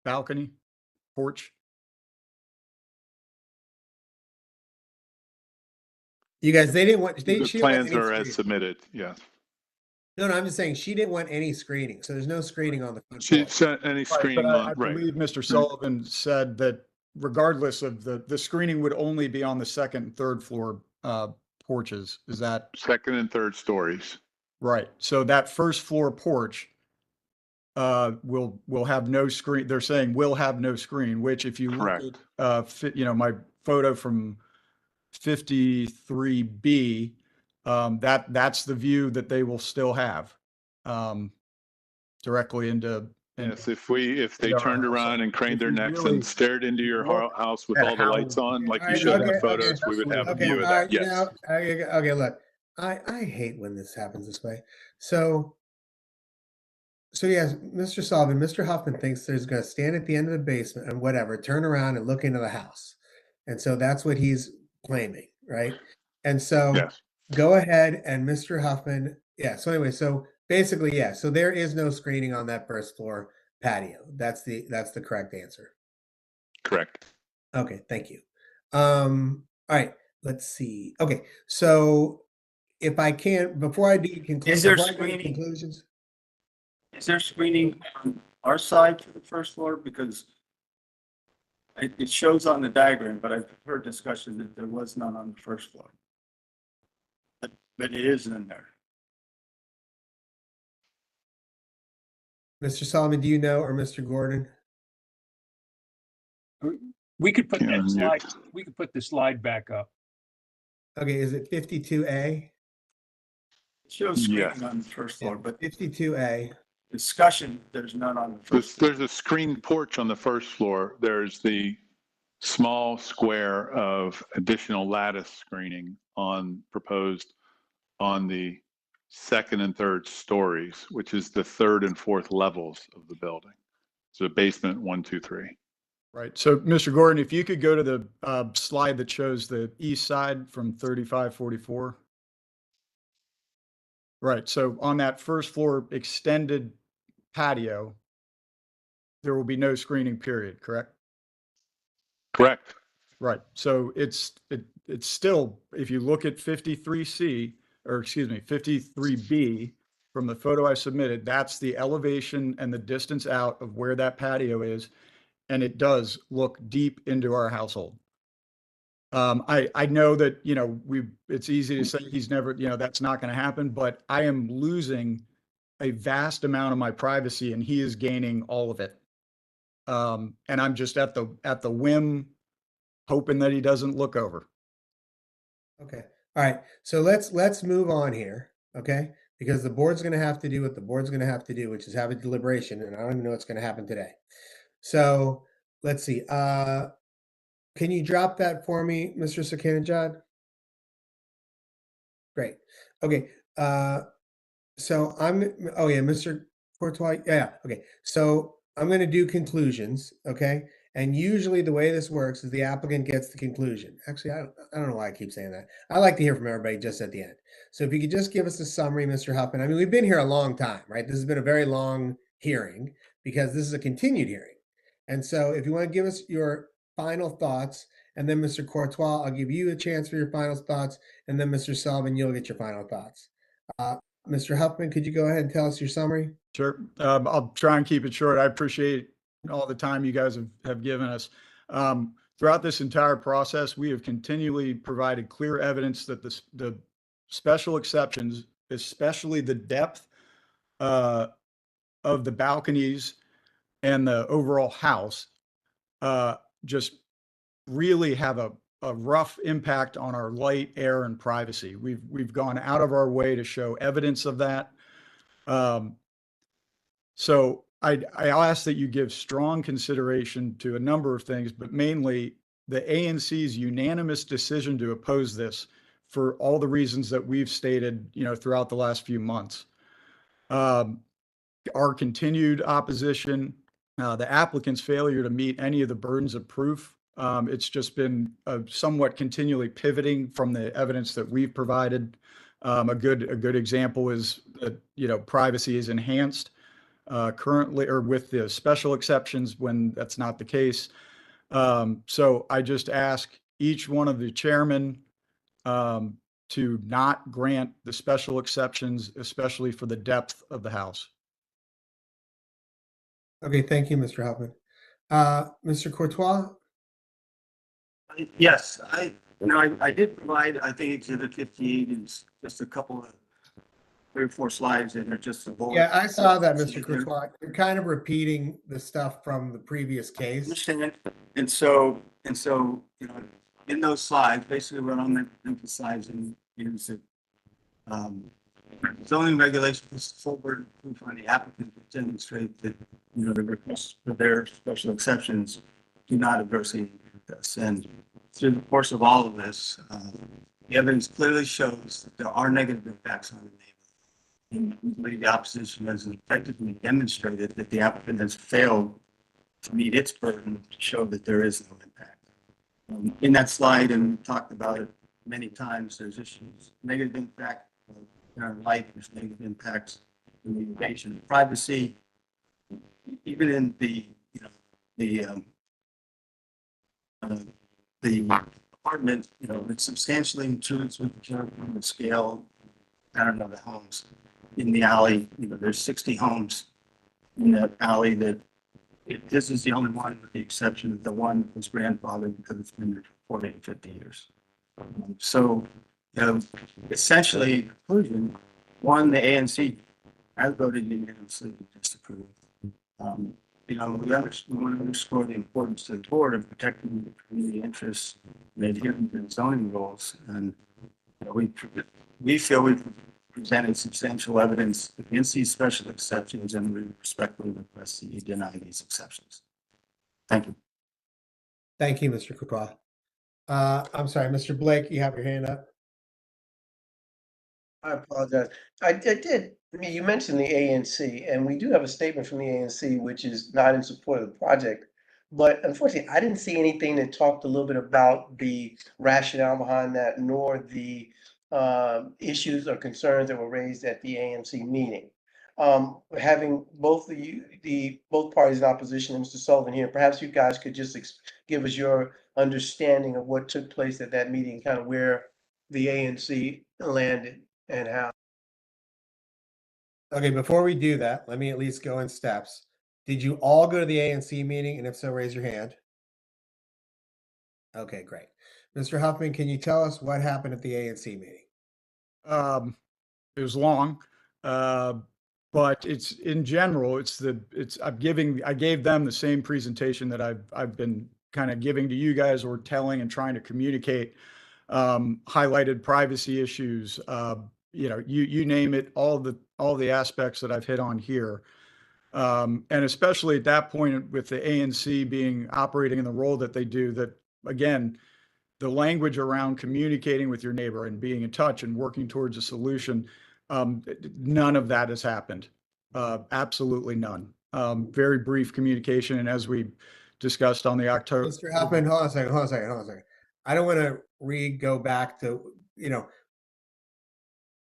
balcony porch? You guys, they didn't want. The plans are as submitted. Yes. No, I'm just saying she didn't want any screening, so there's no screening on the front She floor. said any screening But on, I right. believe Mr. Sullivan said that regardless of the screening would only be on the second and third floor porches. Is that second and third stories? Right. So that first floor porch will have no screen. They're saying will have no screen, which if you look at my photo from 53B, that's the view that they will still have directly into. Yes, if they turned around and craned their necks and stared into your house with all the lights on, like you showed in the photos, we would have a view of that. Yes. Okay, look, I hate when this happens this way. So So yes, Mr. Sullivan, Mr. Huffman thinks there's gonna stand at the end of the basement and whatever, turn around and look into the house. And so that's what he's claiming, right? And so Yes. go ahead and Mr. Huffman, yeah, so anyway, so basically, yeah, so there is no screening on that first floor patio. That's the correct answer. Correct. Okay, thank you. All right, let's see. Okay, so if I can, before I do Is there before I go to screening? conclusions, Is there screening on our side to the first floor? Because it shows on the diagram, but I've heard discussion that there was none on the first floor. But it is in there. Mr. Solomon, do you know, or Mr. Gordon? We could put Can't that unmute. slide, we could put the slide back up. Okay, is it 52A? It shows Yes. screening on the first floor, but 52A. discussion, there's none on the first floor. There's a screened porch on the first floor. There's the small square of additional lattice screening proposed on the second and third stories, which is the third and fourth levels of the building. So basement 1, 2, 3. Right. So, Mr. Gordon, if you could go to the slide that shows the east side from 3544. Right. So on that first floor extended patio, there will be no screening period, correct? Correct. Right. So it's still, if you look at 53C, or excuse me, 53B, from the photo I submitted, that's the elevation and the distance out of where that patio is. And it does look deep into our household. I know that, it's easy to say he's never, that's not going to happen, but I am losing a vast amount of my privacy and he is gaining all of it. And I'm just at the whim, hoping that he doesn't look over. Okay. All right. So let's move on here. Okay. Because the board's going to have to do what the board's going to have to do, which is have a deliberation. And I don't even know what's going to happen today. So let's see. Can you drop that for me, Mr. Sakinajad? Great. Okay. So oh yeah, Mr. Courtois. Yeah. Okay. So I'm going to do conclusions. Okay. And usually the way this works is the applicant gets the conclusion. Actually, I don't know why I keep saying that. I like to hear from everybody just at the end. So if you could just give us a summary, Mr. Huffman. I mean, we've been here a long time, right? This has been a very long hearing because this is a continued hearing. And so if you want to give us your final thoughts, and then Mr. Courtois, I'll give you a chance for your final thoughts, and then Mr. Sullivan, you'll get your final thoughts. Mr. Huffman, could you go ahead and tell us your summary? Sure. I'll try and keep it short. I appreciate all the time you guys have given us. Throughout this entire process, we have continually provided clear evidence that the special exceptions, especially the depth of the balconies and the overall house, just really have a rough impact on our light, air, and privacy. We've gone out of our way to show evidence of that. So I'll ask that you give strong consideration to a number of things, but mainly the ANC's unanimous decision to oppose this for all the reasons that we've stated, throughout the last few months. Our continued opposition, the applicant's failure to meet any of the burdens of proof. It's just been somewhat continually pivoting from the evidence that we've provided. A good example is that, privacy is enhanced currently, or with the special exceptions when that's not the case. So I just ask each one of the chairmen to not grant the special exceptions, especially for the depth of the house. Okay, thank you, Mr. Huffman. Mr. Courtois? Yes, I did provide, I think Exhibit 58 is just a couple of 3 or 4 slides that are just a bullet. Yeah, I saw that, Mr. Courtois. You're kind of repeating the stuff from the previous case. Understand. And so, in those slides, basically what I'm emphasizing is that zoning regulations full burden of proof on the applicant to demonstrate that, the requests for their special exceptions do not adversely impact us. And through the course of all of this, the evidence clearly shows that there are negative impacts on the neighborhood. And we believe the opposition has effectively demonstrated that the applicant has failed to meet its burden to show that there is no impact. In that slide, and we talked about it many times, there's issues, negative impact in our life, there's negative impacts in the invasion of privacy, even in the, you know, the apartment, you know, it substantially intrudes with the scale, pattern of the homes in the alley. You know, there's 60 homes in that alley that this is the only one with the exception of the one that was grandfathered because it's been there for 40 and 50 years. So, essentially, in conclusion, one, the ANC has voted unanimously to disapprove. You know, we want to underscore the importance to the board of protecting the community interests and adhering to the zoning rules. And you know, we feel we've presented substantial evidence against these special exceptions, and we respectfully request that you deny these exceptions. Thank you. Thank you, Mr. Courtois. I'm sorry, Mr. Blake, you have your hand up. I apologize. I did. I mean, you mentioned the ANC, and we do have a statement from the ANC, which is not in support of the project. But unfortunately, I didn't see anything that talked a little bit about the rationale behind that, nor the issues or concerns that were raised at the ANC meeting. Having both both parties in opposition, and Mr. Sullivan here, perhaps you guys could just give us your understanding of what took place at that meeting, kind of where the ANC landed and how. Okay, before we do that, let me at least go in steps. Did you all go to the ANC meeting? And if so, raise your hand. Okay, great. Mr. Huffman, can you tell us what happened at the ANC meeting? It was long, but it's in general, I gave them the same presentation that I've been kind of giving to you guys, or telling and trying to communicate. Highlighted privacy issues, you know, you name it, all the aspects that I've hit on here. And especially at that point with the ANC being operating in the role that they do, that again, the language around communicating with your neighbor and being in touch and working towards a solution, none of that has happened. Absolutely none. Very brief communication. And as we discussed on the October. Mr. Huffman, hold on a second. I don't want to go back to, you know,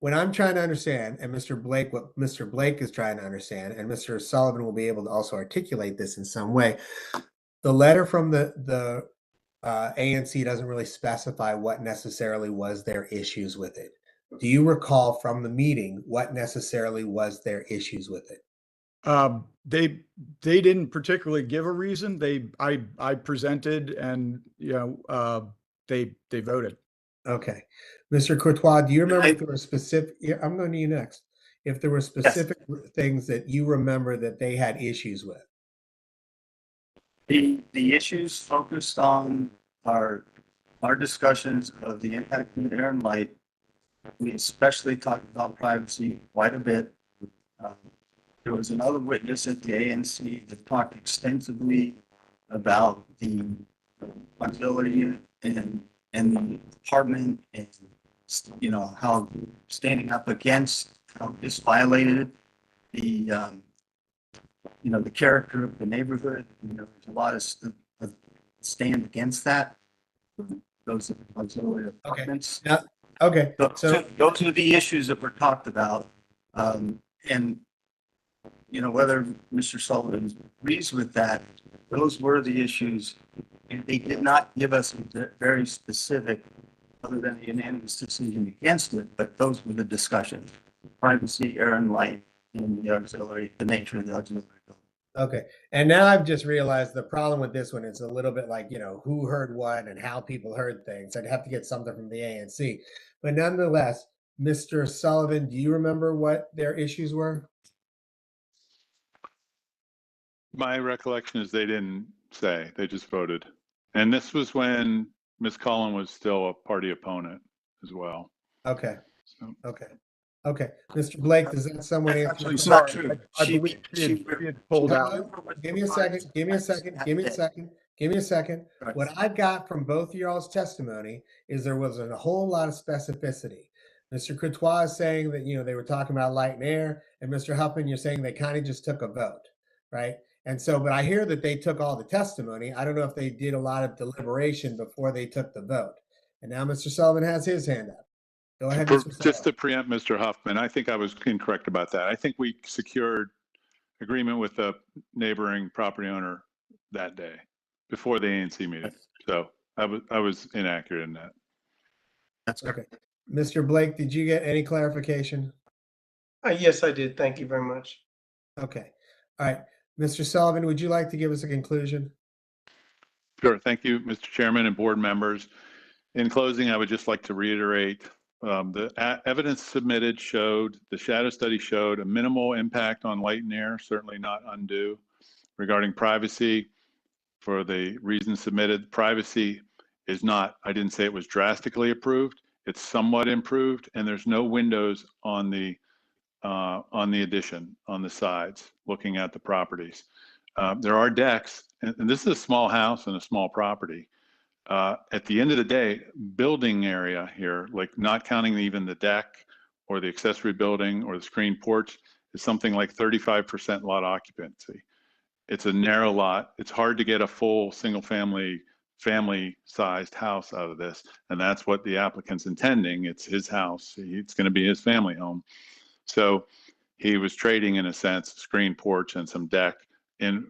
when I'm trying to understand, and Mr. Blake, what Mr. Blake is trying to understand, and Mr. Sullivan will be able to also articulate this in some way. The letter from the ANC doesn't really specify what necessarily was their issues with it. Do you recall from the meeting what necessarily was their issues with it? They didn't particularly give a reason. I presented, and you know, they voted. Okay, Mr. Courtois, do you remember if there were specific? Yeah, I'm going to you next. If there were specific things that you remember that they had issues with. The issues focused on our discussions of the impact of air and light. We especially talked about privacy quite a bit. There was another witness at the ANC that talked extensively about the auxiliary and the apartment, and you know how standing up against how this violated the you know the character of the neighborhood. You know, there's a lot of stand against that. Those auxiliary apartments. Okay. Okay. So those are the issues that were talked about, and you know whether Mr. Sullivan agrees with that. Those were the issues, and they did not give us a very specific, other than the unanimous decision against it. But those were the discussions: privacy, air and light, and the auxiliary, the nature of the auxiliary. Okay. And now I've just realized the problem with this one is a little bit like, you know, who heard what and how people heard things. I'd have to get something from the ANC. But nonetheless, Mr. Sullivan, do you remember what their issues were? My recollection is they didn't say, they just voted. And this was when Ms. Cullen was still a party opponent as well. Okay. Okay. Okay. Mr. Blake, does that someone answer? It's not true. I believe she had pulled out. Give me a second. Give me a second. Give me a second. Give me a second. What I've got from both of y'all's testimony is there wasn't a whole lot of specificity. Mr. Courtois is saying that, they were talking about light and air, and Mr. Huffman, you're saying they kind of just took a vote, right? And so, but I hear that they took all the testimony. I don't know if they did a lot of deliberation before they took the vote. And now Mr. Sullivan has his hand up. Go ahead, Mr. Sullivan. Just to preempt Mr. Huffman, I think I was incorrect about that. I think we secured agreement with the neighboring property owner that day before the ANC meeting. So I was inaccurate in that. That's okay. Mr. Blake, did you get any clarification? Yes, I did. Thank you very much. Okay. All right. Mr. Sullivan, would you like to give us a conclusion? Sure. Thank you, Mr. Chairman and board members. In closing, I would just like to reiterate the evidence submitted showed, the shadow study showed a minimal impact on light and air, certainly not undue. Regarding privacy, for the reasons submitted, privacy is not, I didn't say it was drastically improved, it's somewhat improved, and there's no windows on the addition, on the sides, looking at the properties. There are decks, and this is a small house and a small property. At the end of the day, building area here, like not counting even the deck or the accessory building or the screen porch, is something like 35% lot occupancy. It's a narrow lot. It's hard to get a full single family sized house out of this. And that's what the applicant's intending. It's his house. It's going to be his family home. So he was trading, in a sense, screen porch and some deck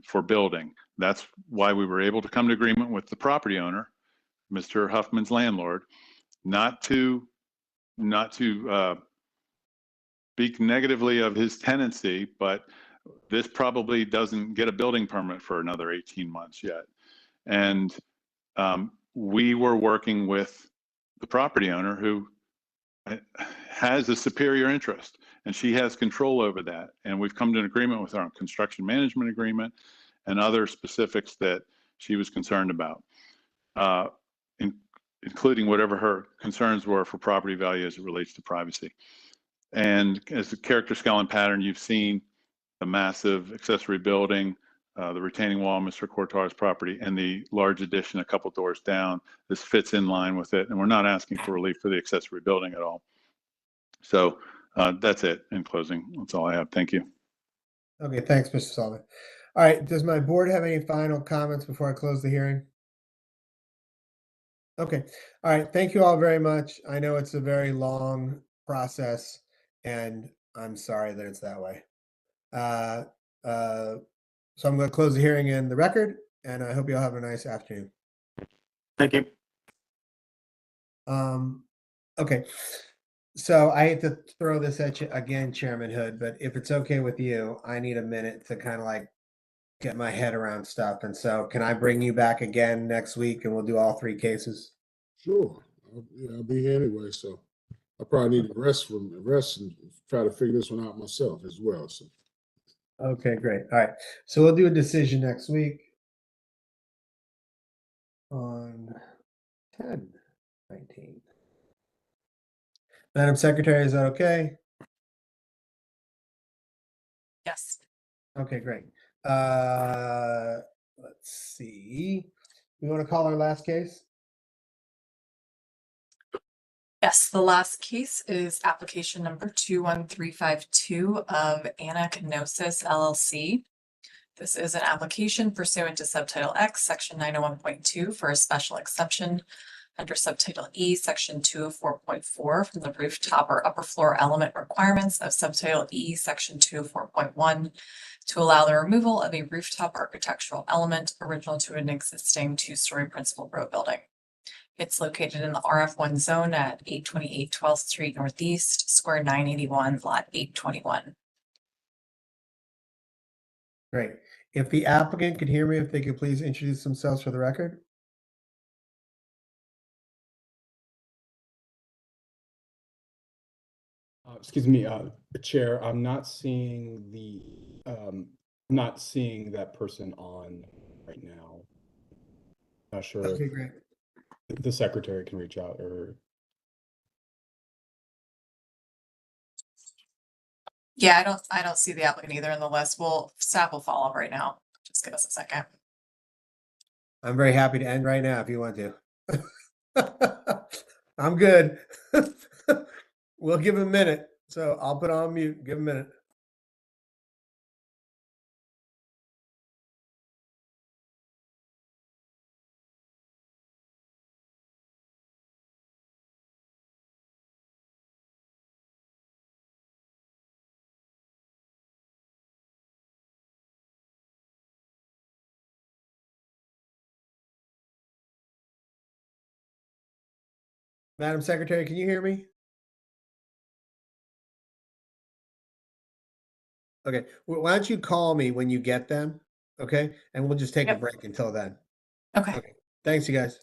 for building. That's why we were able to come to agreement with the property owner, Mr. Huffman's landlord, not to speak negatively of his tenancy, but this probably doesn't get a building permit for another 18 months yet. And we were working with the property owner who has a superior interest, and she has control over that. And we've come to an agreement with our construction management agreement and other specifics that she was concerned about, including whatever her concerns were for property value as it relates to privacy. And as a character, scale, and pattern, you've seen the massive accessory building, the retaining wall on Mr. Courtois' property, and the large addition a couple doors down. This fits in line with it, and we're not asking for relief for the accessory building at all. So that's it in closing. That's all I have. Thank you. Okay, thanks, Mr. Sullivan. All right, does my board have any final comments before I close the hearing? Okay, all right, thank you all very much. I know it's a very long process, and I'm sorry that it's that way. So I'm going to close the hearing in the record, and I hope you all have a nice afternoon. Thank you. Okay, so I hate to throw this at you again, Chairman Hood, but if it's okay with you, I need a minute to kind of like get my head around stuff. And so can I bring you back again next week and we'll do all three cases? Sure. I'll be here anyway, so I probably need to rest and try to figure this one out myself as well. So. Okay, great. All right. So we'll do a decision next week on 10/19. Madam Secretary, is that okay? Yes. Okay, great. Let's see. You want to call our last case? Yes, the last case is application number 21352 of Anna Kenosis LLC. This is an application pursuant to Subtitle X, Section 901.2 for a special exception under Subtitle E, Section 204.4 from the rooftop or upper floor element requirements of Subtitle E, Section 204.1 to allow the removal of a rooftop architectural element original to an existing two-story principal row building. It's located in the RF1 zone at 828 12th Street Northeast, square 981, lot 821. Great. If the applicant could hear me, if they could please introduce themselves for the record. Excuse me, Chair, I'm not seeing that person on right now. Not sure Okay, great. if the secretary can reach out or. Yeah, I don't see the applicant either in the list. Staff will follow up right now. Just give us a second. I'm very happy to end right now if you want to. I'm good. We'll give him a minute. So I'll put on mute. Give him a minute. Madam Secretary, can you hear me? Okay, why don't you call me when you get them? Okay, and we'll just take a Yep. break until then. Okay. Okay, thanks, you guys.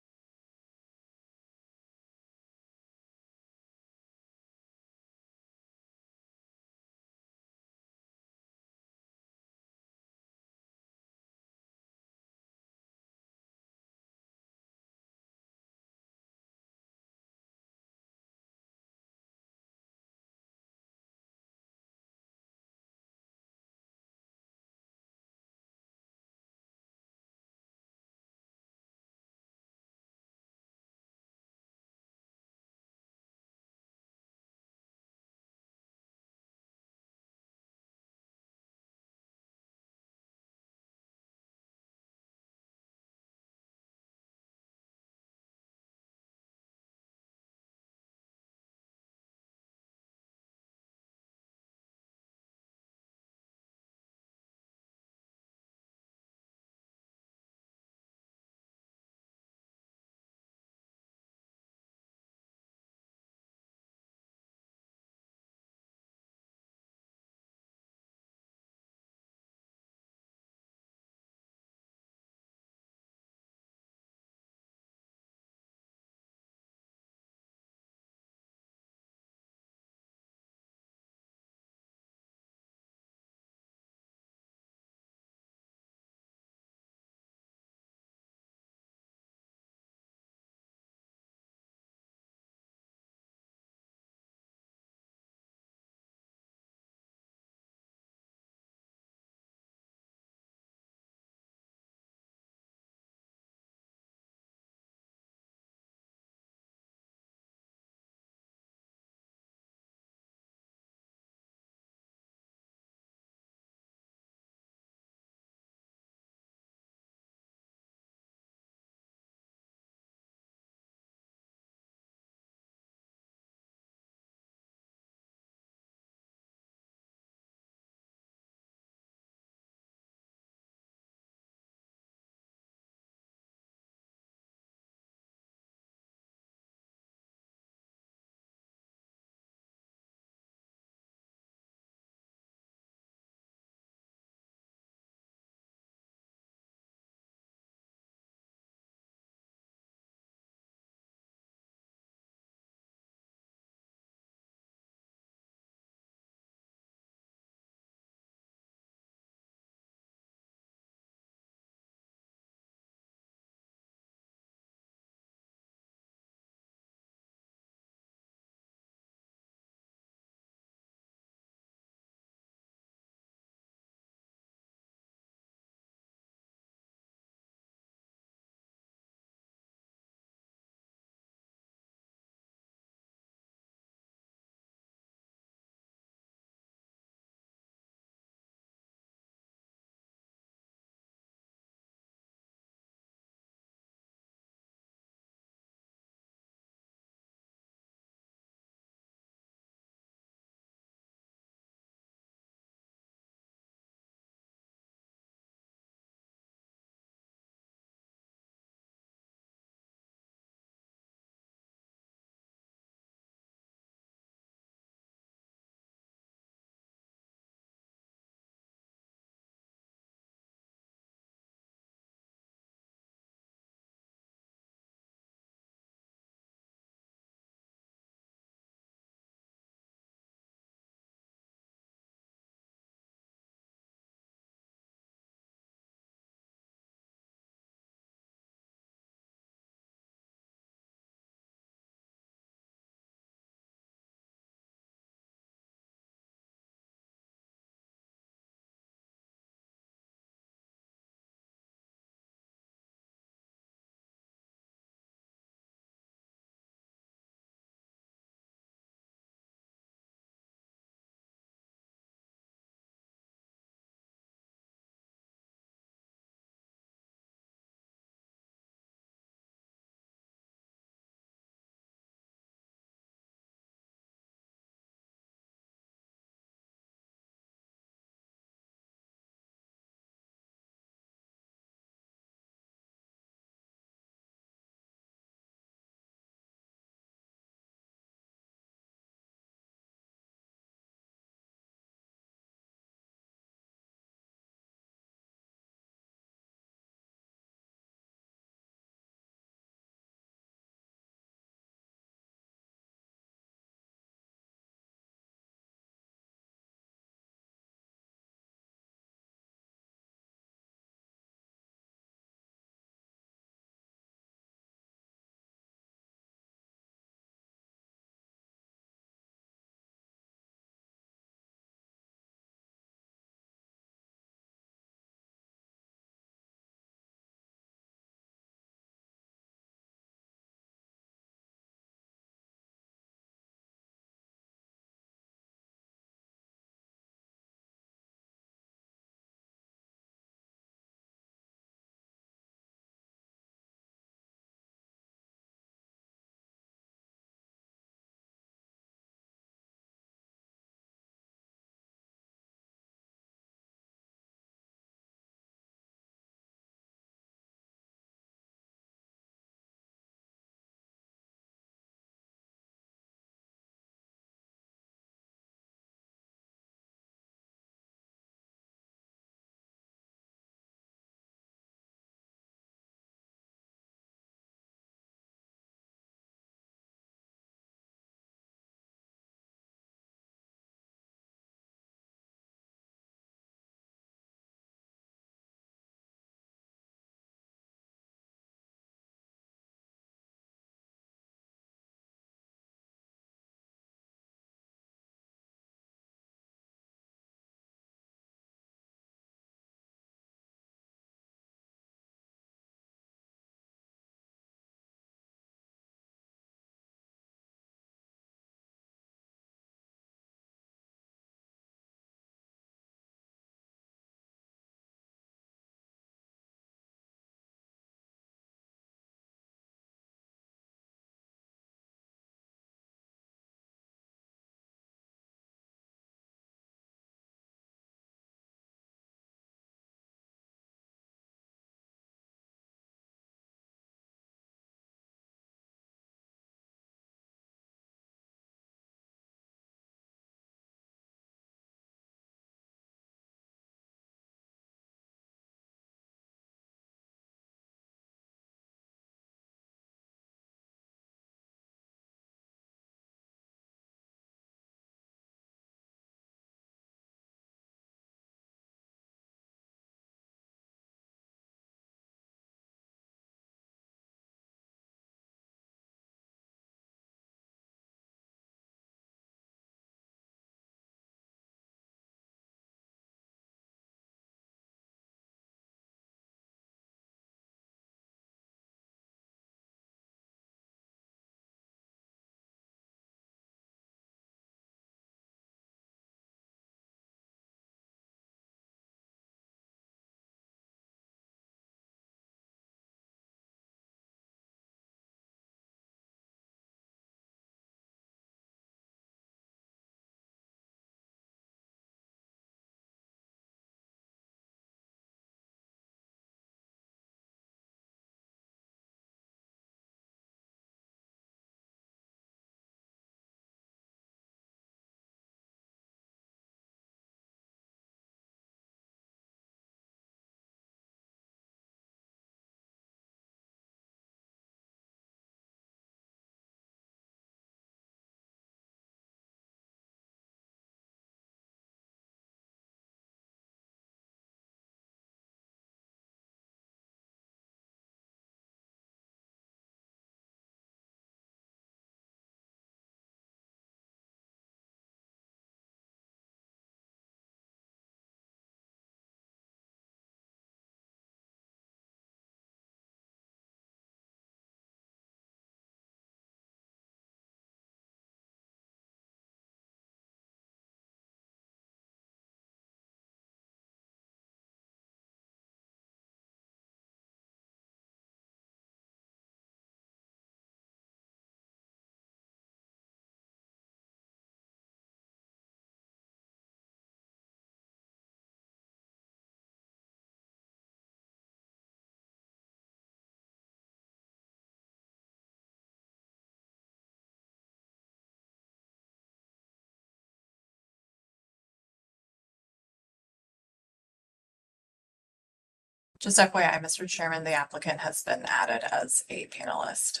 Just FYI, Mr. Chairman, the applicant has been added as a panelist.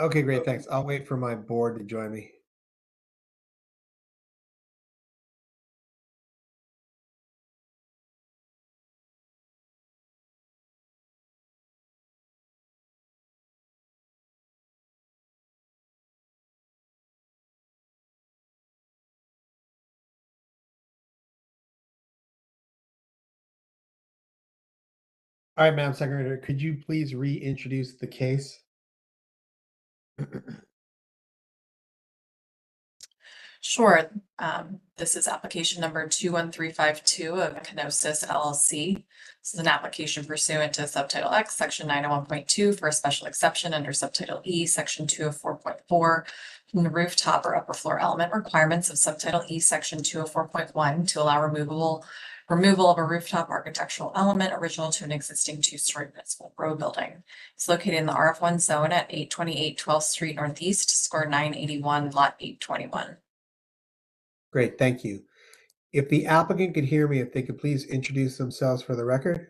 Okay, great, thanks. I'll wait for my board to join me. All right, Madam Secretary, could you please reintroduce the case? Sure. This is application number 21352 of Kenosis LLC. This is an application pursuant to Subtitle X, Section 901.2 for a special exception under Subtitle E, Section 204.4 from the rooftop or upper floor element requirements of Subtitle E, Section 204.1 to allow removal of a rooftop architectural element original to an existing two-story municipal row building. It's located in the RF1 zone at 828 12th Street Northeast, square 981, lot 821. Great, thank you. If the applicant could hear me, if they could please introduce themselves for the record.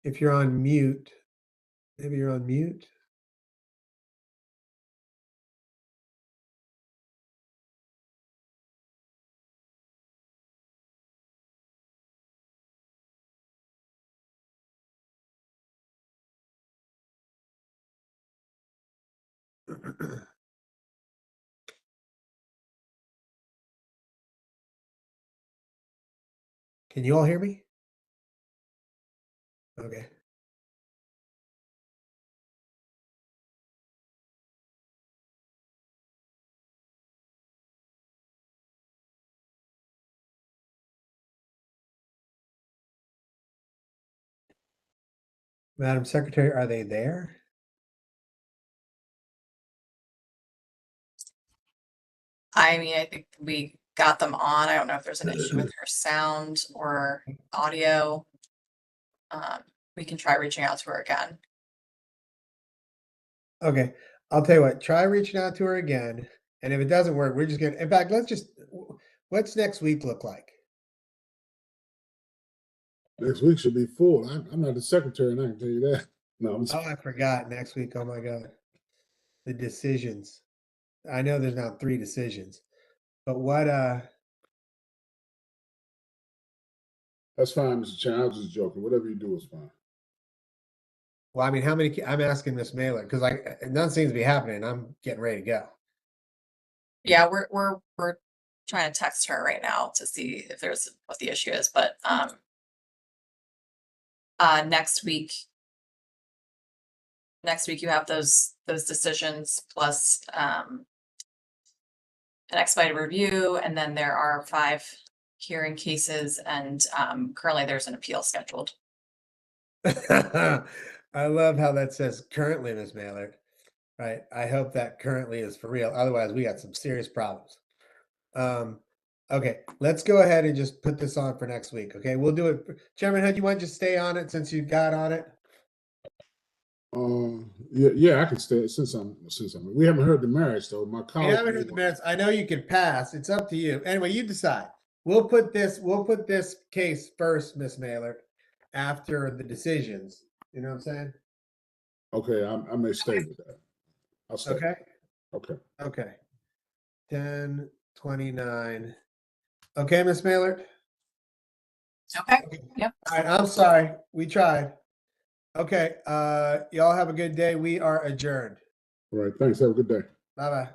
If you're on mute, maybe you're on mute. Can you all hear me? Okay. Madam Secretary, are they there? I mean, I think we got them on. I don't know if there's an issue with her sound or audio. We can try reaching out to her again. Okay, I'll tell you what, try reaching out to her again. And if it doesn't work, we're just gonna, in fact, what's next week look like? Next week should be full. I'm not the secretary, and I can tell you that. No, I'm Oh, I forgot next week. Oh my God. The decisions. I know there's now 3 decisions, but what, that's fine, Mr. Chair. I was just joking. Whatever you do is fine. well, I mean, how many, I'm asking Miss Mailer, because none seems to be happening. I'm getting ready to go. Yeah, we're trying to text her right now to see if there's what the issue is, but next week you have those decisions plus an expedited review, and then there are 5 hearing cases, and currently there's an appeal scheduled. I love how that says currently, Miss Mailer. Right. I hope that currently is for real. Otherwise, we got some serious problems. Okay, let's go ahead and just put this on for next week. Okay, we'll do it. Chairman Hood, you want to just stay on it since you got on it? Yeah, I can stay since we haven't heard the merits though. My We colleague. haven't heard the merits. I know you can pass. It's up to you. Anyway, you decide. We'll put this case first, Miss Mailer, after the decisions. You know what I'm saying? Okay, I may stay with that. I'll stay. Okay. Okay. Okay. 10:29. Okay, Miss Mailer. Okay. Yep. All right. I'm sorry. We tried. Okay. Y'all have a good day. We are adjourned. All right. Thanks. Have a good day. Bye bye.